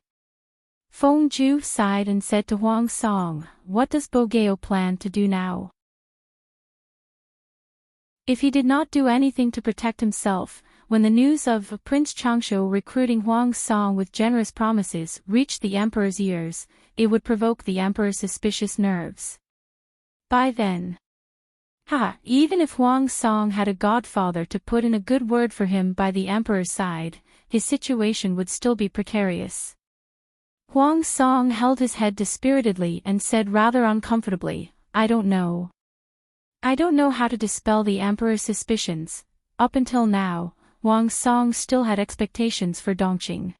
Feng Zhu sighed and said to Huang Song, "What does Bogeo plan to do now?" If he did not do anything to protect himself, when the news of Prince Changshu recruiting Huang Song with generous promises reached the emperor's ears, it would provoke the emperor's suspicious nerves. By then, even if Huang Song had a godfather to put in a good word for him by the emperor's side, his situation would still be precarious. Huang Song held his head dispiritedly and said rather uncomfortably, I don't know how to dispel the emperor's suspicions. Up until now, Huang Song still had expectations for Dongqing.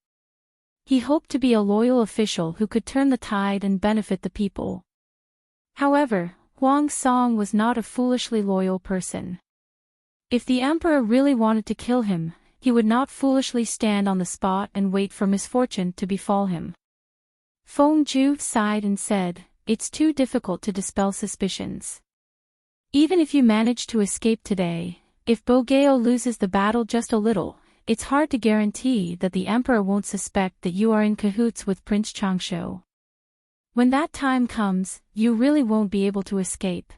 He hoped to be a loyal official who could turn the tide and benefit the people. However, Huang Song was not a foolishly loyal person. If the emperor really wanted to kill him, he would not foolishly stand on the spot and wait for misfortune to befall him. Feng Zhu sighed and said, "It's too difficult to dispel suspicions. Even if you manage to escape today, if Bogeo loses the battle just a little, it's hard to guarantee that the emperor won't suspect that you are in cahoots with Prince Changshu. When that time comes, you really won't be able to escape."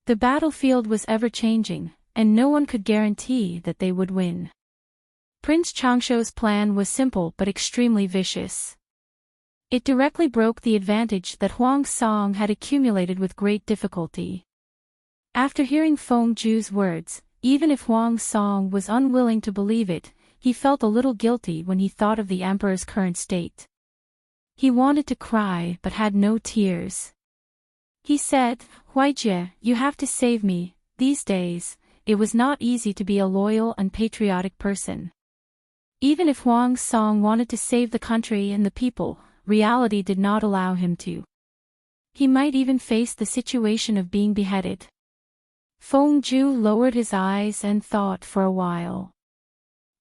The battlefield was ever-changing, and no one could guarantee that they would win. Prince Changshu's plan was simple but extremely vicious. It directly broke the advantage that Huang Song had accumulated with great difficulty. After hearing Feng Zhu's words, even if Huang Song was unwilling to believe it, he felt a little guilty when he thought of the emperor's current state. He wanted to cry but had no tears. He said, "Huaijie, you have to save me." These days, it was not easy to be a loyal and patriotic person. Even if Huang Song wanted to save the country and the people, reality did not allow him to. He might even face the situation of being beheaded. Feng Zhu lowered his eyes and thought for a while.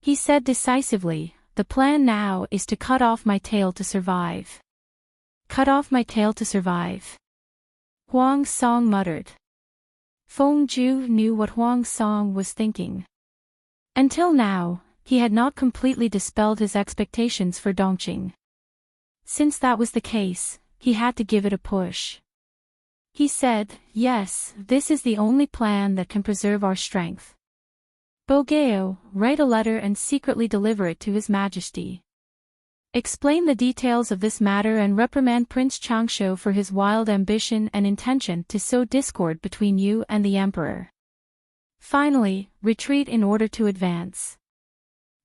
He said decisively, "The plan now is to cut off my tail to survive." "Cut off my tail to survive?" Huang Song muttered. Feng Zhu knew what Huang Song was thinking. Until now, he had not completely dispelled his expectations for Dongqing. Since that was the case, he had to give it a push. He said, "Yes, this is the only plan that can preserve our strength. Bogeo, write a letter and secretly deliver it to His Majesty. Explain the details of this matter and reprimand Prince Changshu for his wild ambition and intention to sow discord between you and the emperor. Finally, retreat in order to advance.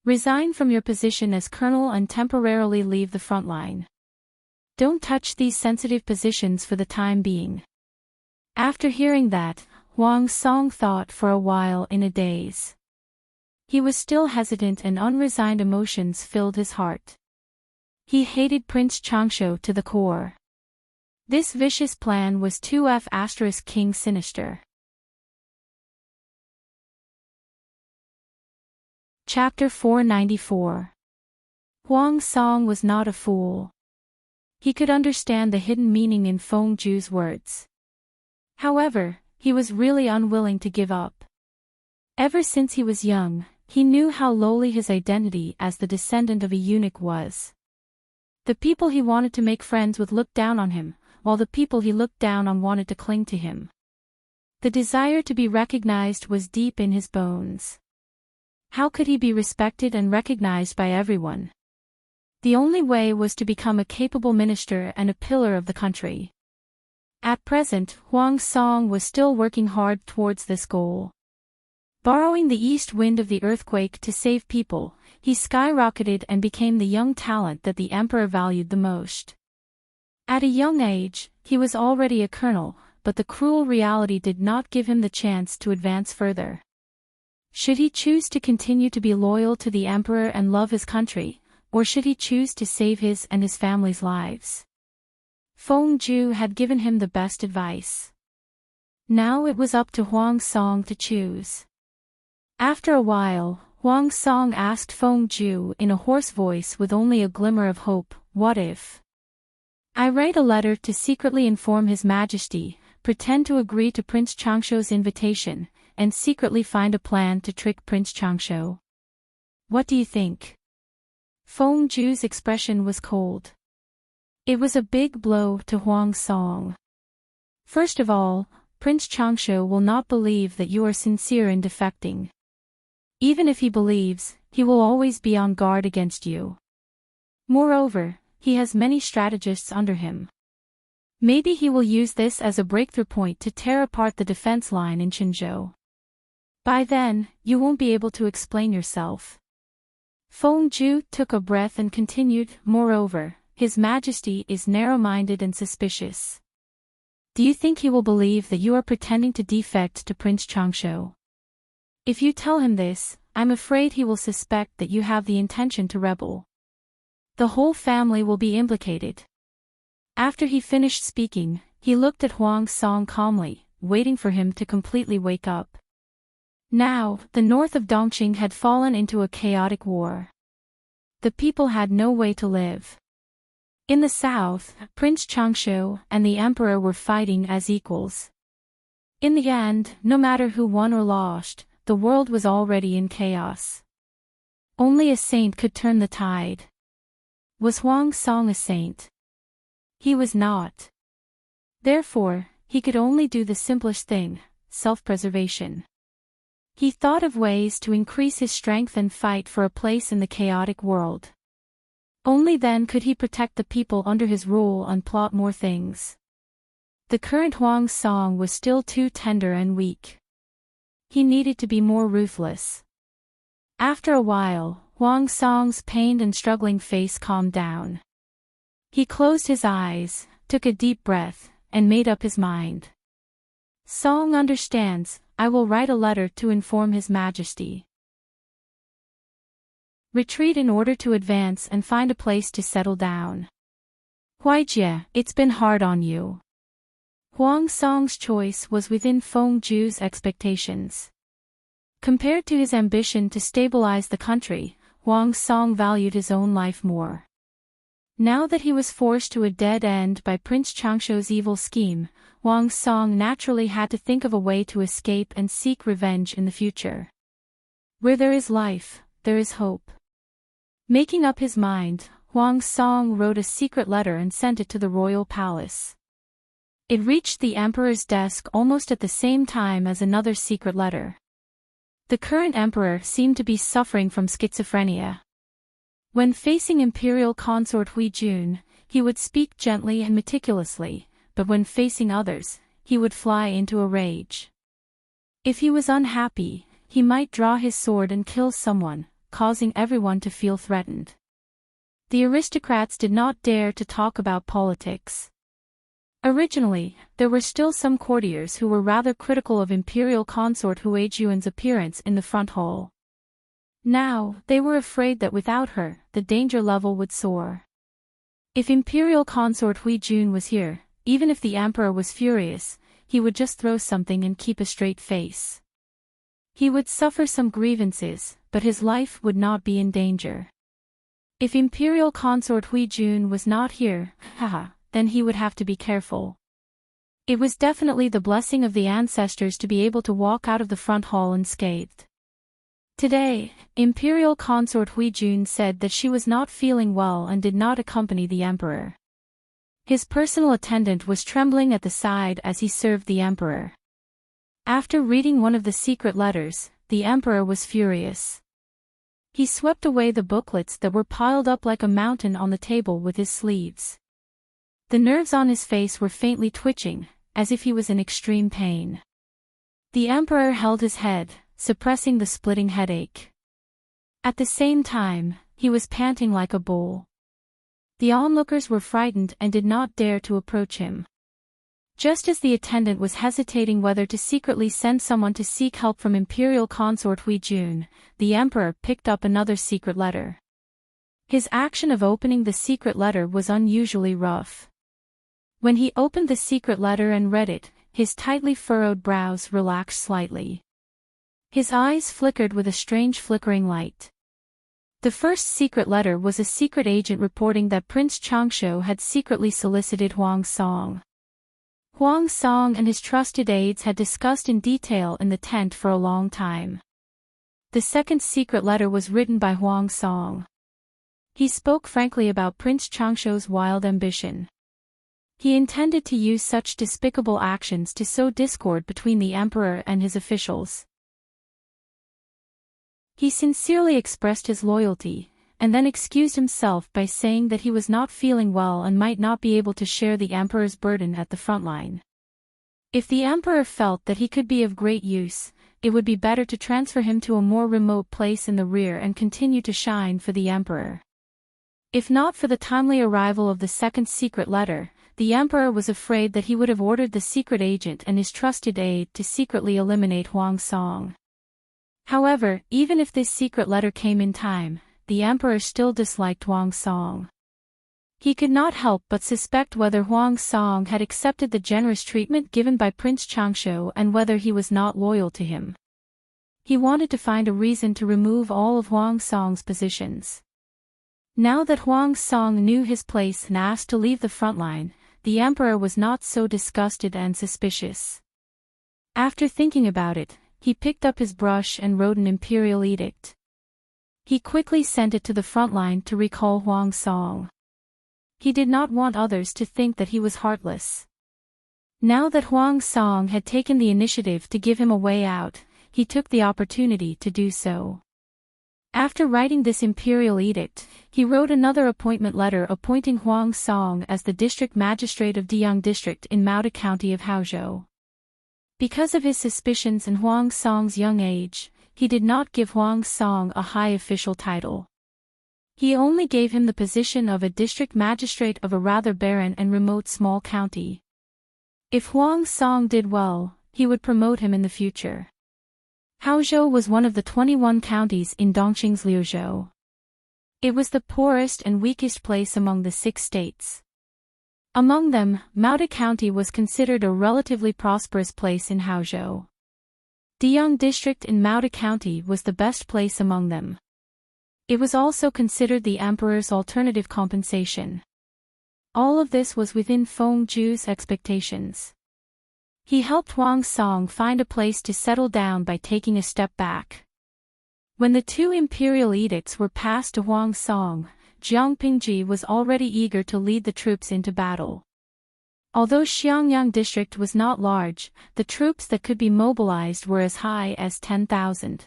Resign from your position as colonel and temporarily leave the front line. Don't touch these sensitive positions for the time being." After hearing that, Huang Song thought for a while in a daze. He was still hesitant and unresigned emotions filled his heart. He hated Prince Changshu to the core. This vicious plan was too King sinister. Chapter 494. Huang Song was not a fool. He could understand the hidden meaning in Feng Zhu's words. However, he was really unwilling to give up. Ever since he was young, he knew how lowly his identity as the descendant of a eunuch was. The people he wanted to make friends with looked down on him, while the people he looked down on wanted to cling to him. The desire to be recognized was deep in his bones. How could he be respected and recognized by everyone? The only way was to become a capable minister and a pillar of the country. At present, Huang Song was still working hard towards this goal. Borrowing the east wind of the earthquake to save people, he skyrocketed and became the young talent that the emperor valued the most. At a young age, he was already a colonel, but the cruel reality did not give him the chance to advance further. Should he choose to continue to be loyal to the emperor and love his country, or should he choose to save his and his family's lives? Feng Zhu had given him the best advice. Now it was up to Huang Song to choose. After a while, Huang Song asked Feng Zhu in a hoarse voice with only a glimmer of hope, "What if I write a letter to secretly inform His Majesty, pretend to agree to Prince Changshuo's invitation, and secretly find a plan to trick Prince Changshuo? What do you think?" Feng Zhu's expression was cold. It was a big blow to Huang Song. First of all, Prince Changshuo will not believe that you are sincere in defecting. Even if he believes, he will always be on guard against you. Moreover, he has many strategists under him. Maybe he will use this as a breakthrough point to tear apart the defense line in Qinzhou. By then, you won't be able to explain yourself. Feng Zhu took a breath and continued, "Moreover, His Majesty is narrow-minded and suspicious. Do you think he will believe that you are pretending to defect to Prince Changshuo? If you tell him this, I'm afraid he will suspect that you have the intention to rebel. The whole family will be implicated." After he finished speaking, he looked at Huang Song calmly, waiting for him to completely wake up. Now, the north of Dongqing had fallen into a chaotic war. The people had no way to live. In the south, Prince Changshuo and the emperor were fighting as equals. In the end, no matter who won or lost, the world was already in chaos. Only a saint could turn the tide. Was Huang Song a saint? He was not. Therefore, he could only do the simplest thing, self-preservation. He thought of ways to increase his strength and fight for a place in the chaotic world. Only then could he protect the people under his rule and plot more things. The current Huang Song was still too tender and weak. He needed to be more ruthless. After a while, Huang Song's pained and struggling face calmed down. He closed his eyes, took a deep breath, and made up his mind. "Song understands, I will write a letter to inform His Majesty. Retreat in order to advance and find a place to settle down. Huaijie, it's been hard on you." Huang Song's choice was within Feng Zhu's expectations. Compared to his ambition to stabilize the country, Huang Song valued his own life more. Now that he was forced to a dead end by Prince Changshuo's evil scheme, Huang Song naturally had to think of a way to escape and seek revenge in the future. Where there is life, there is hope. Making up his mind, Huang Song wrote a secret letter and sent it to the royal palace. It reached the emperor's desk almost at the same time as another secret letter. The current emperor seemed to be suffering from schizophrenia. When facing imperial consort Hui Jun, he would speak gently and meticulously, but when facing others, he would fly into a rage. If he was unhappy, he might draw his sword and kill someone, causing everyone to feel threatened. The aristocrats did not dare to talk about politics. Originally, there were still some courtiers who were rather critical of imperial consort Hui Jun's appearance in the front hall. Now, they were afraid that without her, the danger level would soar. If imperial consort Hui Jun was here, even if the emperor was furious, he would just throw something and keep a straight face. He would suffer some grievances, but his life would not be in danger. If imperial consort Hui Jun was not here, then he would have to be careful. It was definitely the blessing of the ancestors to be able to walk out of the front hall unscathed. Today, imperial consort Hui Jun said that she was not feeling well and did not accompany the emperor. His personal attendant was trembling at the side as he served the emperor. After reading one of the secret letters, the emperor was furious. He swept away the booklets that were piled up like a mountain on the table with his sleeves. The nerves on his face were faintly twitching, as if he was in extreme pain. The emperor held his head, suppressing the splitting headache. At the same time, he was panting like a bull. The onlookers were frightened and did not dare to approach him. Just as the attendant was hesitating whether to secretly send someone to seek help from Imperial Consort Hui Jun, the Emperor picked up another secret letter. His action of opening the secret letter was unusually rough. When he opened the secret letter and read it, his tightly furrowed brows relaxed slightly. His eyes flickered with a strange flickering light. The first secret letter was a secret agent reporting that Prince Changsho had secretly solicited Huang Song. Huang Song and his trusted aides had discussed in detail in the tent for a long time. The second secret letter was written by Huang Song. He spoke frankly about Prince Changsho's wild ambition. He intended to use such despicable actions to sow discord between the emperor and his officials. He sincerely expressed his loyalty, and then excused himself by saying that he was not feeling well and might not be able to share the emperor's burden at the front line. If the emperor felt that he could be of great use, it would be better to transfer him to a more remote place in the rear and continue to shine for the emperor. If not for the timely arrival of the second secret letter, the emperor was afraid that he would have ordered the secret agent and his trusted aide to secretly eliminate Huang Song. However, even if this secret letter came in time, the emperor still disliked Huang Song. He could not help but suspect whether Huang Song had accepted the generous treatment given by Prince Changsho and whether he was not loyal to him. He wanted to find a reason to remove all of Huang Song's positions. Now that Huang Song knew his place and asked to leave the front line, the emperor was not so disgusted and suspicious. After thinking about it, he picked up his brush and wrote an imperial edict. He quickly sent it to the front line to recall Huang Song. He did not want others to think that he was heartless. Now that Huang Song had taken the initiative to give him a way out, he took the opportunity to do so. After writing this imperial edict, he wrote another appointment letter appointing Huang Song as the district magistrate of Deyang District in Maota County of Haozhou. Because of his suspicions and Huang Song's young age, he did not give Huang Song a high official title. He only gave him the position of a district magistrate of a rather barren and remote small county. If Huang Song did well, he would promote him in the future. Haozhou was one of the 21 counties in Dongqing's Liuzhou. It was the poorest and weakest place among the 6 states. Among them, Maota County was considered a relatively prosperous place in Haozhou. Deyang District in Maota County was the best place among them. It was also considered the emperor's alternative compensation. All of this was within Feng Zhu's expectations. He helped Huang Song find a place to settle down by taking a step back. When the 2 imperial edicts were passed to Huang Song, Jiang Pingji was already eager to lead the troops into battle. Although Xiangyang district was not large, the troops that could be mobilized were as high as 10,000.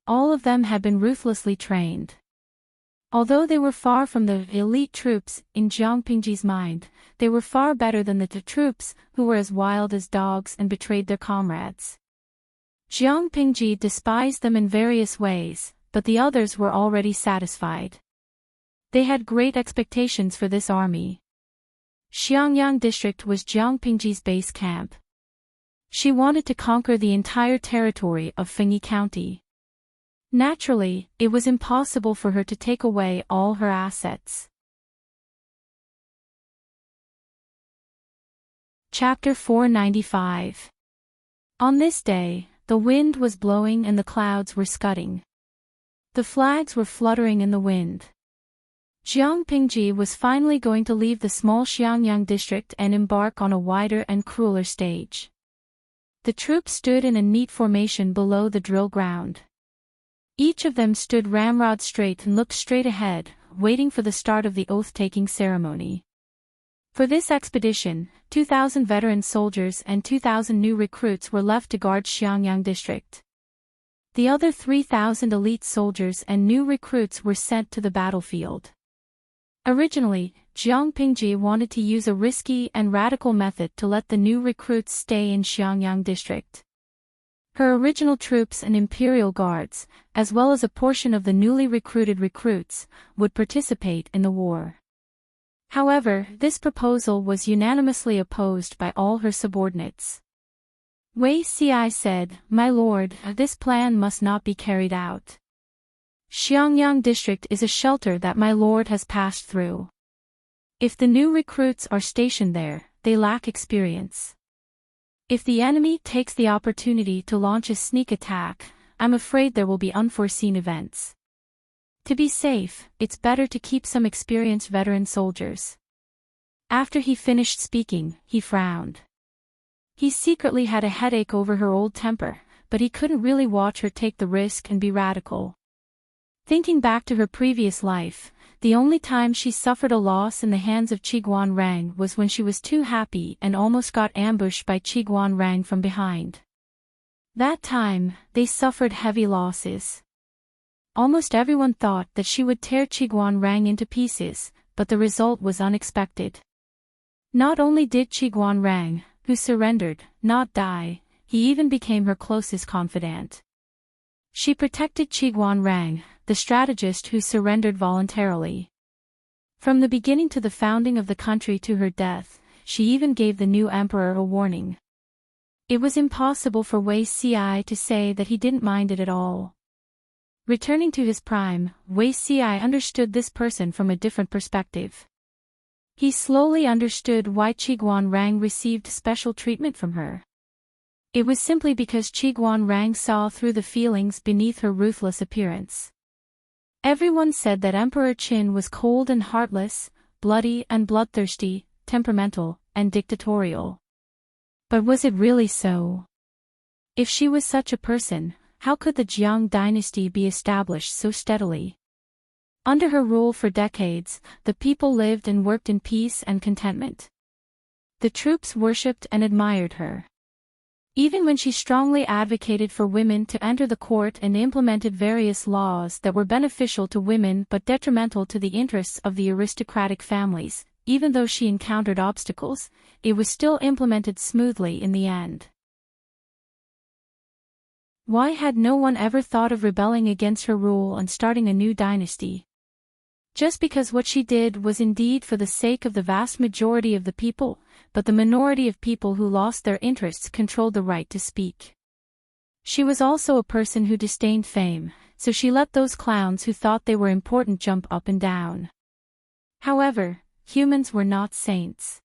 All of them had been ruthlessly trained. Although they were far from the elite troops, in Jiang Pingji's mind, they were far better than the troops, who were as wild as dogs and betrayed their comrades. Jiang Pingji despised them in various ways, but the others were already satisfied. They had great expectations for this army. Xiangyang district was Jiang Pingji's base camp. She wanted to conquer the entire territory of Fengyi County. Naturally, it was impossible for her to take away all her assets. Chapter 495. On this day, the wind was blowing and the clouds were scudding. The flags were fluttering in the wind. Jiang Pingji was finally going to leave the small Xiangyang district and embark on a wider and crueler stage. The troops stood in a neat formation below the drill ground. Each of them stood ramrod straight and looked straight ahead, waiting for the start of the oath-taking ceremony. For this expedition, 2,000 veteran soldiers and 2,000 new recruits were left to guard Xiangyang district. The other 3,000 elite soldiers and new recruits were sent to the battlefield. Originally, Jiang Pingji wanted to use a risky and radical method to let the new recruits stay in Xiangyang district. Her original troops and imperial guards, as well as a portion of the newly recruited recruits, would participate in the war. However, this proposal was unanimously opposed by all her subordinates. Wei Ci said, "My lord, this plan must not be carried out. Xiangyang district is a shelter that my lord has passed through. If the new recruits are stationed there, they lack experience. If the enemy takes the opportunity to launch a sneak attack, I'm afraid there will be unforeseen events. To be safe, it's better to keep some experienced veteran soldiers." After he finished speaking, he frowned. He secretly had a headache over her old temper, but he couldn't really watch her take the risk and be radical. Thinking back to her previous life, the only time she suffered a loss in the hands of Qiguan Rang was when she was too happy and almost got ambushed by Qiguan Rang from behind. That time, they suffered heavy losses. Almost everyone thought that she would tear Qiguan Rang into pieces, but the result was unexpected. Not only did Qiguan Rang, who surrendered, not die, he even became her closest confidant. She protected Qiguan Rang, the strategist who surrendered voluntarily. From the beginning to the founding of the country to her death, she even gave the new emperor a warning. It was impossible for Wei Ci to say that he didn't mind it at all. Returning to his prime, Wei Ci understood this person from a different perspective. He slowly understood why Qiguan Rang received special treatment from her. It was simply because Qiguan Rang saw through the feelings beneath her ruthless appearance. Everyone said that Emperor Qin was cold and heartless, bloody and bloodthirsty, temperamental, and dictatorial. But was it really so? If she was such a person, how could the Jiang dynasty be established so steadily? Under her rule for decades, the people lived and worked in peace and contentment. The troops worshipped and admired her. Even when she strongly advocated for women to enter the court and implemented various laws that were beneficial to women but detrimental to the interests of the aristocratic families, even though she encountered obstacles, it was still implemented smoothly in the end. Why had no one ever thought of rebelling against her rule and starting a new dynasty? Just because what she did was indeed for the sake of the vast majority of the people, but the minority of people who lost their interests controlled the right to speak. She was also a person who disdained fame, so she let those clowns who thought they were important jump up and down. However, humans were not saints.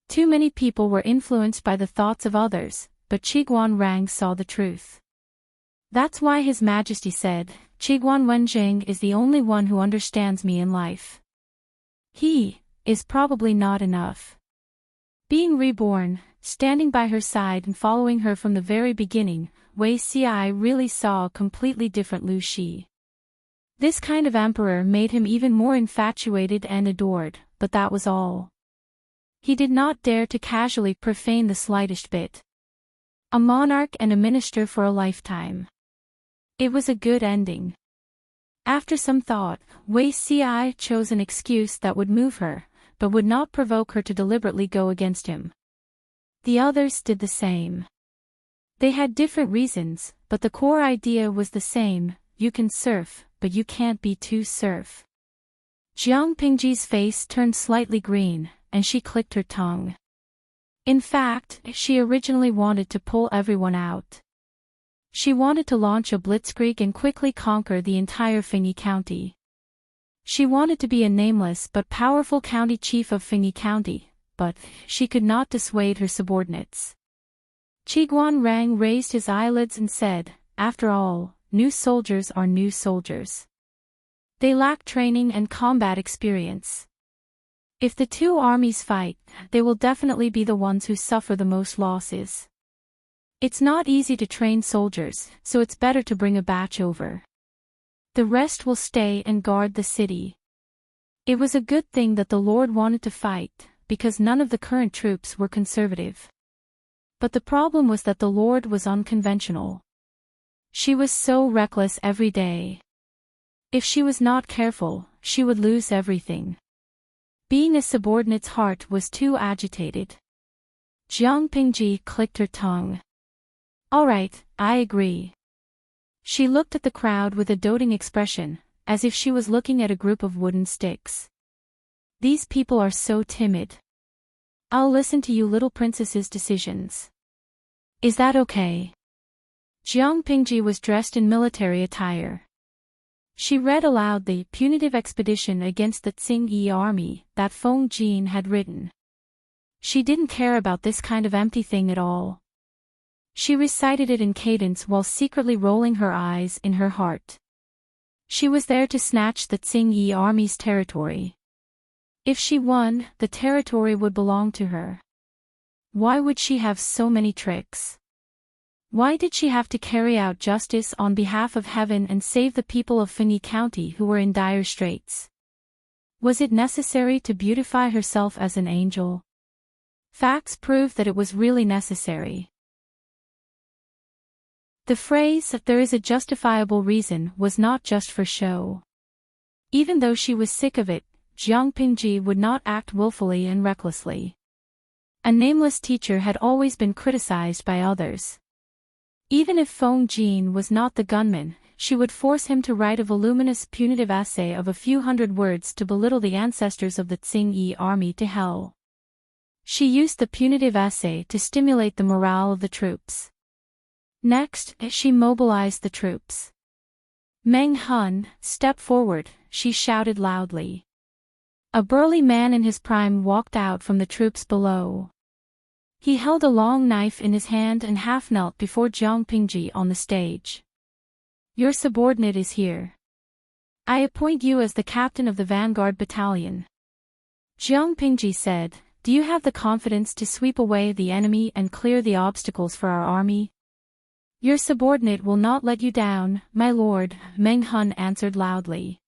Too many people were influenced by the thoughts of others, but Qiguan Rang saw the truth. That's why His Majesty said, "Qiguan Wenjing is the only one who understands me in life. He is probably not enough." Being reborn, standing by her side and following her from the very beginning, Wei Ci really saw a completely different Lu Shi. This kind of emperor made him even more infatuated and adored, but that was all. He did not dare to casually profane the slightest bit. A monarch and a minister for a lifetime. It was a good ending. After some thought, Wei Ci chose an excuse that would move her, but would not provoke her to deliberately go against him. The others did the same. They had different reasons, but the core idea was the same: you can surf, but you can't be too surf. Jiang Pingji's face turned slightly green, and she clicked her tongue. In fact, she originally wanted to pull everyone out. She wanted to launch a blitzkrieg and quickly conquer the entire Fengyi County. She wanted to be a nameless but powerful county chief of Fengyi County, but she could not dissuade her subordinates. Qiguan Rang raised his eyelids and said, "After all, new soldiers are new soldiers. They lack training and combat experience. If the two armies fight, they will definitely be the ones who suffer the most losses. It's not easy to train soldiers, so it's better to bring a batch over. The rest will stay and guard the city." It was a good thing that the Lord wanted to fight, because none of the current troops were conservative. But the problem was that the Lord was unconventional. She was so reckless every day. If she was not careful, she would lose everything. Being a subordinate's heart was too agitated. Jiang Pingji clicked her tongue. "All right, I agree. She looked at the crowd with a doting expression, as if she was looking at a group of wooden sticks. These people are so timid. I'll listen to you little princess's decisions. Is that okay? Jiang Pingji was dressed in military attire. She read aloud the punitive expedition against the Tsing-Yi army that Feng Jin had written. She didn't care about this kind of empty thing at all. She recited it in cadence while secretly rolling her eyes in her heart. She was there to snatch the Tsing-Yi army's territory. If she won, the territory would belong to her. Why would she have so many tricks? Why did she have to carry out justice on behalf of heaven and save the people of Fenyi County who were in dire straits? Was it necessary to beautify herself as an angel? Facts proved that it was really necessary. The phrase, "there is a justifiable reason," was not just for show. Even though she was sick of it, Jiang Pingji would not act willfully and recklessly. A nameless teacher had always been criticized by others. Even if Feng Jin was not the gunman, she would force him to write a voluminous punitive essay of a few hundred words to belittle the ancestors of the Tsing-Yi army to hell. She used the punitive essay to stimulate the morale of the troops. Next, she mobilized the troops. Meng Hun, step forward, she shouted loudly. A burly man in his prime walked out from the troops below. He held a long knife in his hand and half knelt before Jiang Pingji on the stage. Your subordinate is here. I appoint you as the captain of the vanguard battalion. Jiang Pingji said, do you have the confidence to sweep away the enemy and clear the obstacles for our army? Your subordinate will not let you down, my lord, Meng Hun answered loudly.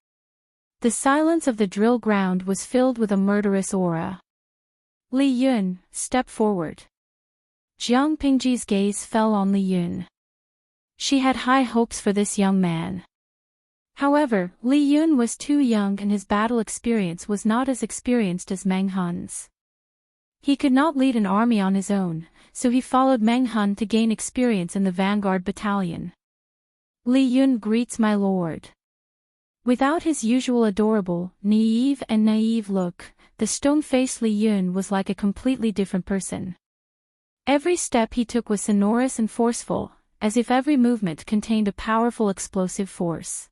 The silence of the drill ground was filled with a murderous aura. Li Yun, step forward. Jiang Pingji's gaze fell on Li Yun. She had high hopes for this young man. However, Li Yun was too young and his battle experience was not as experienced as Meng Hun's. He could not lead an army on his own, so he followed Meng Hun to gain experience in the vanguard battalion. Li Yun greets my lord. Without his usual adorable, naive look, the stone-faced Li Yun was like a completely different person. Every step he took was sonorous and forceful, as if every movement contained a powerful explosive force.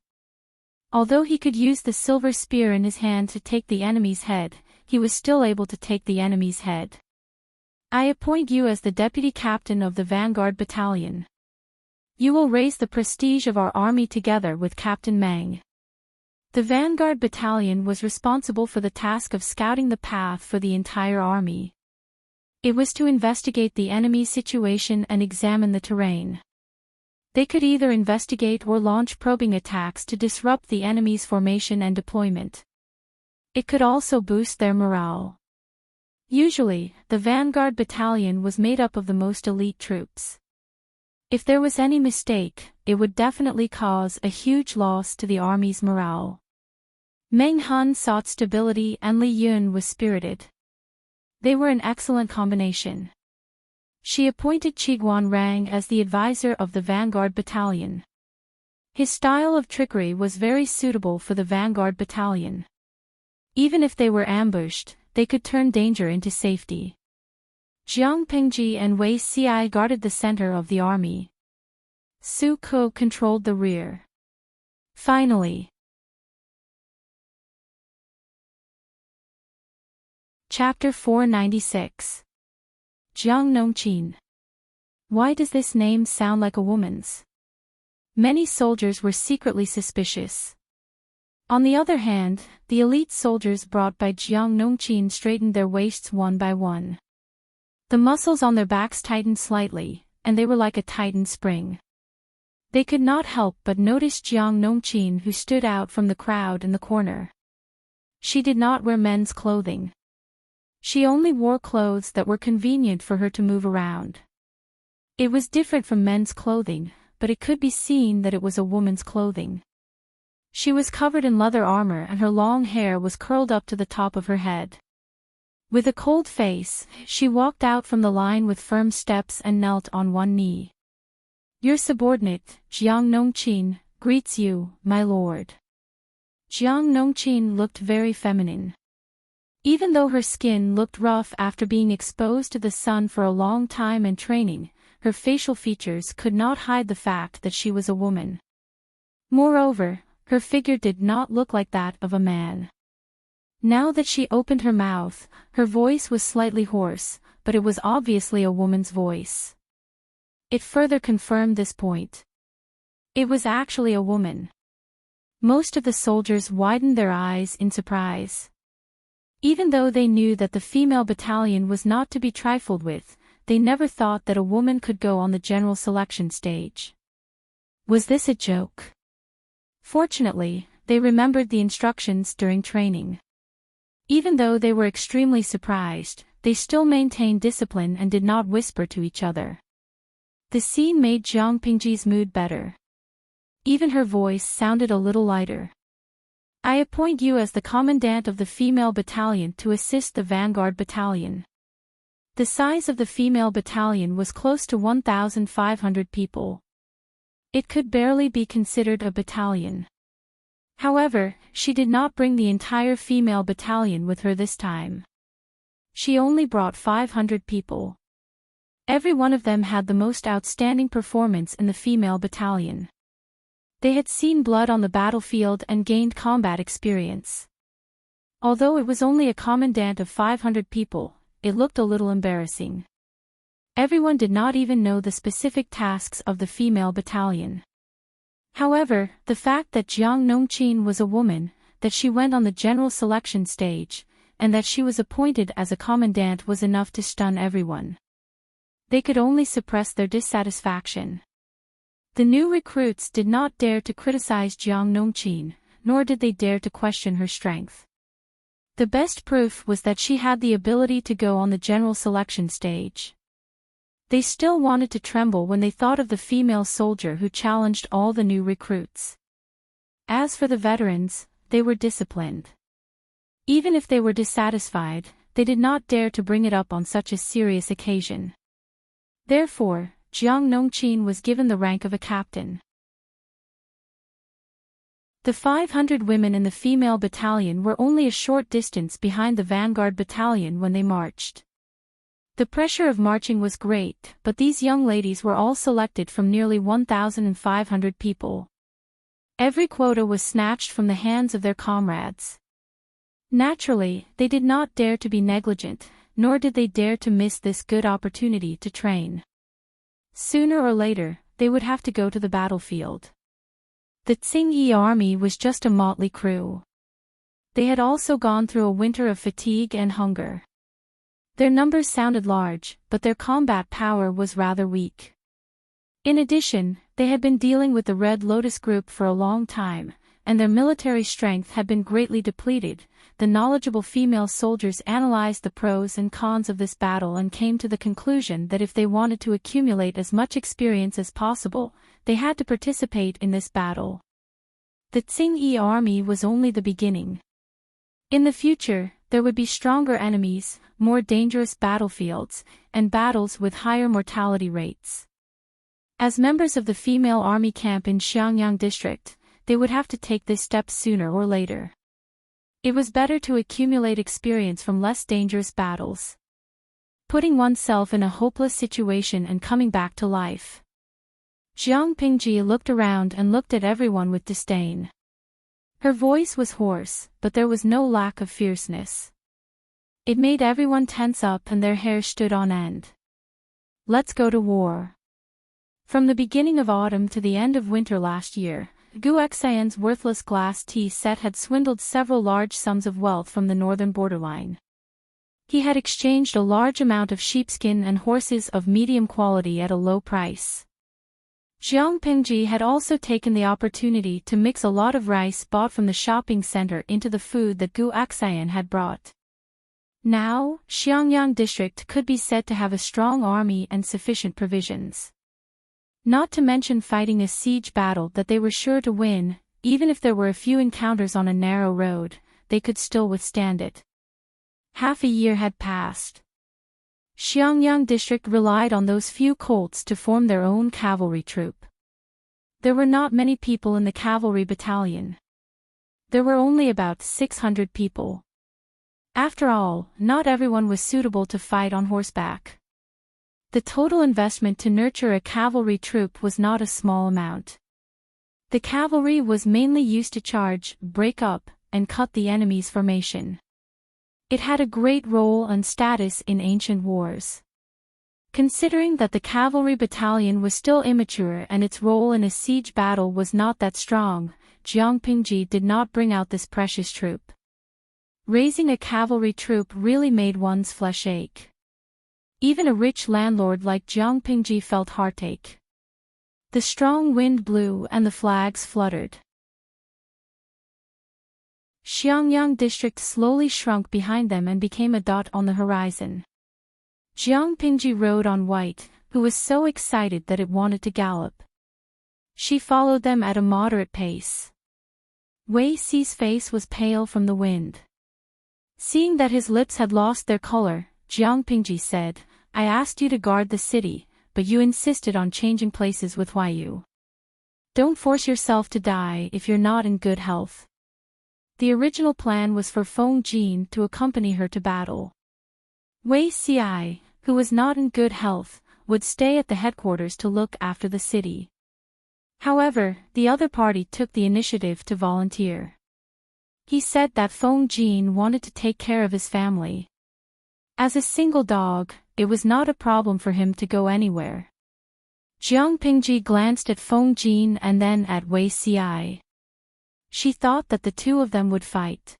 Although he could use the silver spear in his hand to take the enemy's head, he was still able to take the enemy's head. I appoint you as the deputy captain of the vanguard battalion. You will raise the prestige of our army together with Captain Meng. The vanguard battalion was responsible for the task of scouting the path for the entire army. It was to investigate the enemy's situation and examine the terrain. They could either investigate or launch probing attacks to disrupt the enemy's formation and deployment. It could also boost their morale. Usually, the vanguard battalion was made up of the most elite troops. If there was any mistake, it would definitely cause a huge loss to the army's morale. Meng Hun sought stability and Li Yun was spirited. They were an excellent combination. She appointed Qiguan Rang as the advisor of the vanguard battalion. His style of trickery was very suitable for the vanguard battalion. Even if they were ambushed, they could turn danger into safety. Jiang Pingji and Wei Ci guarded the center of the army. Su Ke controlled the rear. Finally. Chapter 496. Jiang Nongqin. Why does this name sound like a woman's? Many soldiers were secretly suspicious. On the other hand, the elite soldiers brought by Jiang Nongqin straightened their waists one by one. The muscles on their backs tightened slightly, and they were like a tightened spring. They could not help but notice Jiang Nongqin, who stood out from the crowd in the corner. She did not wear men's clothing. She only wore clothes that were convenient for her to move around. It was different from men's clothing, but it could be seen that it was a woman's clothing. She was covered in leather armor and her long hair was curled up to the top of her head. With a cold face, she walked out from the line with firm steps and knelt on one knee. Your subordinate, Jiang Nongqin, greets you, my lord. Jiang Nongqin looked very feminine. Even though her skin looked rough after being exposed to the sun for a long time and training, her facial features could not hide the fact that she was a woman. Moreover, her figure did not look like that of a man. Now that she opened her mouth, her voice was slightly hoarse, but it was obviously a woman's voice. It further confirmed this point. It was actually a woman. Most of the soldiers widened their eyes in surprise. Even though they knew that the female battalion was not to be trifled with, they never thought that a woman could go on the general selection stage. Was this a joke? Fortunately, they remembered the instructions during training. Even though they were extremely surprised, they still maintained discipline and did not whisper to each other. The scene made Jiang Pingji's mood better. Even her voice sounded a little lighter. I appoint you as the commandant of the female battalion to assist the vanguard battalion. The size of the female battalion was close to 1,500 people. It could barely be considered a battalion. However, she did not bring the entire female battalion with her this time. She only brought 500 people. Every one of them had the most outstanding performance in the female battalion. They had seen blood on the battlefield and gained combat experience. Although it was only a commandant of 500 people, it looked a little embarrassing. Everyone did not even know the specific tasks of the female battalion. However, the fact that Jiang Nongqin was a woman, that she went on the general selection stage, and that she was appointed as a commandant was enough to stun everyone. They could only suppress their dissatisfaction. The new recruits did not dare to criticize Jiang Nongqin, nor did they dare to question her strength. The best proof was that she had the ability to go on the general selection stage. They still wanted to tremble when they thought of the female soldier who challenged all the new recruits. As for the veterans, they were disciplined. Even if they were dissatisfied, they did not dare to bring it up on such a serious occasion. Therefore, Jiang Nongqin was given the rank of a captain. The 500 women in the female battalion were only a short distance behind the vanguard battalion when they marched. The pressure of marching was great, but these young ladies were all selected from nearly 1,500 people. Every quota was snatched from the hands of their comrades. Naturally, they did not dare to be negligent, nor did they dare to miss this good opportunity to train. Sooner or later, they would have to go to the battlefield. The Tsingyi army was just a motley crew. They had also gone through a winter of fatigue and hunger. Their numbers sounded large, but their combat power was rather weak. In addition, they had been dealing with the Red Lotus group for a long time, and their military strength had been greatly depleted. The knowledgeable female soldiers analyzed the pros and cons of this battle and came to the conclusion that if they wanted to accumulate as much experience as possible, they had to participate in this battle. The Tsingyi army was only the beginning. In the future, there would be stronger enemies, more dangerous battlefields, and battles with higher mortality rates. As members of the female army camp in Xiangyang district, they would have to take this step sooner or later. It was better to accumulate experience from less dangerous battles. Putting oneself in a hopeless situation and coming back to life. Jiang Pingji looked around and looked at everyone with disdain. Her voice was hoarse, but there was no lack of fierceness. It made everyone tense up and their hair stood on end. Let's go to war. From the beginning of autumn to the end of winter last year, Gu Xian's worthless glass tea set had swindled several large sums of wealth from the northern borderline. He had exchanged a large amount of sheepskin and horses of medium quality at a low price. Jiang Pingji had also taken the opportunity to mix a lot of rice bought from the shopping center into the food that Gu Xian had brought. Now, Xiangyang district could be said to have a strong army and sufficient provisions. Not to mention fighting a siege battle that they were sure to win, even if there were a few encounters on a narrow road, they could still withstand it. Half a year had passed. Xiangyang district relied on those few colts to form their own cavalry troop. There were not many people in the cavalry battalion. There were only about 600 people. After all, not everyone was suitable to fight on horseback. The total investment to nurture a cavalry troop was not a small amount. The cavalry was mainly used to charge, break up, and cut the enemy's formation. It had a great role and status in ancient wars. Considering that the cavalry battalion was still immature and its role in a siege battle was not that strong, Jiang Pingji did not bring out this precious troop. Raising a cavalry troop really made one's flesh ache. Even a rich landlord like Jiang Pingji felt heartache. The strong wind blew and the flags fluttered. Xiangyang district slowly shrunk behind them and became a dot on the horizon. Jiang Pingji rode on White, who was so excited that it wanted to gallop. She followed them at a moderate pace. Wei Xi's face was pale from the wind. Seeing that his lips had lost their color, Jiang Pingji said, "I asked you to guard the city, but you insisted on changing places with Huaiyu. Don't force yourself to die if you're not in good health." The original plan was for Feng Jin to accompany her to battle. Wei Xi, who was not in good health, would stay at the headquarters to look after the city. However, the other party took the initiative to volunteer. He said that Feng Jin wanted to take care of his family. As a single dog, it was not a problem for him to go anywhere. Jiang Pingji glanced at Feng Jin and then at Wei Xi. She thought that the two of them would fight.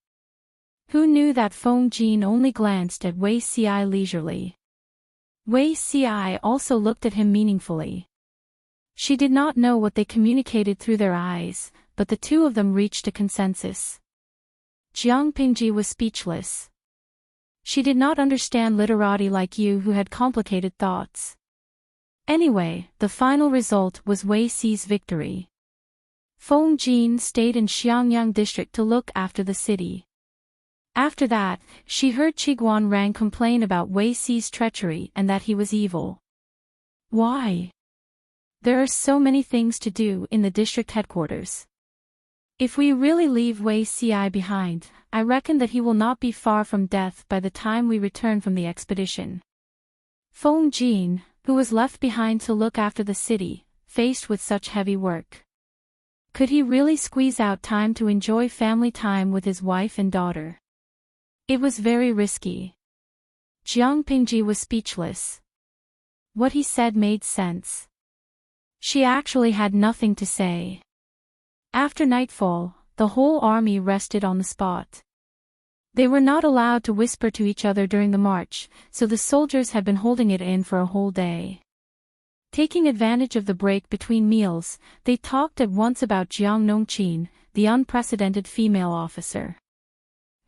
Who knew that Feng Jin only glanced at Wei Xi leisurely? Wei Xi also looked at him meaningfully. She did not know what they communicated through their eyes, but the two of them reached a consensus. Jiang Pingji was speechless. She did not understand literati like you who had complicated thoughts. Anyway, the final result was Wei Xi's victory. Feng Jin stayed in Xiangyang district to look after the city. After that, she heard Qiguan Rang complain about Wei Xi's treachery and that he was evil. Why? There are so many things to do in the district headquarters. If we really leave Wei Xi behind, I reckon that he will not be far from death by the time we return from the expedition. Feng Jin, who was left behind to look after the city, faced with such heavy work. Could he really squeeze out time to enjoy family time with his wife and daughter? It was very risky. Jiang Pingji was speechless. What he said made sense. She actually had nothing to say. After nightfall, the whole army rested on the spot. They were not allowed to whisper to each other during the march, so the soldiers had been holding it in for a whole day. Taking advantage of the break between meals, they talked at once about Jiang Nongqin, the unprecedented female officer.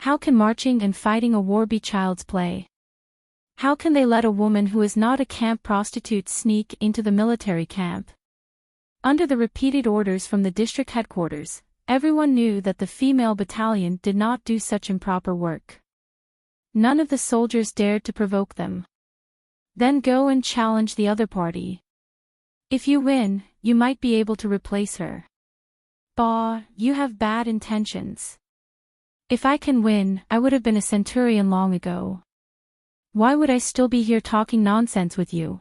How can marching and fighting a war be child's play? How can they let a woman who is not a camp prostitute sneak into the military camp? Under the repeated orders from the district headquarters, everyone knew that the female battalion did not do such improper work. None of the soldiers dared to provoke them. Then go and challenge the other party. If you win, you might be able to replace her. Bah, you have bad intentions. If I can win, I would have been a centurion long ago. Why would I still be here talking nonsense with you?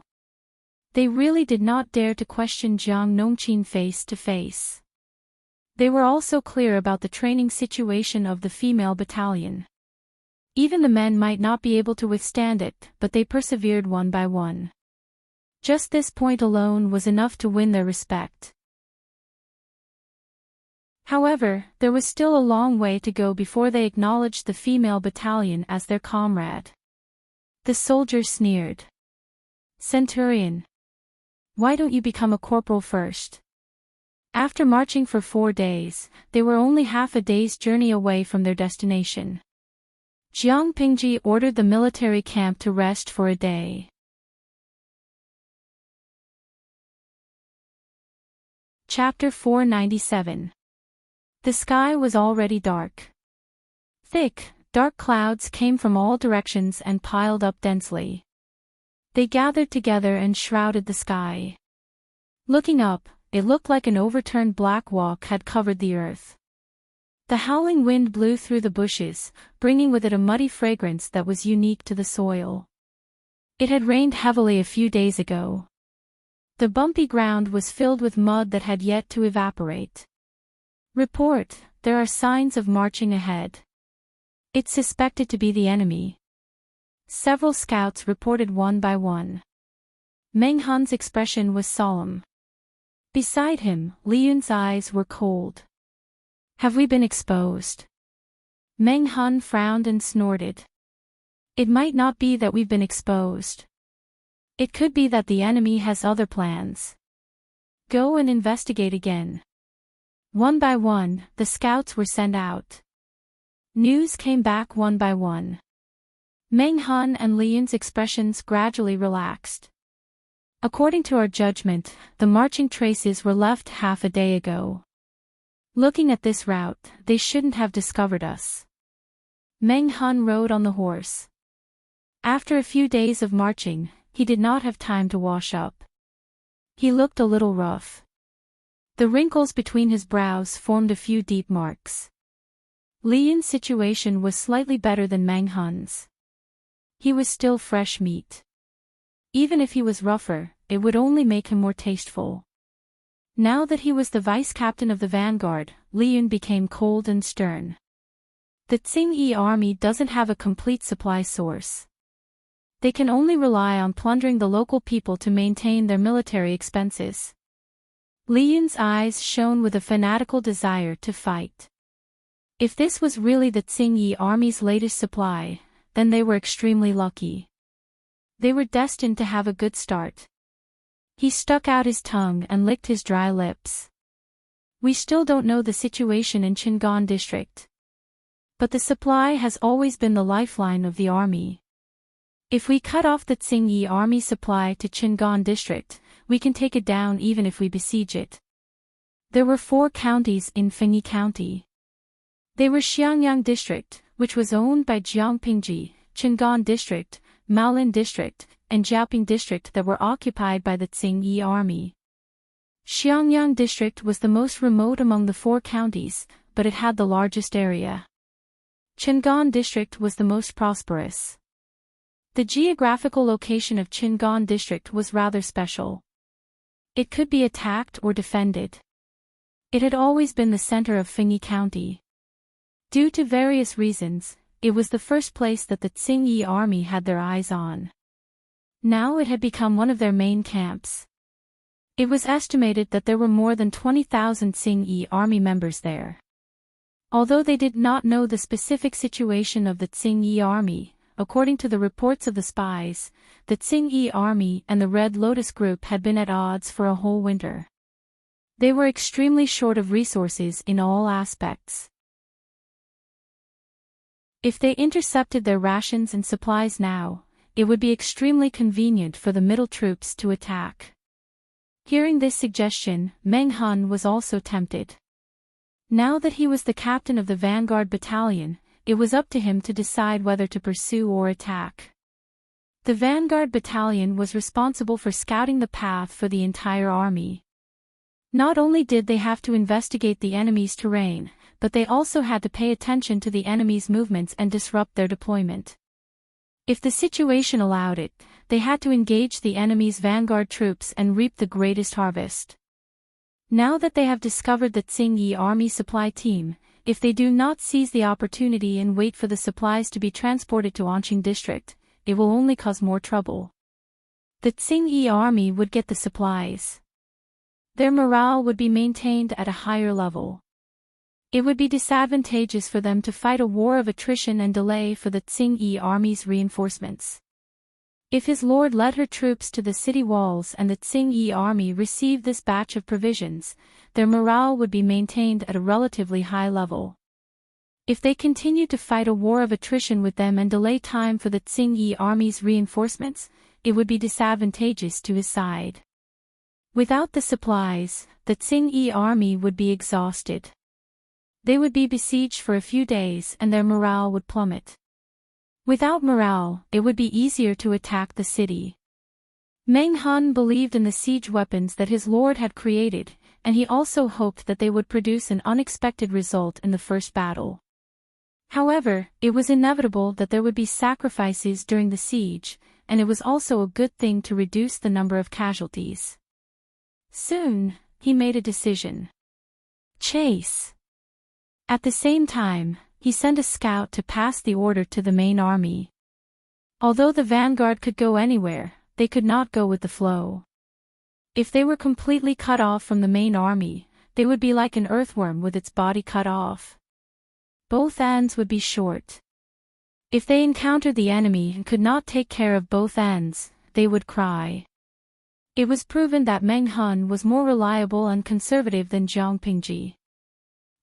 They really did not dare to question Jiang Nongqin face to face. They were also clear about the training situation of the female battalion. Even the men might not be able to withstand it, but they persevered one by one. Just this point alone was enough to win their respect. However, there was still a long way to go before they acknowledged the female battalion as their comrade. The soldier sneered. Centurion. Why don't you become a corporal first? After marching for 4 days, they were only half a day's journey away from their destination. Jiang Pingji ordered the military camp to rest for a day. Chapter 497. The sky was already dark. Thick, dark clouds came from all directions and piled up densely. They gathered together and shrouded the sky. Looking up, it looked like an overturned black wall had covered the earth. The howling wind blew through the bushes, bringing with it a muddy fragrance that was unique to the soil. It had rained heavily a few days ago. The bumpy ground was filled with mud that had yet to evaporate. Report, there are signs of marching ahead. It's suspected to be the enemy. Several scouts reported one by one. Meng Hun's expression was solemn. Beside him, Li Yun's eyes were cold. Have we been exposed? Meng Hun frowned and snorted. It might not be that we've been exposed. It could be that the enemy has other plans. Go and investigate again. One by one, the scouts were sent out. News came back one by one. Meng Hun and Li Yun's expressions gradually relaxed. According to our judgment, the marching traces were left half a day ago. Looking at this route, they shouldn't have discovered us. Meng Hun rode on the horse. After a few days of marching, he did not have time to wash up. He looked a little rough. The wrinkles between his brows formed a few deep marks. Li Yun's situation was slightly better than Meng Hun's. He was still fresh meat. Even if he was rougher, it would only make him more tasteful. Now that he was the vice-captain of the vanguard, Li Yun became cold and stern. The Tsing-Yi army doesn't have a complete supply source. They can only rely on plundering the local people to maintain their military expenses. Li Yun's eyes shone with a fanatical desire to fight. If this was really the Tsing-Yi army's latest supply, then they were extremely lucky. They were destined to have a good start. He stuck out his tongue and licked his dry lips. We still don't know the situation in Qingan district. But the supply has always been the lifeline of the army. If we cut off the Tsing-Yi army supply to Qingan district, we can take it down even if we besiege it. There were 4 counties in Fengyi County. They were Xiangyang district, which was owned by Jiangpingji, Qingan district, Maolin district, and Jiaoping district that were occupied by the Tsing-Yi army. Xiangyang district was the most remote among the 4 counties, but it had the largest area. Qingan district was the most prosperous. The geographical location of Qingan district was rather special. It could be attacked or defended. It had always been the center of Fengyi County. Due to various reasons, it was the first place that the Tsing-Yi army had their eyes on. Now it had become one of their main camps. It was estimated that there were more than 20,000 Tsing-Yi army members there. Although they did not know the specific situation of the Tsing-Yi army, according to the reports of the spies, the Tsing-Yi army and the Red Lotus group had been at odds for a whole winter. They were extremely short of resources in all aspects. If they intercepted their rations and supplies now, it would be extremely convenient for the middle troops to attack. Hearing this suggestion, Meng Hun was also tempted. Now that he was the captain of the vanguard battalion, it was up to him to decide whether to pursue or attack. The vanguard battalion was responsible for scouting the path for the entire army. Not only did they have to investigate the enemy's terrain, but they also had to pay attention to the enemy's movements and disrupt their deployment. If the situation allowed it, they had to engage the enemy's vanguard troops and reap the greatest harvest. Now that they have discovered the Tsing-Yi army supply team, if they do not seize the opportunity and wait for the supplies to be transported to Anqing district, it will only cause more trouble. The Tsing-Yi army would get the supplies. Their morale would be maintained at a higher level. It would be disadvantageous for them to fight a war of attrition and delay for the Tsing-Yi army's reinforcements. If his lord led her troops to the city walls and the Tsing-Yi army received this batch of provisions, their morale would be maintained at a relatively high level. If they continued to fight a war of attrition with them and delay time for the Tsing-Yi army's reinforcements, it would be disadvantageous to his side. Without the supplies, the Tsing-Yi army would be exhausted. They would be besieged for a few days and their morale would plummet. Without morale, it would be easier to attack the city. Meng Hun believed in the siege weapons that his lord had created, and he also hoped that they would produce an unexpected result in the first battle. However, it was inevitable that there would be sacrifices during the siege, and it was also a good thing to reduce the number of casualties. Soon, he made a decision. Chase. At the same time, he sent a scout to pass the order to the main army. Although the vanguard could go anywhere, they could not go with the flow. If they were completely cut off from the main army, they would be like an earthworm with its body cut off. Both ends would be short. If they encountered the enemy and could not take care of both ends, they would cry. It was proven that Meng Hun was more reliable and conservative than Jiang Pingji.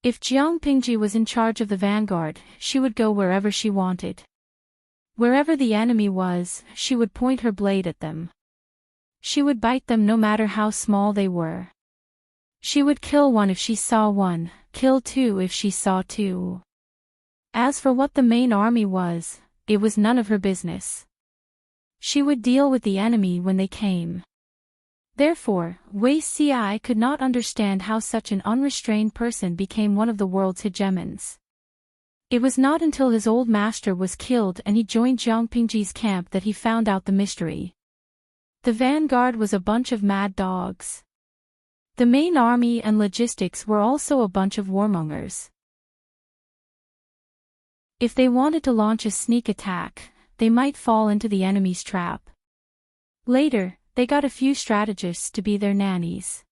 If Jiang Pingji was in charge of the vanguard, she would go wherever she wanted. Wherever the enemy was, she would point her blade at them. She would bite them no matter how small they were. She would kill one if she saw one, kill two if she saw two. As for what the main army was, it was none of her business. She would deal with the enemy when they came. Therefore, Wei Ci could not understand how such an unrestrained person became one of the world's hegemons. It was not until his old master was killed and he joined Jiang Pingji's camp that he found out the mystery. The vanguard was a bunch of mad dogs. The main army and logistics were also a bunch of warmongers. If they wanted to launch a sneak attack, they might fall into the enemy's trap. Later, they got a few strategists to be their nannies.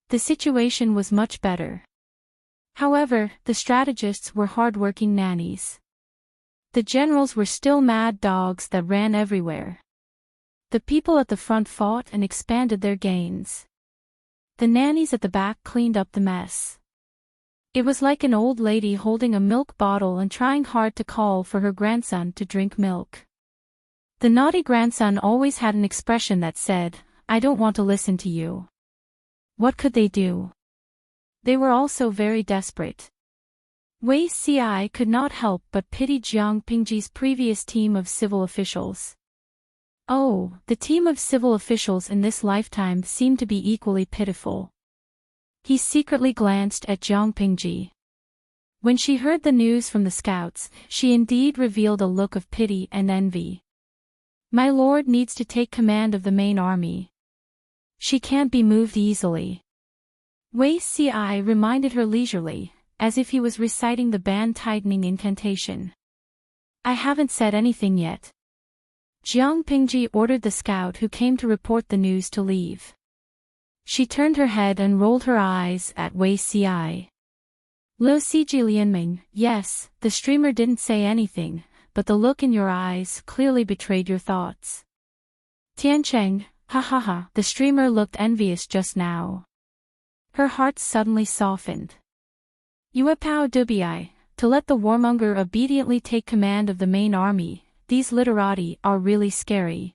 The situation was much better. However, the strategists were hard-working nannies. The generals were still mad dogs that ran everywhere. The people at the front fought and expanded their gains. The nannies at the back cleaned up the mess. It was like an old lady holding a milk bottle and trying hard to call for her grandson to drink milk. The naughty grandson always had an expression that said, "I don't want to listen to you." What could they do? They were also very desperate. Wei Ci could not help but pity Jiang Pingji's previous team of civil officials. Oh, the team of civil officials in this lifetime seemed to be equally pitiful. He secretly glanced at Jiang Pingji. When she heard the news from the scouts, she indeed revealed a look of pity and envy. My lord needs to take command of the main army. She can't be moved easily. Wei Ci reminded her leisurely, as if he was reciting the band-tightening incantation. I haven't said anything yet. Jiang Pingji ordered the scout who came to report the news to leave. She turned her head and rolled her eyes at Wei Ci. Lo Siji Lianming, yes, the streamer didn't say anything, but the look in your eyes clearly betrayed your thoughts. Tiancheng, ha ha ha, the streamer looked envious just now. Her heart suddenly softened. Yuepao Dubai, to let the warmonger obediently take command of the main army, these literati are really scary.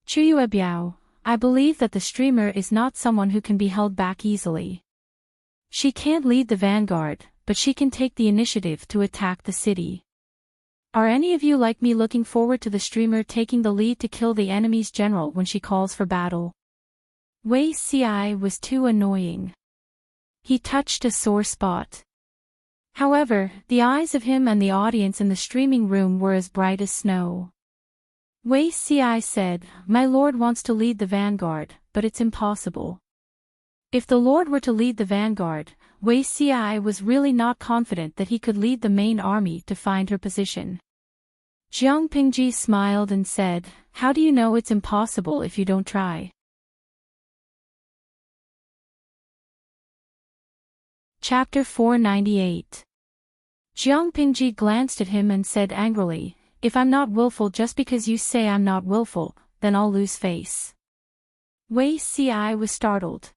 Chuyuebiao, I believe that the streamer is not someone who can be held back easily. She can't lead the vanguard, but she can take the initiative to attack the city. Are any of you like me looking forward to the streamer taking the lead to kill the enemy's general when she calls for battle? Wei Ci was too annoying. He touched a sore spot. However, the eyes of him and the audience in the streaming room were as bright as snow. Wei Ci said, My lord wants to lead the vanguard, but it's impossible. If the lord were to lead the vanguard, Wei Ci was really not confident that he could lead the main army to find her position. Jiang Pingji smiled and said, How do you know it's impossible if you don't try? Chapter 498. Jiang Pingji glanced at him and said angrily, If I'm not willful just because you say I'm not willful, then I'll lose face. Wei Ci was startled.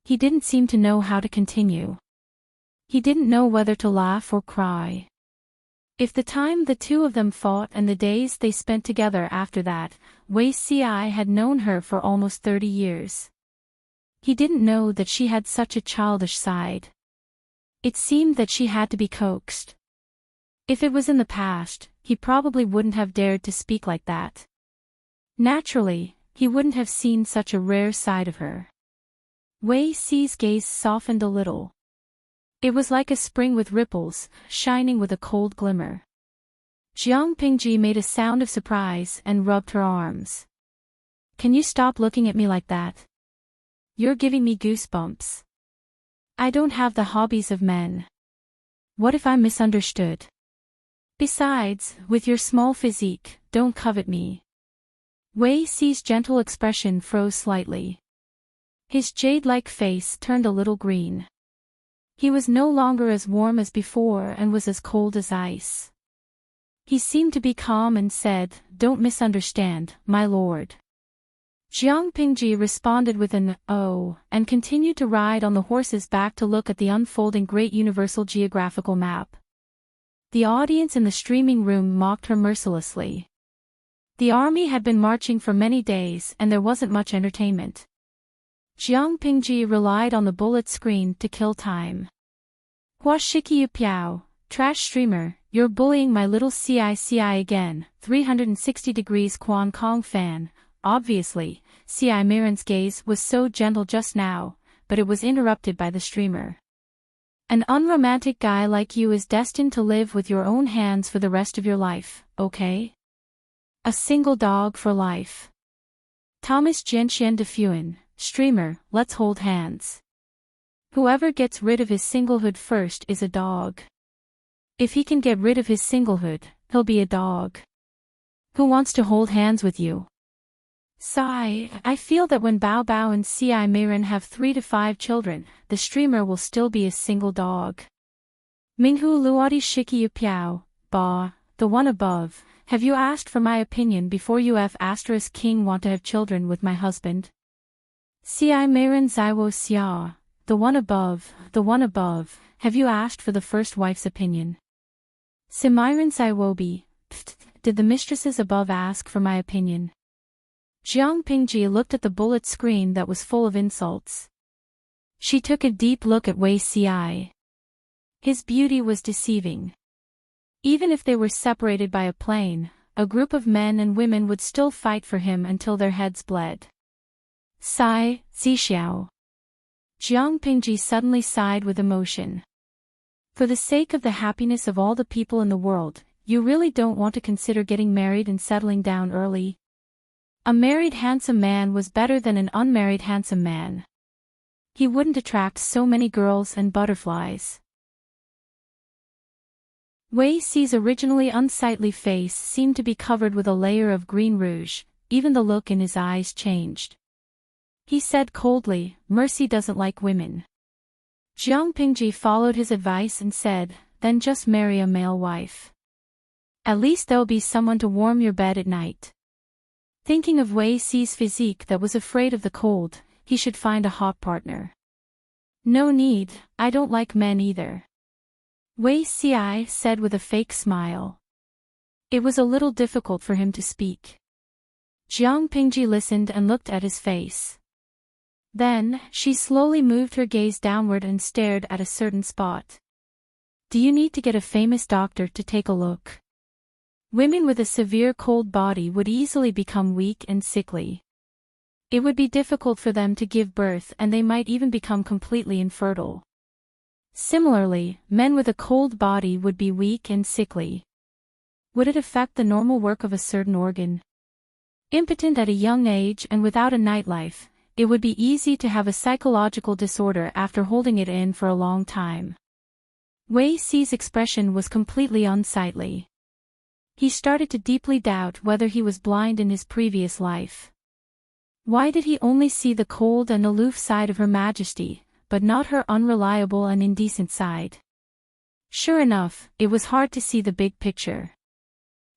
He didn't seem to know how to continue. He didn't know whether to laugh or cry. If the time the two of them fought and the days they spent together after that, Wei Ci had known her for almost 30 years. He didn't know that she had such a childish side. It seemed that she had to be coaxed. If it was in the past, he probably wouldn't have dared to speak like that. Naturally, he wouldn't have seen such a rare side of her. Wei Xi's gaze softened a little. It was like a spring with ripples, shining with a cold glimmer. Jiang Pingji made a sound of surprise and rubbed her arms. Can you stop looking at me like that? You're giving me goosebumps. I don't have the hobbies of men. What if I'm misunderstood? Besides, with your small physique, don't covet me. Wei Xi's gentle expression froze slightly. His jade-like face turned a little green. He was no longer as warm as before and was as cold as ice. He seemed to be calm and said, "Don't misunderstand, my lord." Jiang Pingji responded with an "oh" and continued to ride on the horse's back to look at the unfolding great universal geographical map. The audience in the streaming room mocked her mercilessly. The army had been marching for many days and there wasn't much entertainment. Jiang Pingji relied on the bullet screen to kill time. Hua Shikiyu Piao, trash streamer, you're bullying my little CICI again, 360 degrees Quan Kong fan. Obviously, CI Miran's gaze was so gentle just now, but it was interrupted by the streamer. An unromantic guy like you is destined to live with your own hands for the rest of your life, okay? A single dog for life. Thomas Jianxian de Fuan, streamer, let's hold hands. Whoever gets rid of his singlehood first is a dog. If he can get rid of his singlehood, he'll be a dog. Who wants to hold hands with you? Sigh, I feel that when Bao Bao and CI Miran have 3 to 5 children, the streamer will still be a single dog. Minghu Luadi Shikiyu Piao, Ba, the one above, have you asked for my opinion before you F** King want to have children with my husband? CI Miran Zaiwo Xia, the one above, have you asked for the first wife's opinion? Simiran Zaiwobi, did the mistresses above ask for my opinion? Jiang Pingji looked at the bullet screen that was full of insults. She took a deep look at Wei Ci. His beauty was deceiving. Even if they were separated by a plane, a group of men and women would still fight for him until their heads bled. Sigh, Zixiao. Jiang Pingji suddenly sighed with emotion. For the sake of the happiness of all the people in the world, you really don't want to consider getting married and settling down early? A married handsome man was better than an unmarried handsome man. He wouldn't attract so many girls and butterflies. Wei Ci's originally unsightly face seemed to be covered with a layer of green rouge, even the look in his eyes changed. He said coldly, "Mercy doesn't like women." Jiang Pingji followed his advice and said, "Then just marry a male wife. At least there'll be someone to warm your bed at night." Thinking of Wei Ci's physique that was afraid of the cold, he should find a hot partner. "No need, I don't like men either," Wei Ci said with a fake smile. It was a little difficult for him to speak. Jiang Pingji listened and looked at his face. Then, she slowly moved her gaze downward and stared at a certain spot. "Do you need to get a famous doctor to take a look?" Women with a severe cold body would easily become weak and sickly. It would be difficult for them to give birth and they might even become completely infertile. Similarly, men with a cold body would be weak and sickly. Would it affect the normal work of a certain organ? Impotent at a young age and without a nightlife, it would be easy to have a psychological disorder after holding it in for a long time. Wei Ci's expression was completely unsightly. He started to deeply doubt whether he was blind in his previous life. Why did he only see the cold and aloof side of Her Majesty, but not her unreliable and indecent side? Sure enough, it was hard to see the big picture.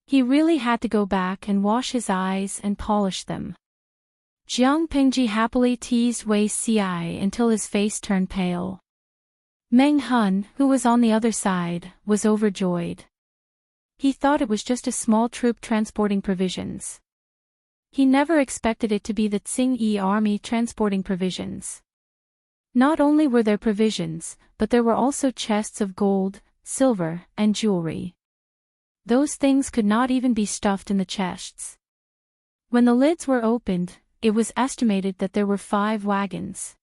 He really had to go back and wash his eyes and polish them. Jiang Pingji happily teased Wei Ci until his face turned pale. Meng Hun, who was on the other side, was overjoyed. He thought it was just a small troop transporting provisions. He never expected it to be the Tsing-Yi army transporting provisions. Not only were there provisions, but there were also chests of gold, silver, and jewelry. Those things could not even be stuffed in the chests. When the lids were opened, it was estimated that there were 5 wagons.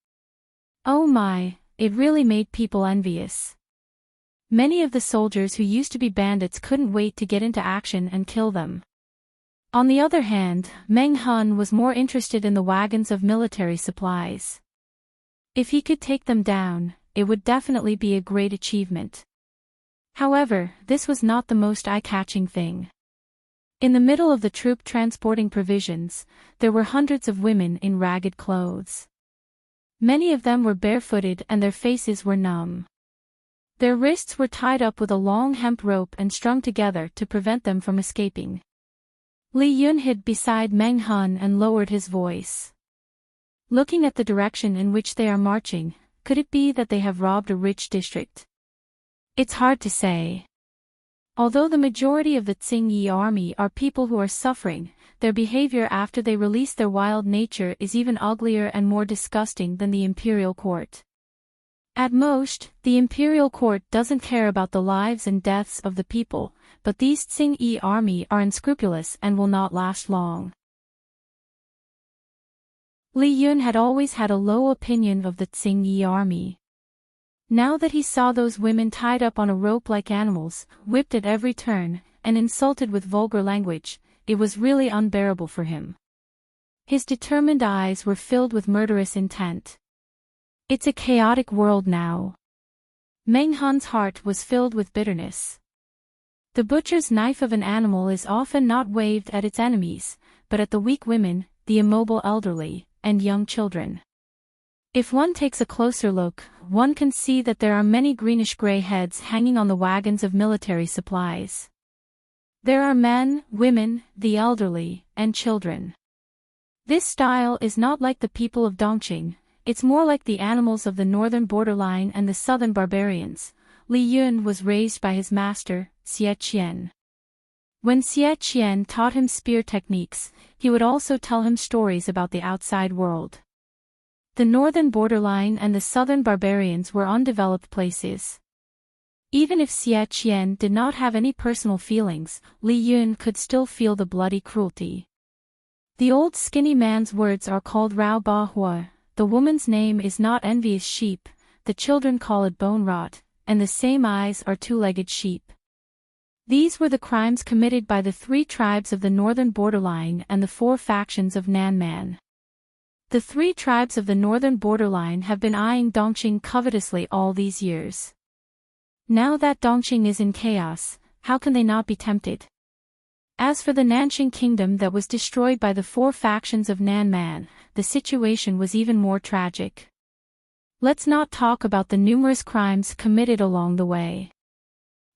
Oh my, it really made people envious. Many of the soldiers who used to be bandits couldn't wait to get into action and kill them. On the other hand, Meng Hun was more interested in the wagons of military supplies. If he could take them down, it would definitely be a great achievement. However, this was not the most eye-catching thing. In the middle of the troop transporting provisions, there were hundreds of women in ragged clothes. Many of them were barefooted and their faces were numb. Their wrists were tied up with a long hemp rope and strung together to prevent them from escaping. Li Yun hid beside Meng Hun and lowered his voice. Looking at the direction in which they are marching, could it be that they have robbed a rich district? It's hard to say. Although the majority of the Tsing-Yi army are people who are suffering, their behavior after they release their wild nature is even uglier and more disgusting than the imperial court. At most, the imperial court doesn't care about the lives and deaths of the people, but these Tsing-Yi army are unscrupulous and will not last long. Li Yun had always had a low opinion of the Tsing-Yi army. Now that he saw those women tied up on a rope like animals, whipped at every turn, and insulted with vulgar language, it was really unbearable for him. His determined eyes were filled with murderous intent. It's a chaotic world now. Meng Hun's heart was filled with bitterness. The butcher's knife of an animal is often not waved at its enemies, but at the weak women, the immobile elderly, and young children. If one takes a closer look, one can see that there are many greenish-gray heads hanging on the wagons of military supplies. There are men, women, the elderly, and children. This style is not like the people of Dongqing. It's more like the animals of the northern borderline and the southern barbarians. Li Yun was raised by his master, Xie Qian. When Xie Qian taught him spear techniques, he would also tell him stories about the outside world. The northern borderline and the southern barbarians were undeveloped places. Even if Xie Qian did not have any personal feelings, Li Yun could still feel the bloody cruelty. The old skinny man's words are called Rao Ba Hua. The woman's name is not envious sheep, the children call it bone rot, and the same eyes are two-legged sheep. These were the crimes committed by the 3 tribes of the northern borderline and the 4 factions of Nanman. The 3 tribes of the northern borderline have been eyeing Dongqing covetously all these years. Now that Dongqing is in chaos, how can they not be tempted? As for the Nanqing kingdom that was destroyed by the 4 factions of Nanman, the situation was even more tragic. Let's not talk about the numerous crimes committed along the way.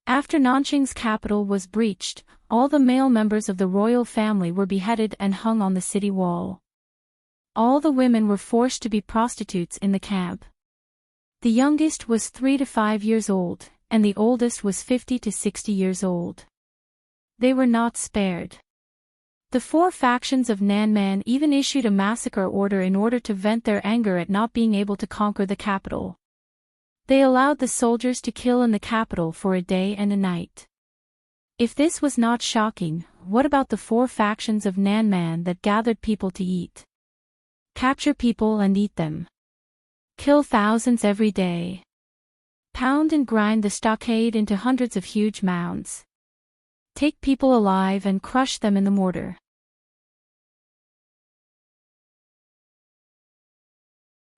After Nanqing's capital was breached, all the male members of the royal family were beheaded and hung on the city wall. All the women were forced to be prostitutes in the camp. The youngest was 3 to 5 years old, and the oldest was 50 to 60 years old. They were not spared. The 4 factions of Nanman even issued a massacre order in order to vent their anger at not being able to conquer the capital. They allowed the soldiers to kill in the capital for a day and a night. If this was not shocking, what about the 4 factions of Nanman that gathered people to eat? Capture people and eat them. Kill thousands every day. Pound and grind the stockade into hundreds of huge mounds. Take people alive and crush them in the mortar.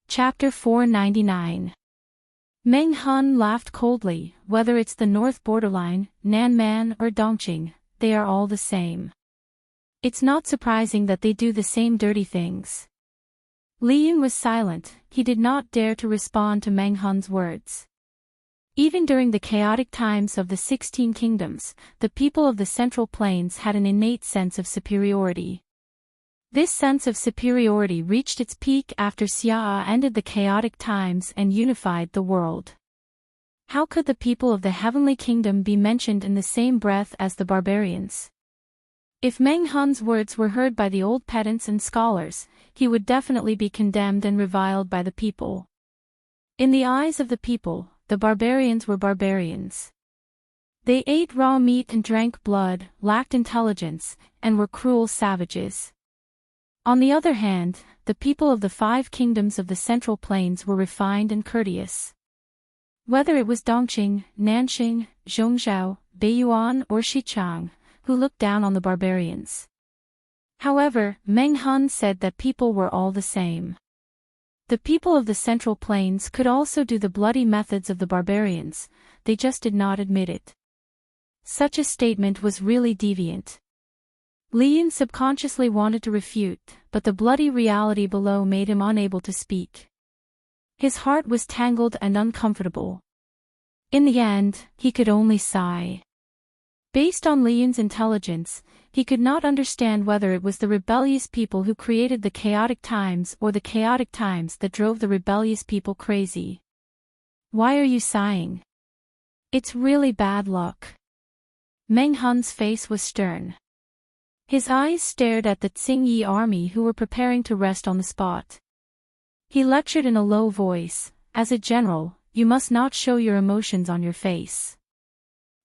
Chapter 499. Meng Hun laughed coldly. Whether it's the north borderline, Nanman or Dongqing, they are all the same. It's not surprising that they do the same dirty things. Li Yun was silent. He did not dare to respond to Meng Hun's words. Even during the chaotic times of the 16 kingdoms, the people of the Central Plains had an innate sense of superiority. This sense of superiority reached its peak after Xia ended the chaotic times and unified the world. How could the people of the Heavenly Kingdom be mentioned in the same breath as the barbarians? If Meng Hun's words were heard by the old pedants and scholars, he would definitely be condemned and reviled by the people. In the eyes of the people, the barbarians were barbarians. They ate raw meat and drank blood, lacked intelligence, and were cruel savages. On the other hand, the people of the 5 kingdoms of the Central Plains were refined and courteous. Whether it was Dongqing, Nanxing, Zhongzhou, Beiyuan or Xichang, who looked down on the barbarians. However, Meng Hun said that people were all the same. The people of the Central Plains could also do the bloody methods of the barbarians, they just did not admit it. Such a statement was really deviant. Li Yun subconsciously wanted to refute, but the bloody reality below made him unable to speak. His heart was tangled and uncomfortable. In the end, he could only sigh. Based on Li Yun's intelligence, he could not understand whether it was the rebellious people who created the chaotic times or the chaotic times that drove the rebellious people crazy. Why are you sighing? It's really bad luck. Meng Hun's face was stern. His eyes stared at the Tsingyi army who were preparing to rest on the spot. He lectured in a low voice, "As a general, you must not show your emotions on your face.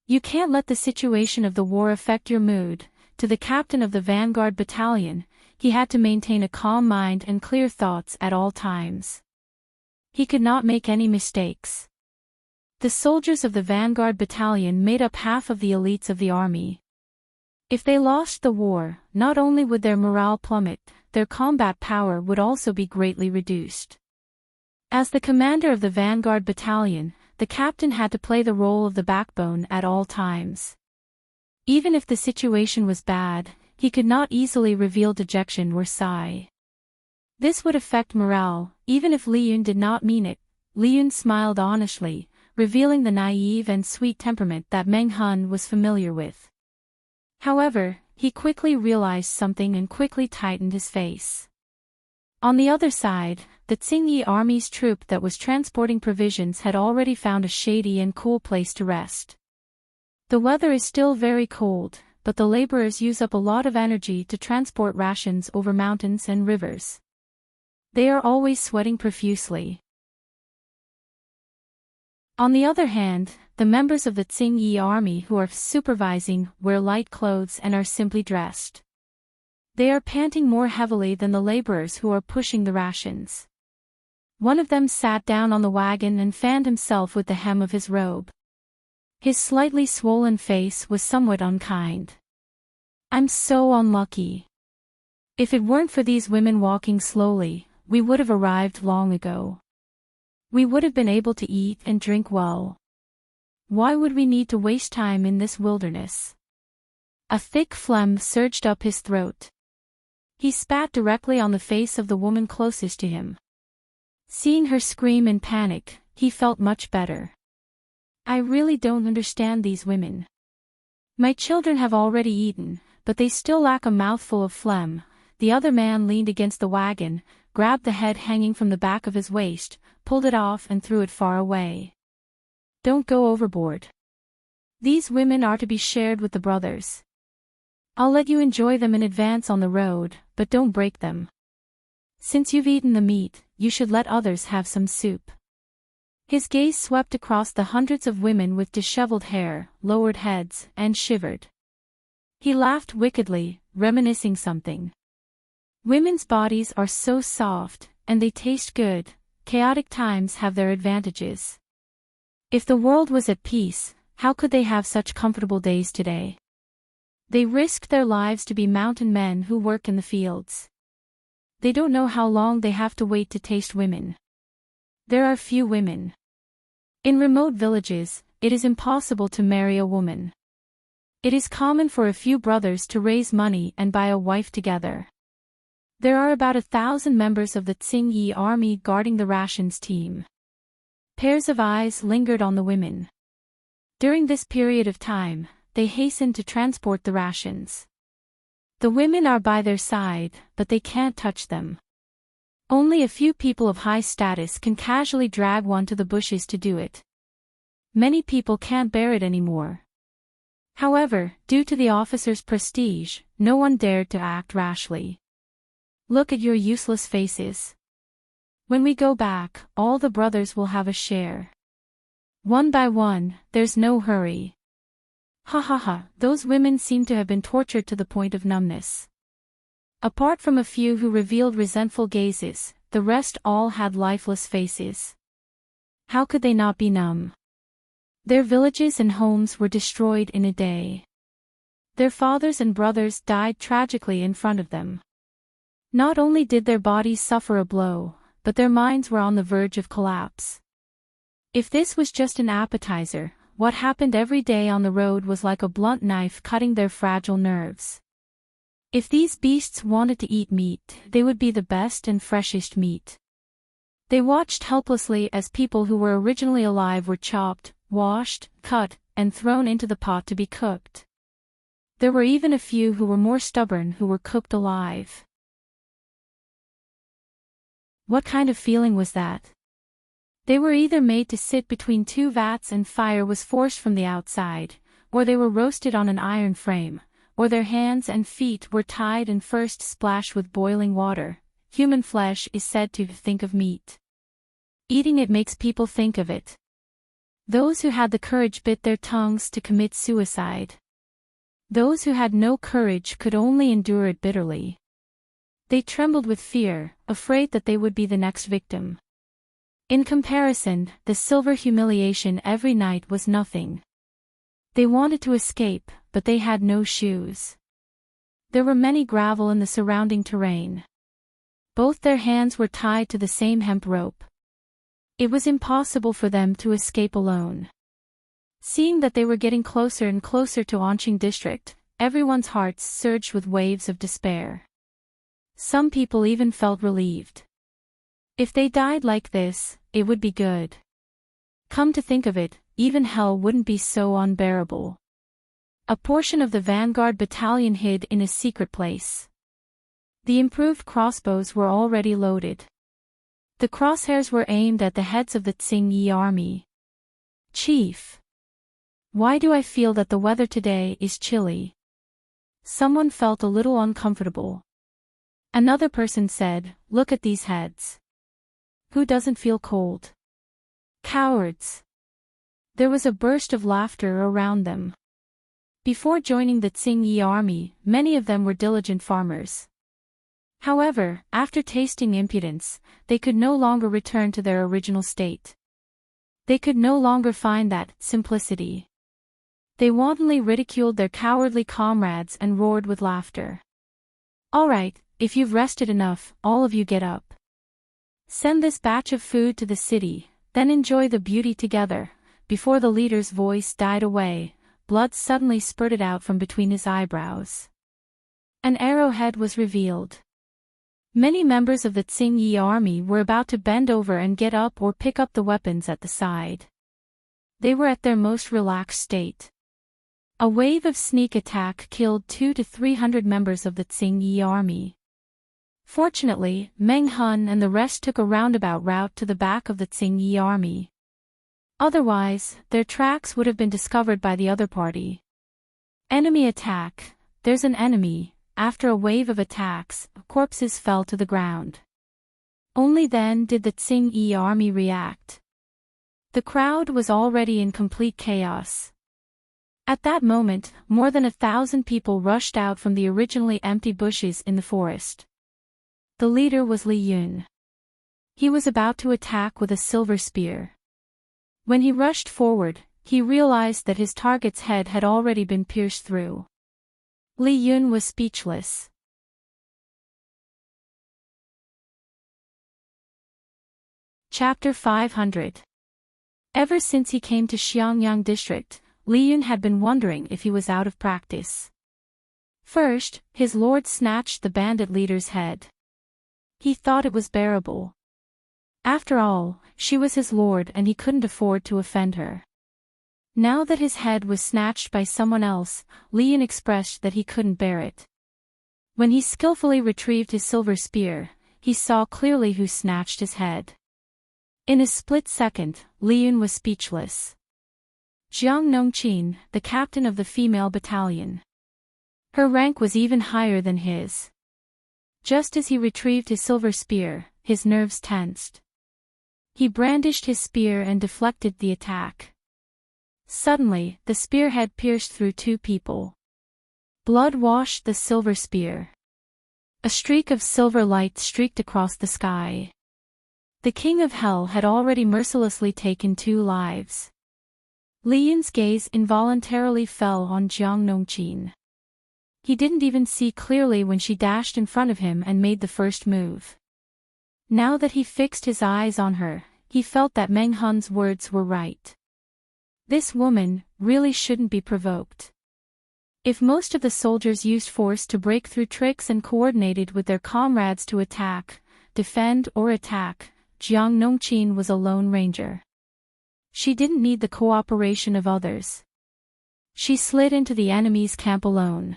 You can't let the situation of the war affect your mood." To the captain of the vanguard battalion, he had to maintain a calm mind and clear thoughts at all times. He could not make any mistakes. The soldiers of the vanguard battalion made up half of the elites of the army. If they lost the war, not only would their morale plummet, their combat power would also be greatly reduced. As the commander of the vanguard battalion, the captain had to play the role of the backbone at all times. Even if the situation was bad, he could not easily reveal dejection or sigh. This would affect morale, even if Li Yun did not mean it. Li Yun smiled honestly, revealing the naive and sweet temperament that Meng Hun was familiar with. However, he quickly realized something and quickly tightened his face. On the other side, the Tsingyi army's troop that was transporting provisions had already found a shady and cool place to rest. The weather is still very cold, but the laborers use up a lot of energy to transport rations over mountains and rivers. They are always sweating profusely. On the other hand, the members of the Tsingyi army who are supervising wear light clothes and are simply dressed. They are panting more heavily than the laborers who are pushing the rations. One of them sat down on the wagon and fanned himself with the hem of his robe. His slightly swollen face was somewhat unkind. "I'm so unlucky. If it weren't for these women walking slowly, we would have arrived long ago. We would have been able to eat and drink well. Why would we need to waste time in this wilderness?" A thick phlegm surged up his throat. He spat directly on the face of the woman closest to him. Seeing her scream in panic, he felt much better. "I really don't understand these women. My children have already eaten, but they still lack a mouthful of phlegm." The other man leaned against the wagon, grabbed the head hanging from the back of his waist, pulled it off and threw it far away. "Don't go overboard. These women are to be shared with the brothers. I'll let you enjoy them in advance on the road, but don't break them. Since you've eaten the meat, you should let others have some soup." His gaze swept across the hundreds of women with disheveled hair, lowered heads, and shivered. He laughed wickedly, reminiscing something. Women's bodies are so soft, and they taste good. Chaotic times have their advantages. If the world was at peace, how could they have such comfortable days today? They risked their lives to be mountain men who work in the fields. They don't know how long they have to wait to taste women. There are few women. In remote villages, it is impossible to marry a woman. It is common for a few brothers to raise money and buy a wife together. There are about 1,000 members of the Tsingyi army guarding the rations team. Pairs of eyes lingered on the women. During this period of time, they hastened to transport the rations. The women are by their side, but they can't touch them. Only a few people of high status can casually drag one to the bushes to do it. Many people can't bear it anymore. However, due to the officer's prestige, no one dared to act rashly. "Look at your useless faces. When we go back, all the brothers will have a share. One by one, there's no hurry." Ha ha ha, those women seem to have been tortured to the point of numbness. Apart from a few who revealed resentful gazes, the rest all had lifeless faces. How could they not be numb? Their villages and homes were destroyed in a day. Their fathers and brothers died tragically in front of them. Not only did their bodies suffer a blow, but their minds were on the verge of collapse. If this was just an appetizer, what happened every day on the road was like a blunt knife cutting their fragile nerves. If these beasts wanted to eat meat, they would be the best and freshest meat. They watched helplessly as people who were originally alive were chopped, washed, cut, and thrown into the pot to be cooked. There were even a few who were more stubborn who were cooked alive. What kind of feeling was that? They were either made to sit between two vats and fire was forced from the outside, or they were roasted on an iron frame, or their hands and feet were tied and first splashed with boiling water. Human flesh is said to think of meat. Eating it makes people think of it. Those who had the courage bit their tongues to commit suicide. Those who had no courage could only endure it bitterly. They trembled with fear, afraid that they would be the next victim. In comparison, the silver humiliation every night was nothing. They wanted to escape, but they had no shoes. There were many gravel in the surrounding terrain. Both their hands were tied to the same hemp rope. It was impossible for them to escape alone. Seeing that they were getting closer and closer to Enchanting district, everyone's hearts surged with waves of despair. Some people even felt relieved. If they died like this, it would be good. Come to think of it, even hell wouldn't be so unbearable. A portion of the vanguard battalion hid in a secret place. The improved crossbows were already loaded. The crosshairs were aimed at the heads of the Tsing-Yi army. Chief. Why do I feel that the weather today is chilly? Someone felt a little uncomfortable. Another person said, look at these heads. Who doesn't feel cold? Cowards. There was a burst of laughter around them. Before joining the Tsing-Yi army, many of them were diligent farmers. However, after tasting impudence, they could no longer return to their original state. They could no longer find that simplicity. They wantonly ridiculed their cowardly comrades and roared with laughter. All right, if you've rested enough, all of you get up. Send this batch of food to the city, then enjoy the beauty together. Before the leader's voice died away, blood suddenly spurted out from between his eyebrows. An arrowhead was revealed. Many members of the Tsing-Yi army were about to bend over and get up or pick up the weapons at the side. They were at their most relaxed state. A wave of sneak attack killed 200 to 300 members of the Tsing-Yi army. Fortunately, Meng Hun and the rest took a roundabout route to the back of the Tsing-Yi army. Otherwise, their tracks would have been discovered by the other party. Enemy attack. There's an enemy. After a wave of attacks, corpses fell to the ground. Only then did the Tsing-Yi army react. The crowd was already in complete chaos. At that moment, more than 1,000 people rushed out from the originally empty bushes in the forest. The leader was Li Yun. He was about to attack with a silver spear. When he rushed forward, he realized that his target's head had already been pierced through. Li Yun was speechless. Chapter 500. Ever since he came to Xiangyang district, Li Yun had been wondering if he was out of practice. First, his lord snatched the bandit leader's head. He thought it was bearable. After all, she was his lord and he couldn't afford to offend her. Now that his head was snatched by someone else, Li Yun expressed that he couldn't bear it. When he skillfully retrieved his silver spear, he saw clearly who snatched his head. In a split second, Li Yun was speechless. Jiang Nongqin, the captain of the female battalion. Her rank was even higher than his. Just as he retrieved his silver spear, his nerves tensed. He brandished his spear and deflected the attack. Suddenly, the spearhead pierced through two people. Blood washed the silver spear. A streak of silver light streaked across the sky. The king of hell had already mercilessly taken 2 lives. Li Yun's gaze involuntarily fell on Jiang Nongqin. He didn't even see clearly when she dashed in front of him and made the first move. Now that he fixed his eyes on her, he felt that Meng Hun's words were right. This woman really shouldn't be provoked. If most of the soldiers used force to break through tricks and coordinated with their comrades to attack, defend or attack, Jiang Nongqin was a lone ranger. She didn't need the cooperation of others. She slid into the enemy's camp alone.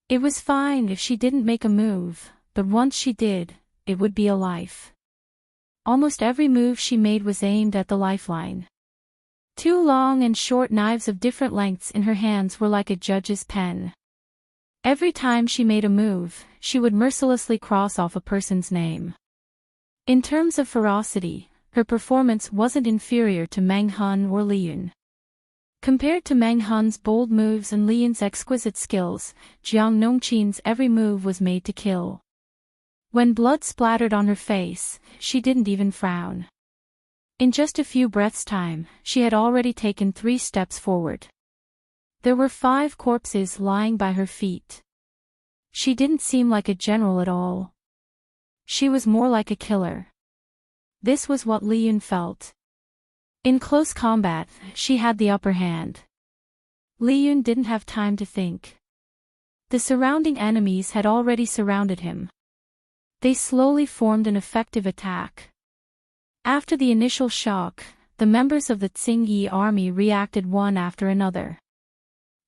It was fine if she didn't make a move, but once she did, it would be a life. Almost every move she made was aimed at the lifeline. 2 long and short knives of different lengths in her hands were like a judge's pen. Every time she made a move, she would mercilessly cross off a person's name. In terms of ferocity, her performance wasn't inferior to Meng Hun or Li Yun. Compared to Meng Hun's bold moves and Li Yun's exquisite skills, Jiang Nongqin's every move was made to kill. When blood splattered on her face, she didn't even frown. In just a few breaths' time, she had already taken 3 steps forward. There were 5 corpses lying by her feet. She didn't seem like a general at all. She was more like a killer. This was what Li Yun felt. In close combat, she had the upper hand. Li Yun didn't have time to think. The surrounding enemies had already surrounded him. They slowly formed an effective attack. After the initial shock, the members of the Tsingyi army reacted one after another.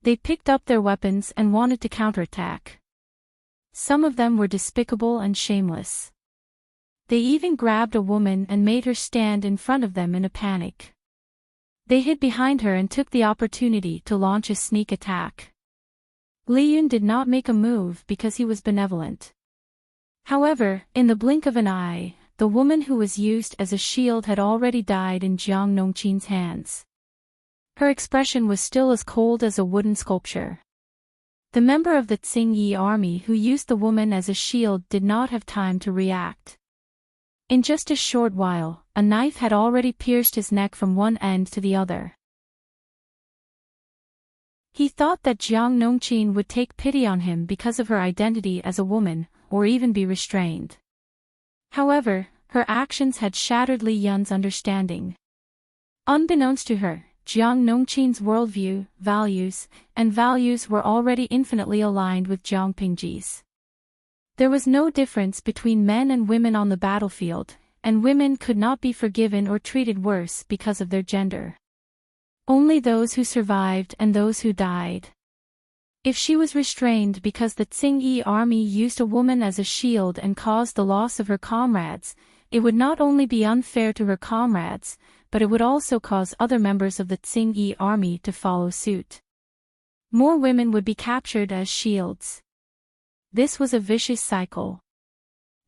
They picked up their weapons and wanted to counterattack. Some of them were despicable and shameless. They even grabbed a woman and made her stand in front of them in a panic. They hid behind her and took the opportunity to launch a sneak attack. Li Yun did not make a move because he was benevolent. However, in the blink of an eye, the woman who was used as a shield had already died in Jiang Nongqin's hands. Her expression was still as cold as a wooden sculpture. The member of the Tsingyi army who used the woman as a shield did not have time to react. In just a short while, a knife had already pierced his neck from one end to the other. He thought that Jiang Nongqin would take pity on him because of her identity as a woman, or even be restrained. However, her actions had shattered Li Yun's understanding. Unbeknownst to her, Jiang Nongqin's worldview, values were already infinitely aligned with Jiang Pingji's. There was no difference between men and women on the battlefield, and women could not be forgiven or treated worse because of their gender. Only those who survived and those who died. If she was restrained because the Tsingyi army used a woman as a shield and caused the loss of her comrades, it would not only be unfair to her comrades, but it would also cause other members of the Tsingyi army to follow suit. More women would be captured as shields. This was a vicious cycle.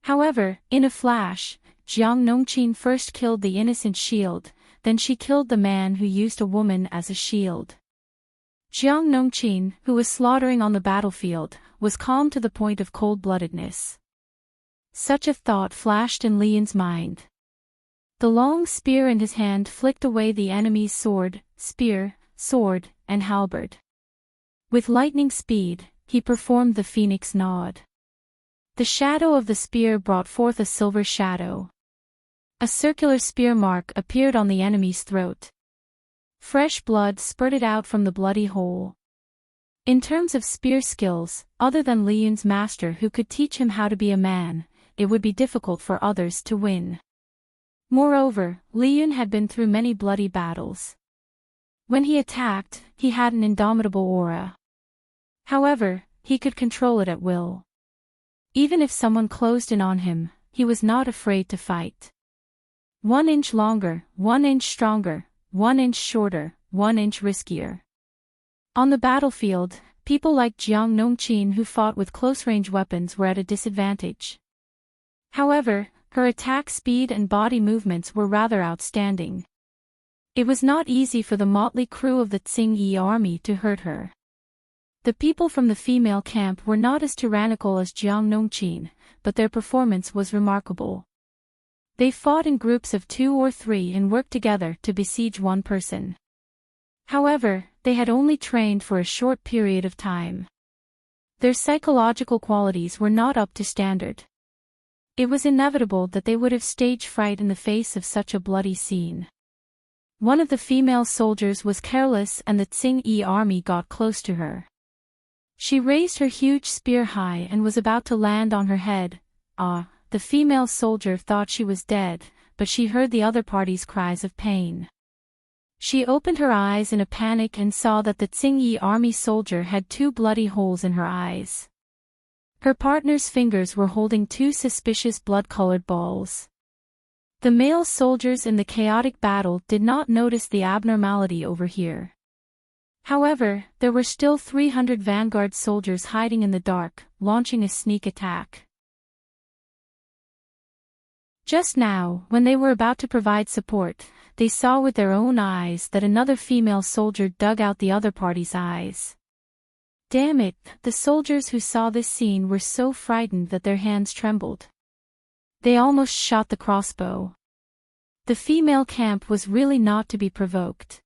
However, in a flash, Jiang Nongqin first killed the innocent shield, then she killed the man who used a woman as a shield. Jiang Nongqin, who was slaughtering on the battlefield, was calm to the point of cold-bloodedness. Such a thought flashed in Li Yun's mind. The long spear in his hand flicked away the enemy's sword, spear, sword, and halberd. With lightning speed, he performed the phoenix nod. The shadow of the spear brought forth a silver shadow. A circular spear mark appeared on the enemy's throat. Fresh blood spurted out from the bloody hole. In terms of spear skills, other than Li Yun's master who could teach him how to be a man, it would be difficult for others to win. Moreover, Li Yun had been through many bloody battles. When he attacked, he had an indomitable aura. However, he could control it at will. Even if someone closed in on him, he was not afraid to fight. 1 inch longer, 1 inch stronger, 1 inch shorter, 1 inch riskier. On the battlefield, people like Jiang Nongqin who fought with close-range weapons were at a disadvantage. However, her attack speed and body movements were rather outstanding. It was not easy for the motley crew of the Tsingyi army to hurt her. The people from the female camp were not as tyrannical as Jiang Nongqin, but their performance was remarkable. They fought in groups of 2 or 3 and worked together to besiege one person. However, they had only trained for a short period of time. Their psychological qualities were not up to standard. It was inevitable that they would have stage fright in the face of such a bloody scene. One of the female soldiers was careless and the Tsing-Yi army got close to her. She raised her huge spear high and was about to land on her head. The female soldier thought she was dead, but she heard the other party's cries of pain. She opened her eyes in a panic and saw that the Tsing-Yi army soldier had 2 bloody holes in her eyes. Her partner's fingers were holding 2 suspicious blood-colored balls. The male soldiers in the chaotic battle did not notice the abnormality over here. However, there were still 300 vanguard soldiers hiding in the dark, launching a sneak attack. Just now, when they were about to provide support, they saw with their own eyes that another female soldier dug out the other party's eyes. Damn it, the soldiers who saw this scene were so frightened that their hands trembled. They almost shot the crossbow. The female camp was really not to be provoked.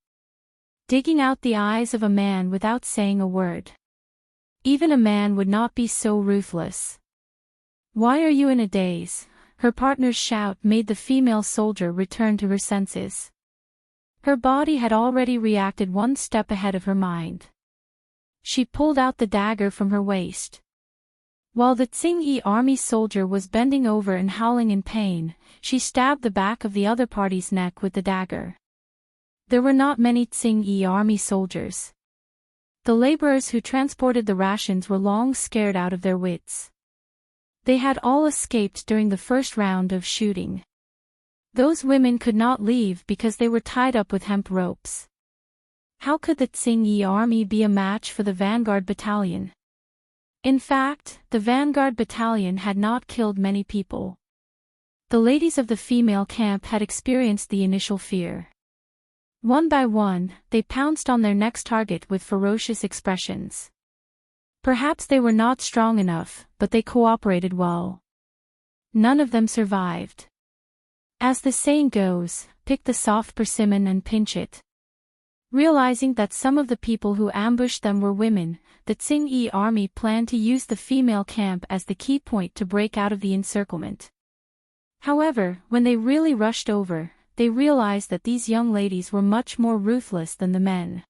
Digging out the eyes of a man without saying a word. Even a man would not be so ruthless. "Why are you in a daze?" Her partner's shout made the female soldier return to her senses. Her body had already reacted 1 step ahead of her mind. She pulled out the dagger from her waist. While the Tsing-Yi army soldier was bending over and howling in pain, she stabbed the back of the other party's neck with the dagger. There were not many Tsing-Yi army soldiers. The laborers who transported the rations were long scared out of their wits. They had all escaped during the first round of shooting. Those women could not leave because they were tied up with hemp ropes. How could the Tsing-Yi army be a match for the vanguard battalion? In fact, the vanguard battalion had not killed many people. The ladies of the female camp had experienced the initial fear. One by one, they pounced on their next target with ferocious expressions. Perhaps they were not strong enough, but they cooperated well. None of them survived. As the saying goes, pick the soft persimmon and pinch it. Realizing that some of the people who ambushed them were women, the Tsing-Yi army planned to use the female camp as the key point to break out of the encirclement. However, when they really rushed over, they realized that these young ladies were much more ruthless than the men.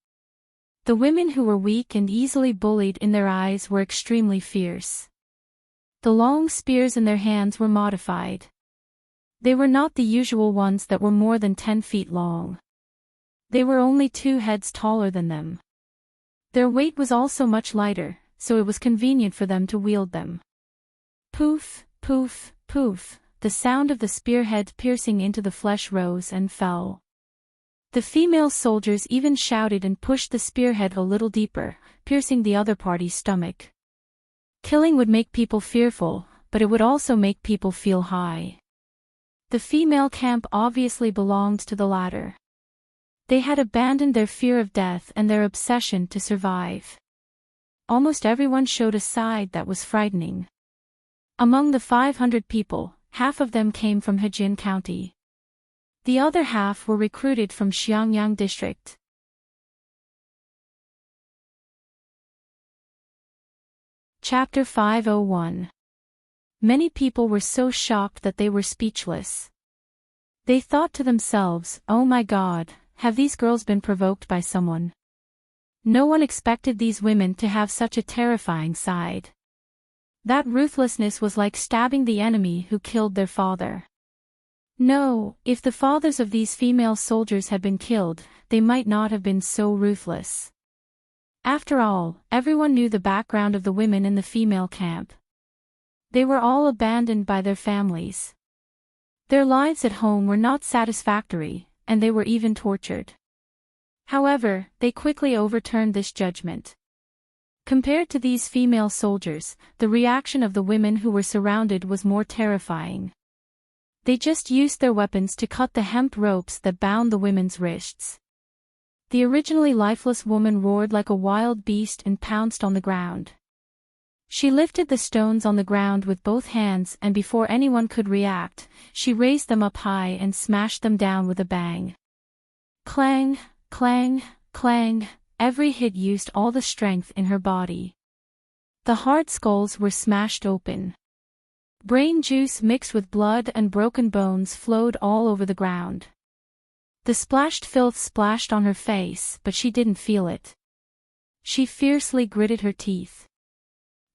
The women who were weak and easily bullied in their eyes were extremely fierce. The long spears in their hands were modified. They were not the usual ones that were more than 10 feet long. They were only 2 heads taller than them. Their weight was also much lighter, so it was convenient for them to wield them. Poof, poof, poof, the sound of the spearhead piercing into the flesh rose and fell. The female soldiers even shouted and pushed the spearhead a little deeper, piercing the other party's stomach. Killing would make people fearful, but it would also make people feel high. The female camp obviously belonged to the latter. They had abandoned their fear of death and their obsession to survive. Almost everyone showed a side that was frightening. Among the 500 people, half of them came from Hejin County. The other half were recruited from Xiangyang District. Chapter 501. Many people were so shocked that they were speechless. They thought to themselves, "Oh my God, have these girls been provoked by someone?" No one expected these women to have such a terrifying side. That ruthlessness was like stabbing the enemy who killed their father. No, if the fathers of these female soldiers had been killed, they might not have been so ruthless. After all, everyone knew the background of the women in the female camp. They were all abandoned by their families. Their lives at home were not satisfactory, and they were even tortured. However, they quickly overturned this judgment. Compared to these female soldiers, the reaction of the women who were surrounded was more terrifying. They just used their weapons to cut the hemp ropes that bound the women's wrists. The originally lifeless woman roared like a wild beast and pounced on the ground. She lifted the stones on the ground with both hands, and before anyone could react, she raised them up high and smashed them down with a bang. Clang, clang, clang, every hit used all the strength in her body. The hard skulls were smashed open. Brain juice mixed with blood and broken bones flowed all over the ground. The splashed filth splashed on her face, but she didn't feel it. She fiercely gritted her teeth.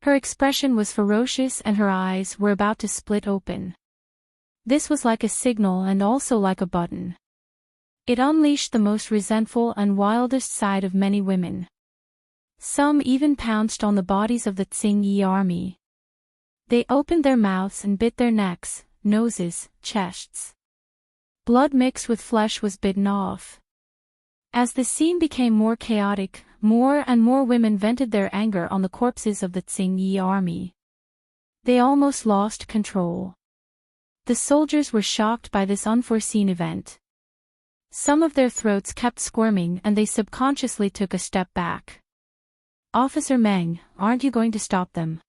Her expression was ferocious and her eyes were about to split open. This was like a signal and also like a button. It unleashed the most resentful and wildest side of many women. Some even pounced on the bodies of the Tsing-Yi army. They opened their mouths and bit their necks, noses, chests. Blood mixed with flesh was bitten off. As the scene became more chaotic, more and more women vented their anger on the corpses of the Tsing-Yi army. They almost lost control. The soldiers were shocked by this unforeseen event. Some of their throats kept squirming and they subconsciously took a step back. "Officer Meng, aren't you going to stop them?"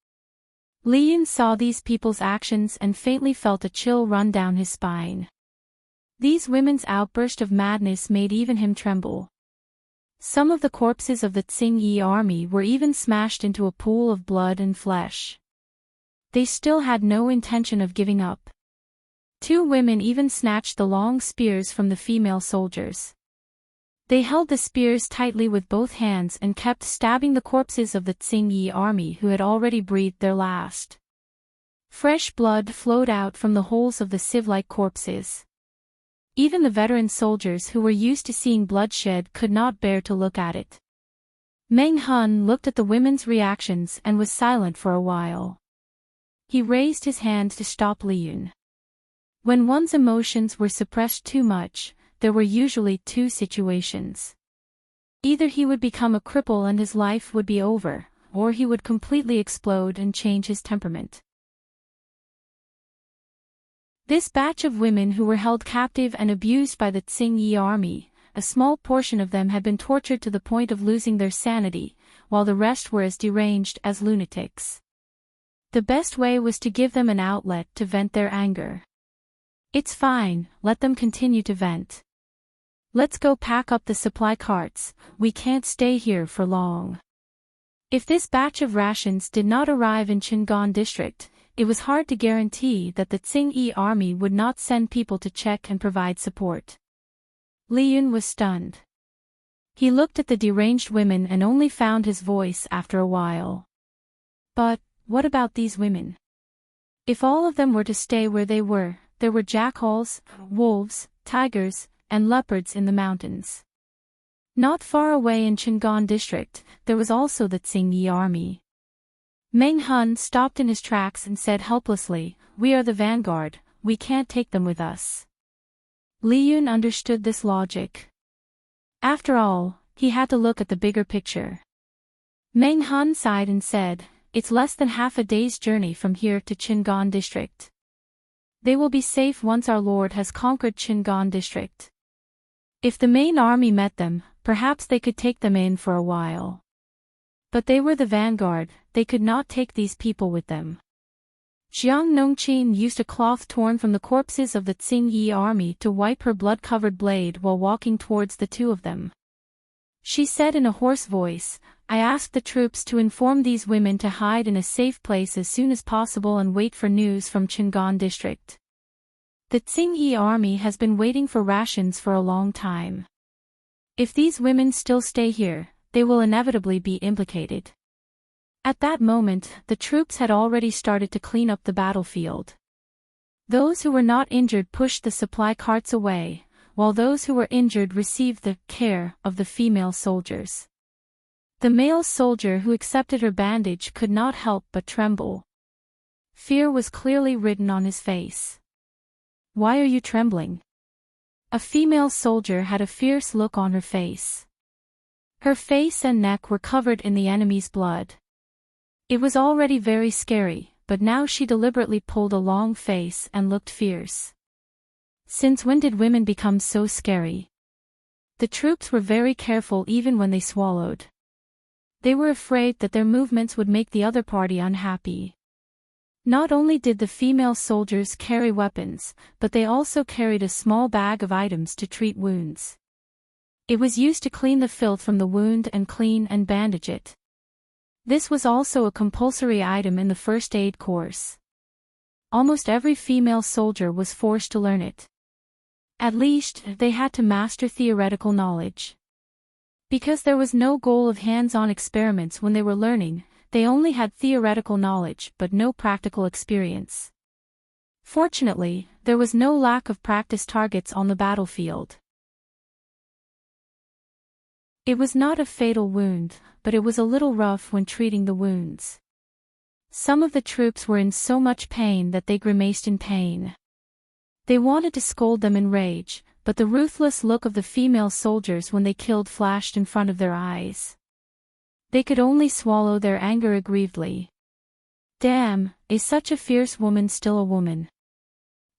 Li Yun saw these people's actions and faintly felt a chill run down his spine. These women's outburst of madness made even him tremble. Some of the corpses of the Tsing-Yi army were even smashed into a pool of blood and flesh. They still had no intention of giving up. Two women even snatched the long spears from the female soldiers. They held the spears tightly with both hands and kept stabbing the corpses of the Tsing-Yi army who had already breathed their last. Fresh blood flowed out from the holes of the sieve-like corpses. Even the veteran soldiers who were used to seeing bloodshed could not bear to look at it. Meng Hun looked at the women's reactions and was silent for a while. He raised his hand to stop Li Yun. When one's emotions were suppressed too much, there were usually two situations. Either he would become a cripple and his life would be over, or he would completely explode and change his temperament. This batch of women who were held captive and abused by the Tsing-Yi army, a small portion of them had been tortured to the point of losing their sanity, while the rest were as deranged as lunatics. The best way was to give them an outlet to vent their anger. "It's fine, let them continue to vent. Let's go pack up the supply carts, we can't stay here for long." If this batch of rations did not arrive in Chingon district, it was hard to guarantee that the Tsing-Yi army would not send people to check and provide support. Li Yun was stunned. He looked at the deranged women and only found his voice after a while. But, what about these women? If all of them were to stay where they were, there were jackals, wolves, tigers, and leopards in the mountains. Not far away in Chingon district, there was also the Tsing-Yi army. Meng Hun stopped in his tracks and said helplessly, "We are the vanguard, we can't take them with us." Li Yun understood this logic. After all, he had to look at the bigger picture. Meng Hun sighed and said, "It's less than half a day's journey from here to Chingon district. They will be safe once our lord has conquered Chingon district. If the main army met them, perhaps they could take them in for a while. But they were the vanguard, they could not take these people with them." Jiang Nongqin used a cloth torn from the corpses of the Tsing-Yi army to wipe her blood-covered blade while walking towards the two of them. She said in a hoarse voice, "I asked the troops to inform these women to hide in a safe place as soon as possible and wait for news from Chingon district. The Tsing-Yi army has been waiting for rations for a long time. If these women still stay here, they will inevitably be implicated." At that moment, the troops had already started to clean up the battlefield. Those who were not injured pushed the supply carts away, while those who were injured received the care of the female soldiers. The male soldier who accepted her bandage could not help but tremble. Fear was clearly written on his face. "Why are you trembling?" A female soldier had a fierce look on her face. Her face and neck were covered in the enemy's blood. It was already very scary, but now she deliberately pulled a long face and looked fierce. "Since when did women become so scary?" The troops were very careful even when they swallowed. They were afraid that their movements would make the other party unhappy. Not only did the female soldiers carry weapons, but they also carried a small bag of items to treat wounds. It was used to clean the filth from the wound and clean and bandage it. This was also a compulsory item in the first aid course. Almost every female soldier was forced to learn it. At least, they had to master theoretical knowledge. Because there was no goal of hands-on experiments when they were learning, they only had theoretical knowledge but no practical experience. Fortunately, there was no lack of practice targets on the battlefield. It was not a fatal wound, but it was a little rough when treating the wounds. Some of the troops were in so much pain that they grimaced in pain. They wanted to scold them in rage, but the ruthless look of the female soldiers when they killed flashed in front of their eyes. They could only swallow their anger aggrievedly. Damn, is such a fierce woman still a woman?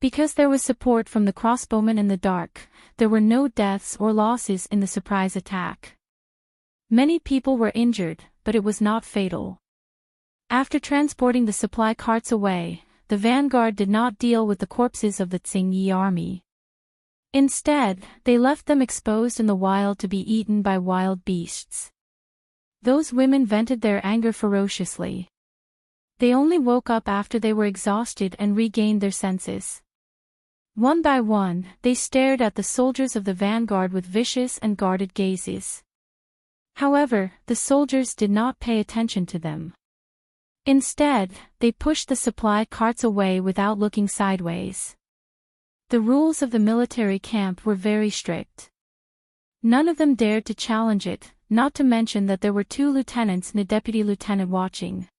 Because there was support from the crossbowmen in the dark, there were no deaths or losses in the surprise attack. Many people were injured, but it was not fatal. After transporting the supply carts away, the vanguard did not deal with the corpses of the Tsing-Yi army. Instead, they left them exposed in the wild to be eaten by wild beasts. Those women vented their anger ferociously. They only woke up after they were exhausted and regained their senses. One by one, they stared at the soldiers of the vanguard with vicious and guarded gazes. However, the soldiers did not pay attention to them. Instead, they pushed the supply carts away without looking sideways. The rules of the military camp were very strict. None of them dared to challenge it, not to mention that there were 2 lieutenants and a deputy lieutenant watching.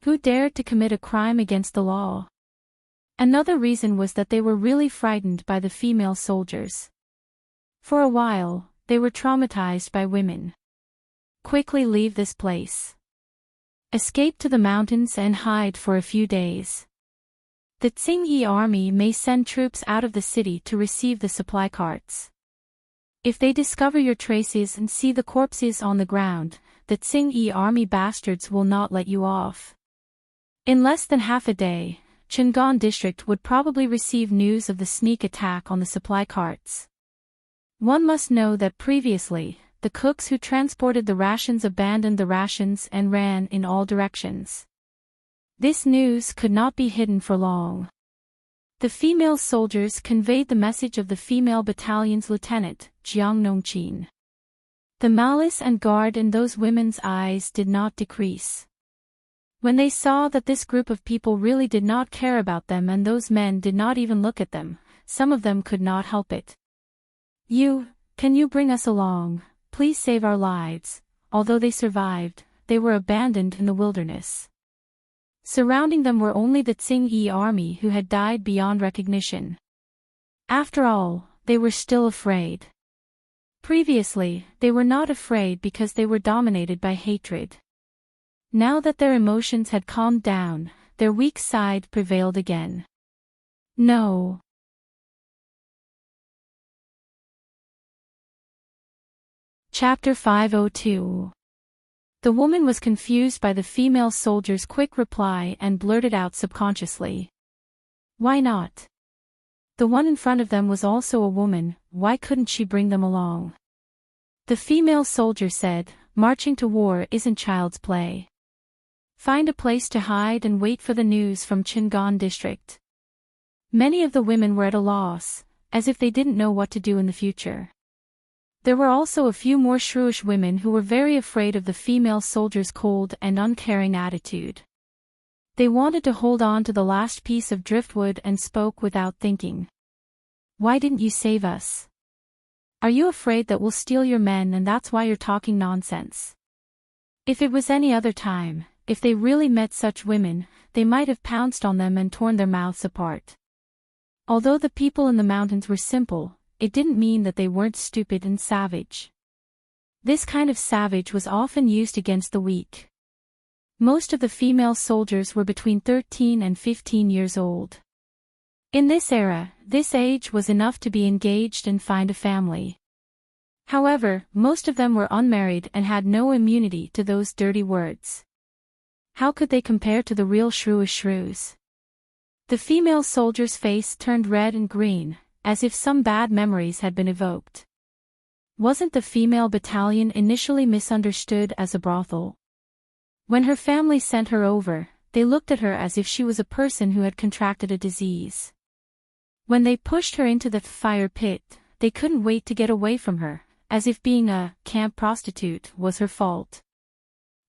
Who dared to commit a crime against the law? Another reason was that they were really frightened by the female soldiers. For a while, they were traumatized by women. Quickly leave this place. Escape to the mountains and hide for a few days. The Tsing-Yi army may send troops out of the city to receive the supply carts. If they discover your traces and see the corpses on the ground, the Tsing-Yi army bastards will not let you off. In less than half a day, Chang'an district would probably receive news of the sneak attack on the supply carts. One must know that previously, the cooks who transported the rations abandoned the rations and ran in all directions. This news could not be hidden for long. The female soldiers conveyed the message of the female battalion's lieutenant, Jiang Nongqin. The malice and guard in those women's eyes did not decrease. When they saw that this group of people really did not care about them and those men did not even look at them, some of them could not help it. Can you bring us along? Please save our lives. Although they survived, they were abandoned in the wilderness. Surrounding them were only the Tsing-Yi army who had died beyond recognition. After all, they were still afraid. Previously, they were not afraid because they were dominated by hatred. Now that their emotions had calmed down, their weak side prevailed again. No. Chapter 502. The woman was confused by the female soldier's quick reply and blurted out subconsciously. Why not? The one in front of them was also a woman, why couldn't she bring them along? The female soldier said, marching to war isn't child's play. Find a place to hide and wait for the news from Chang'an district. Many of the women were at a loss, as if they didn't know what to do in the future. There were also a few more shrewish women who were very afraid of the female soldier's cold and uncaring attitude. They wanted to hold on to the last piece of driftwood and spoke without thinking. Why didn't you save us? Are you afraid that we'll steal your men and that's why you're talking nonsense? If it was any other time, if they really met such women, they might have pounced on them and torn their mouths apart. Although the people in the mountains were simple, it didn't mean that they weren't stupid and savage. This kind of savage was often used against the weak. Most of the female soldiers were between 13 and 15 years old. In this era, this age was enough to be engaged and find a family. However, most of them were unmarried and had no immunity to those dirty words. How could they compare to the real shrewish shrews? The female soldier's face turned red and green, as if some bad memories had been evoked. Wasn't the female battalion initially misunderstood as a brothel? When her family sent her over, they looked at her as if she was a person who had contracted a disease. When they pushed her into the fire pit, they couldn't wait to get away from her, as if being a camp prostitute was her fault.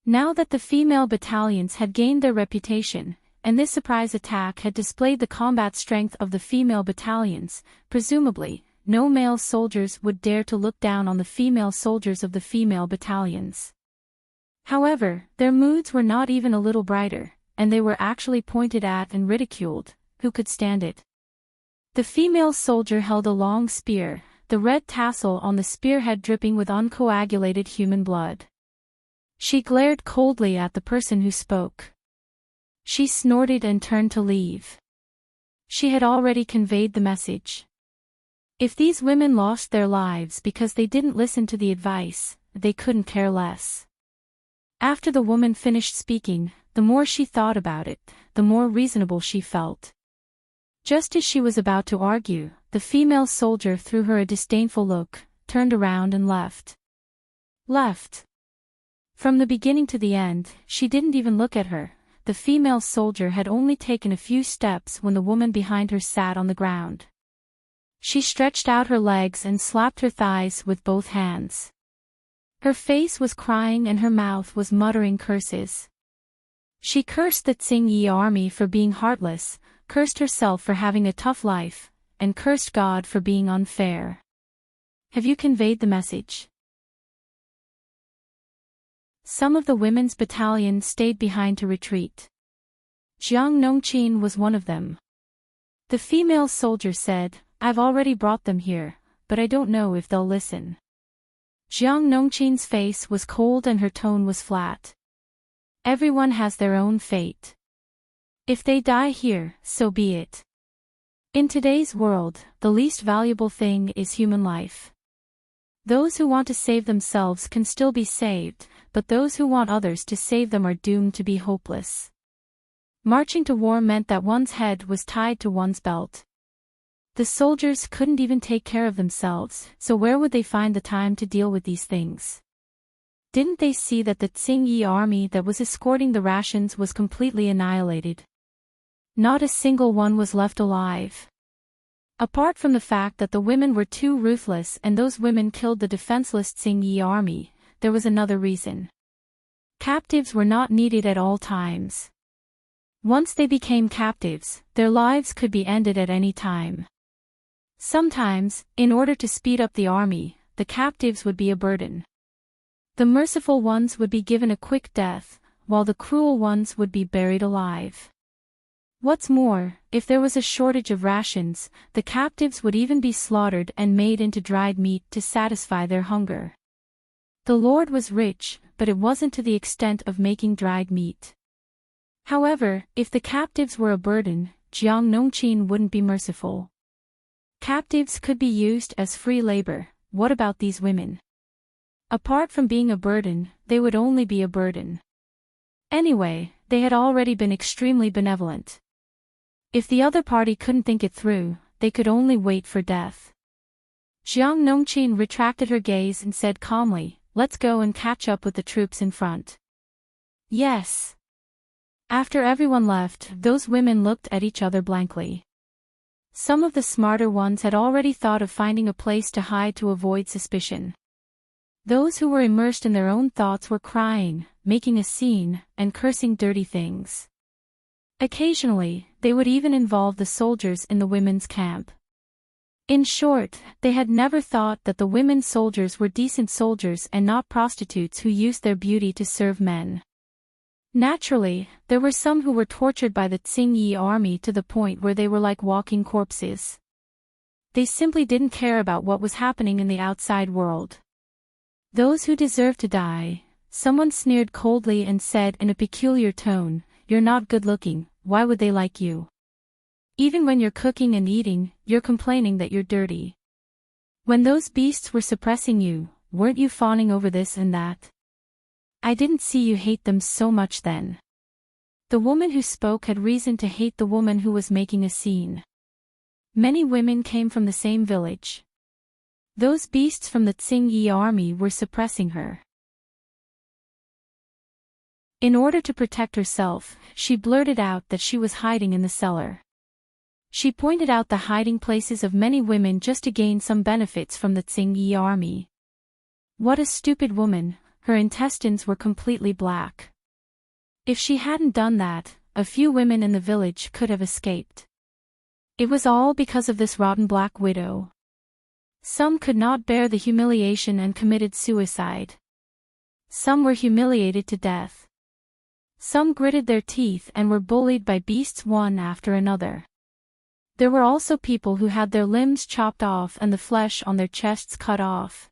Now that the female battalions had gained their reputation, and this surprise attack had displayed the combat strength of the female battalions, presumably, no male soldiers would dare to look down on the female soldiers of the female battalions. However, their moods were not even a little brighter, and they were actually pointed at and ridiculed. Who could stand it? The female soldier held a long spear, the red tassel on the spearhead dripping with uncoagulated human blood. She glared coldly at the person who spoke. She snorted and turned to leave. She had already conveyed the message. If these women lost their lives because they didn't listen to the advice, they couldn't care less. After the woman finished speaking, the more she thought about it, the more reasonable she felt. Just as she was about to argue, the female soldier threw her a disdainful look, turned around and left. Left. From the beginning to the end, she didn't even look at her. The female soldier had only taken a few steps when the woman behind her sat on the ground. She stretched out her legs and slapped her thighs with both hands. Her face was crying and her mouth was muttering curses. She cursed the Tsing-Yi army for being heartless, cursed herself for having a tough life, and cursed God for being unfair. Have you conveyed the message? Some of the women's battalion stayed behind to retreat. Jiang Nongqin was one of them. The female soldier said, "I've already brought them here, but I don't know if they'll listen." Jiang Nongqin's face was cold and her tone was flat. Everyone has their own fate. If they die here, so be it. In today's world, the least valuable thing is human life. Those who want to save themselves can still be saved, but those who want others to save them are doomed to be hopeless. Marching to war meant that one's head was tied to one's belt. The soldiers couldn't even take care of themselves, so where would they find the time to deal with these things? Didn't they see that the Tsing-Yi army that was escorting the rations was completely annihilated? Not a single one was left alive. Apart from the fact that the women were too ruthless and those women killed the defenseless Tsing-Yi army, there was another reason. Captives were not needed at all times. Once they became captives, their lives could be ended at any time. Sometimes, in order to speed up the army, the captives would be a burden. The merciful ones would be given a quick death, while the cruel ones would be buried alive. What's more, if there was a shortage of rations, the captives would even be slaughtered and made into dried meat to satisfy their hunger. The Lord was rich, but it wasn't to the extent of making dried meat. However, if the captives were a burden, Jiang Nongqin wouldn't be merciful. Captives could be used as free labor. What about these women? Apart from being a burden, they would only be a burden. Anyway, they had already been extremely benevolent. If the other party couldn't think it through, they could only wait for death. Jiang Nongqin retracted her gaze and said calmly, "Let's go and catch up with the troops in front." Yes. After everyone left, those women looked at each other blankly. Some of the smarter ones had already thought of finding a place to hide to avoid suspicion. Those who were immersed in their own thoughts were crying, making a scene, and cursing dirty things. Occasionally, they would even involve the soldiers in the women's camp. In short, they had never thought that the women soldiers were decent soldiers and not prostitutes who used their beauty to serve men. Naturally, there were some who were tortured by the Tsing-Yi army to the point where they were like walking corpses. They simply didn't care about what was happening in the outside world. Those who deserved to die, someone sneered coldly and said in a peculiar tone, "You're not good looking, why would they like you? Even when you're cooking and eating, you're complaining that you're dirty." When those beasts were suppressing you, weren't you fawning over this and that? I didn't see you hate them so much then. The woman who spoke had reason to hate the woman who was making a scene. Many women came from the same village. Those beasts from the Tsing-Yi army were suppressing her. In order to protect herself, she blurted out that she was hiding in the cellar. She pointed out the hiding places of many women just to gain some benefits from the Tsing-Yi army. What a stupid woman, her intestines were completely black. If she hadn't done that, a few women in the village could have escaped. It was all because of this rotten black widow. Some could not bear the humiliation and committed suicide. Some were humiliated to death. Some gritted their teeth and were bullied by beasts one after another. There were also people who had their limbs chopped off and the flesh on their chests cut off.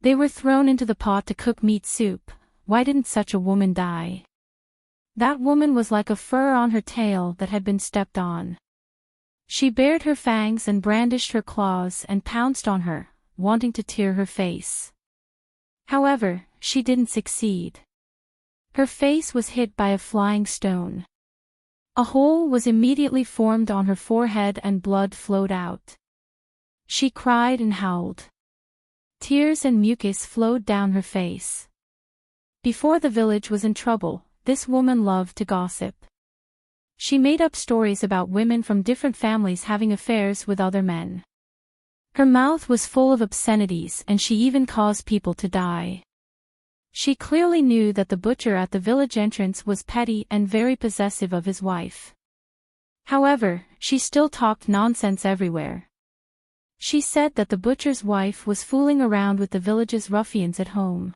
They were thrown into the pot to cook meat soup. Why didn't such a woman die? That woman was like a fur on her tail that had been stepped on. She bared her fangs and brandished her claws and pounced on her, wanting to tear her face. However, she didn't succeed. Her face was hit by a flying stone. A hole was immediately formed on her forehead and blood flowed out. She cried and howled. Tears and mucus flowed down her face. Before the village was in trouble, this woman loved to gossip. She made up stories about women from different families having affairs with other men. Her mouth was full of obscenities and she even caused people to die. She clearly knew that the butcher at the village entrance was petty and very possessive of his wife. However, she still talked nonsense everywhere. She said that the butcher's wife was fooling around with the village's ruffians at home.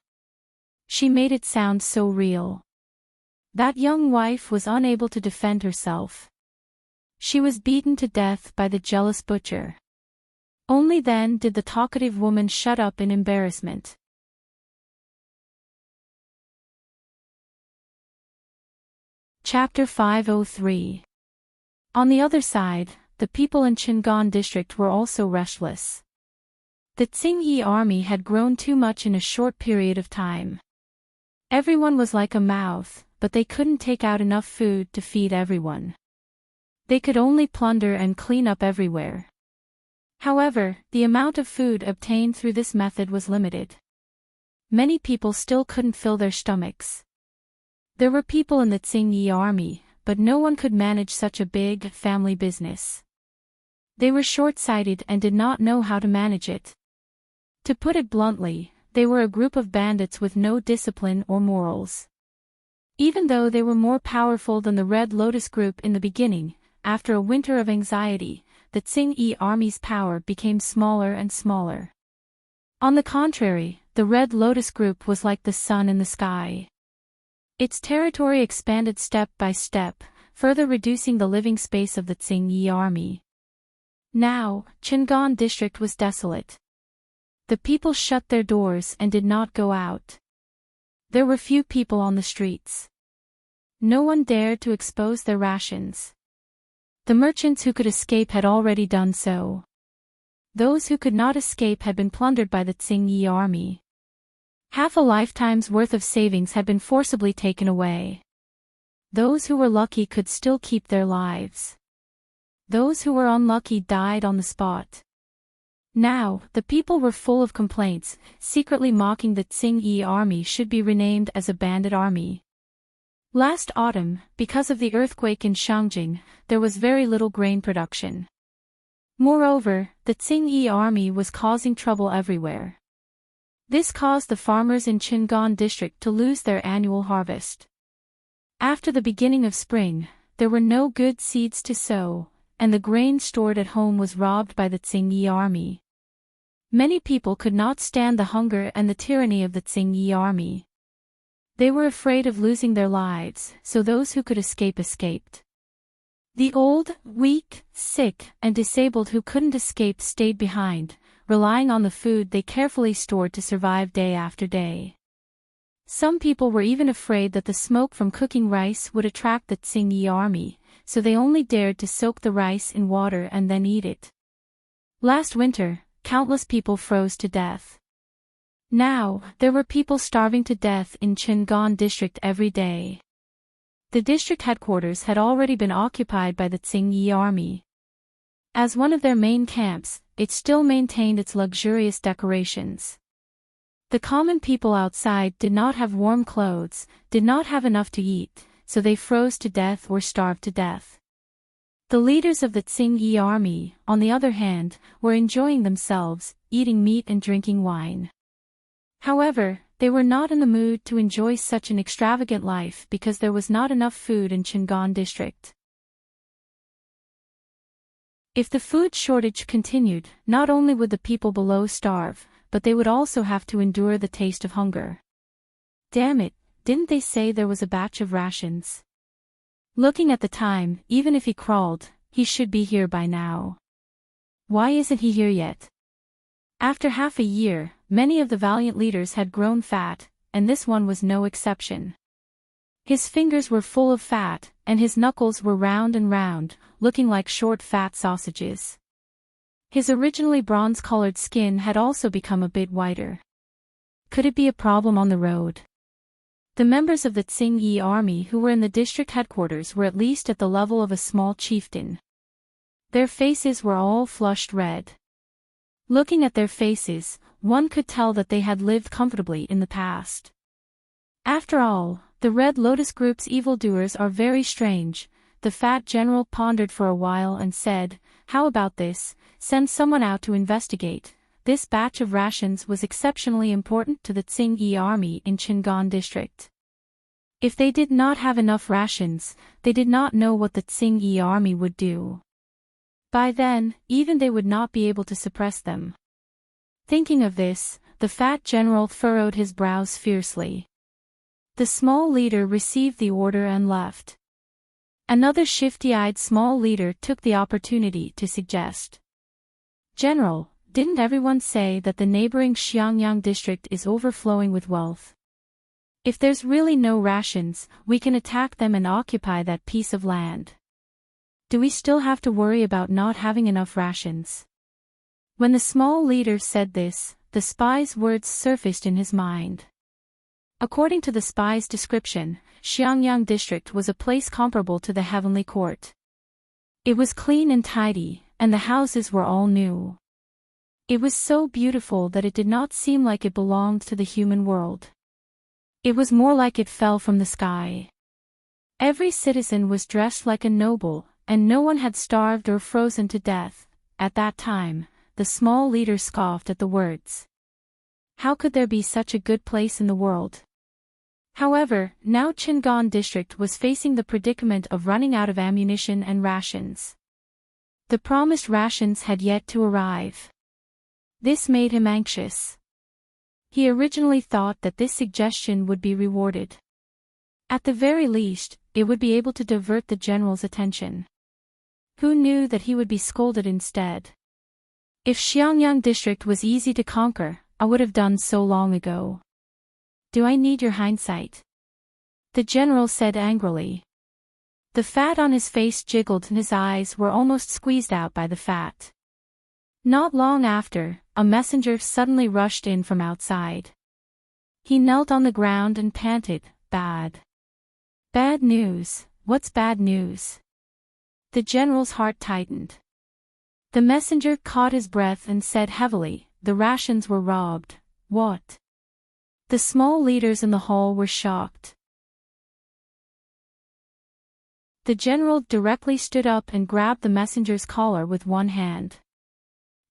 She made it sound so real. That young wife was unable to defend herself. She was beaten to death by the jealous butcher. Only then did the talkative woman shut up in embarrassment. Chapter 503. On the other side, the people in Chingon district were also restless. The Tsing-Yi army had grown too much in a short period of time. Everyone was like a mouth, but they couldn't take out enough food to feed everyone. They could only plunder and clean up everywhere. However, the amount of food obtained through this method was limited. Many people still couldn't fill their stomachs. There were people in the Tsing-Yi army, but no one could manage such a big family business. They were short-sighted and did not know how to manage it. To put it bluntly, they were a group of bandits with no discipline or morals. Even though they were more powerful than the Red Lotus group in the beginning, after a winter of anxiety, the Tsing-Yi army's power became smaller and smaller. On the contrary, the Red Lotus group was like the sun in the sky. Its territory expanded step by step, further reducing the living space of the Tsing-Yi army. Now, Chingon district was desolate. The people shut their doors and did not go out. There were few people on the streets. No one dared to expose their rations. The merchants who could escape had already done so. Those who could not escape had been plundered by the Tsing-Yi army. Half a lifetime's worth of savings had been forcibly taken away. Those who were lucky could still keep their lives. Those who were unlucky died on the spot. Now, the people were full of complaints, secretly mocking the Tsing-Yi army should be renamed as a bandit army. Last autumn, because of the earthquake in Shangjing, there was very little grain production. Moreover, the Tsing-Yi army was causing trouble everywhere. This caused the farmers in Chingon district to lose their annual harvest. After the beginning of spring, there were no good seeds to sow, and the grain stored at home was robbed by the Tsing-Yi army. Many people could not stand the hunger and the tyranny of the Tsing-Yi army. They were afraid of losing their lives, so those who could escape escaped. The old, weak, sick, and disabled who couldn't escape stayed behind, relying on the food they carefully stored to survive day after day. Some people were even afraid that the smoke from cooking rice would attract the Tsing-Yi army, so they only dared to soak the rice in water and then eat it. Last winter, countless people froze to death. Now, there were people starving to death in Chingon district every day. The district headquarters had already been occupied by the Tsingyi army. As one of their main camps, it still maintained its luxurious decorations. The common people outside did not have warm clothes, did not have enough to eat, so they froze to death or starved to death. The leaders of the Tsingyi army, on the other hand, were enjoying themselves, eating meat and drinking wine. However, they were not in the mood to enjoy such an extravagant life because there was not enough food in Chingon district. If the food shortage continued, not only would the people below starve, but they would also have to endure the taste of hunger. Damn it, didn't they say there was a batch of rations? Looking at the time, even if he crawled, he should be here by now. Why isn't he here yet? After half a year, many of the valiant leaders had grown fat, and this one was no exception. His fingers were full of fat, and his knuckles were round and round, looking like short fat sausages. His originally bronze-colored skin had also become a bit whiter. Could it be a problem on the road? The members of the Tsingyi army who were in the district headquarters were at least at the level of a small chieftain. Their faces were all flushed red. Looking at their faces, one could tell that they had lived comfortably in the past. After all, the Red Lotus Group's evildoers are very strange. The fat general pondered for a while and said, "How about this? Send someone out to investigate." This batch of rations was exceptionally important to the Tsingyi army in Chingon district. If they did not have enough rations, they did not know what the Tsingyi army would do. By then, even they would not be able to suppress them. Thinking of this, the fat general furrowed his brows fiercely. The small leader received the order and left. Another shifty-eyed small leader took the opportunity to suggest, "General, didn't everyone say that the neighboring Xiangyang district is overflowing with wealth? If there's really no rations, we can attack them and occupy that piece of land. Do we still have to worry about not having enough rations?" When the small leader said this, the spy's words surfaced in his mind. According to the spy's description, Xiangyang district was a place comparable to the heavenly court. It was clean and tidy, and the houses were all new. It was so beautiful that it did not seem like it belonged to the human world. It was more like it fell from the sky. Every citizen was dressed like a noble, and no one had starved or frozen to death. At that time, the small leader scoffed at the words. How could there be such a good place in the world? However, now Chingon district was facing the predicament of running out of ammunition and rations. The promised rations had yet to arrive. This made him anxious. He originally thought that this suggestion would be rewarded. At the very least, it would be able to divert the general's attention. Who knew that he would be scolded instead? If Xiangyang district was easy to conquer, I would have done so long ago. Do I need your hindsight? The general said angrily. The fat on his face jiggled and his eyes were almost squeezed out by the fat. Not long after, a messenger suddenly rushed in from outside. He knelt on the ground and panted, "Bad. Bad news, what's bad news?" The general's heart tightened. The messenger caught his breath and said heavily, "The rations were robbed." "What?" The small leaders in the hall were shocked. The general directly stood up and grabbed the messenger's collar with one hand.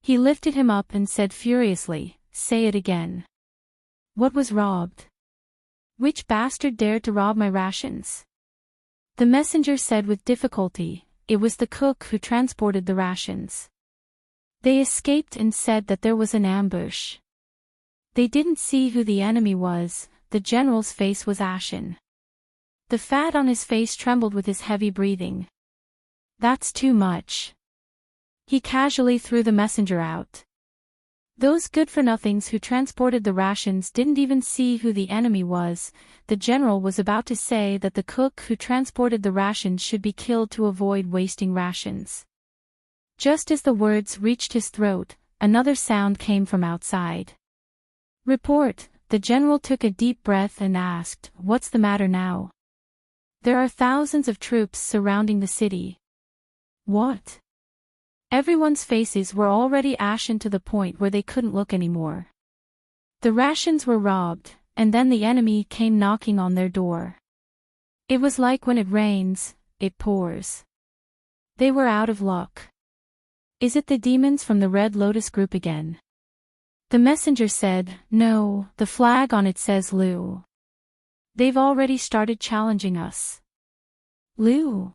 He lifted him up and said furiously, "Say it again. What was robbed? Which bastard dared to rob my rations?" The messenger said with difficulty, "It was the cook who transported the rations. They escaped and said that there was an ambush. They didn't see who the enemy was." The general's face was ashen. The fat on his face trembled with his heavy breathing. "That's too much." He casually threw the messenger out. Those good-for-nothings who transported the rations didn't even see who the enemy was. The general was about to say that the cook who transported the rations should be killed to avoid wasting rations. Just as the words reached his throat, another sound came from outside. Report, the general took a deep breath and asked, "What's the matter now?" "There are thousands of troops surrounding the city." "What?" Everyone's faces were already ashen to the point where they couldn't look anymore. The rations were robbed, and then the enemy came knocking on their door. It was like when it rains, it pours. They were out of luck. "Is it the demons from the Red Lotus group again?" The messenger said, "No, the flag on it says Lu. They've already started challenging us." "Lu?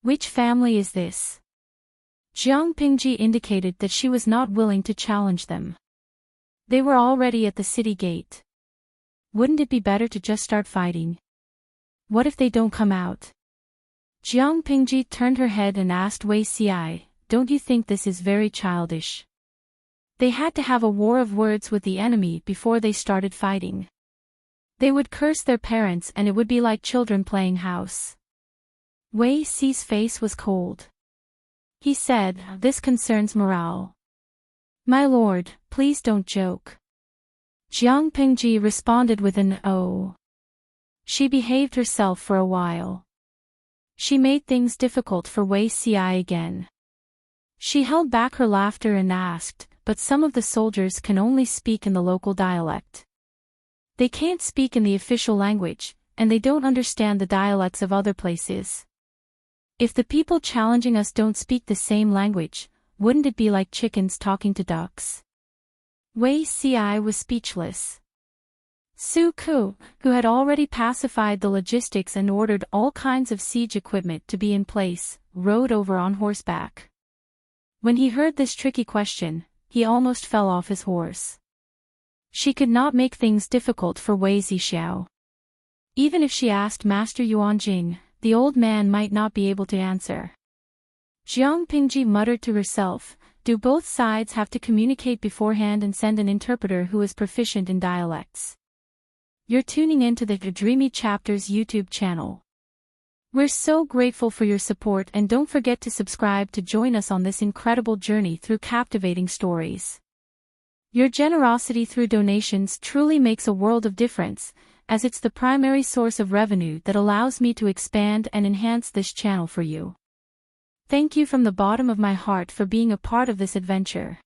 Which family is this?" Jiang Pingji indicated that she was not willing to challenge them. They were already at the city gate. Wouldn't it be better to just start fighting? What if they don't come out? Jiang Pingji turned her head and asked Wei Xi, "Don't you think this is very childish?" They had to have a war of words with the enemy before they started fighting. They would curse their parents and it would be like children playing house. Wei Xi's face was cold. He said, "This concerns morale." "My lord, please don't joke." Jiang Pingji responded with an "oh." She behaved herself for a while. She made things difficult for Wei Xi again. She held back her laughter and asked, "But some of the soldiers can only speak in the local dialect. They can't speak in the official language, and they don't understand the dialects of other places. If the people challenging us don't speak the same language, wouldn't it be like chickens talking to ducks?" Wei Xi was speechless. Su Ku, who had already pacified the logistics and ordered all kinds of siege equipment to be in place, rode over on horseback. When he heard this tricky question, he almost fell off his horse. She could not make things difficult for Wei Zixiao. Even if she asked Master Yuanjing, the old man might not be able to answer. Jiang Pingji muttered to herself, "Do both sides have to communicate beforehand and send an interpreter who is proficient in dialects?" You're tuning in to the Dreamy Chapters YouTube channel. We're so grateful for your support and don't forget to subscribe to join us on this incredible journey through captivating stories. Your generosity through donations truly makes a world of difference, as it's the primary source of revenue that allows me to expand and enhance this channel for you. Thank you from the bottom of my heart for being a part of this adventure.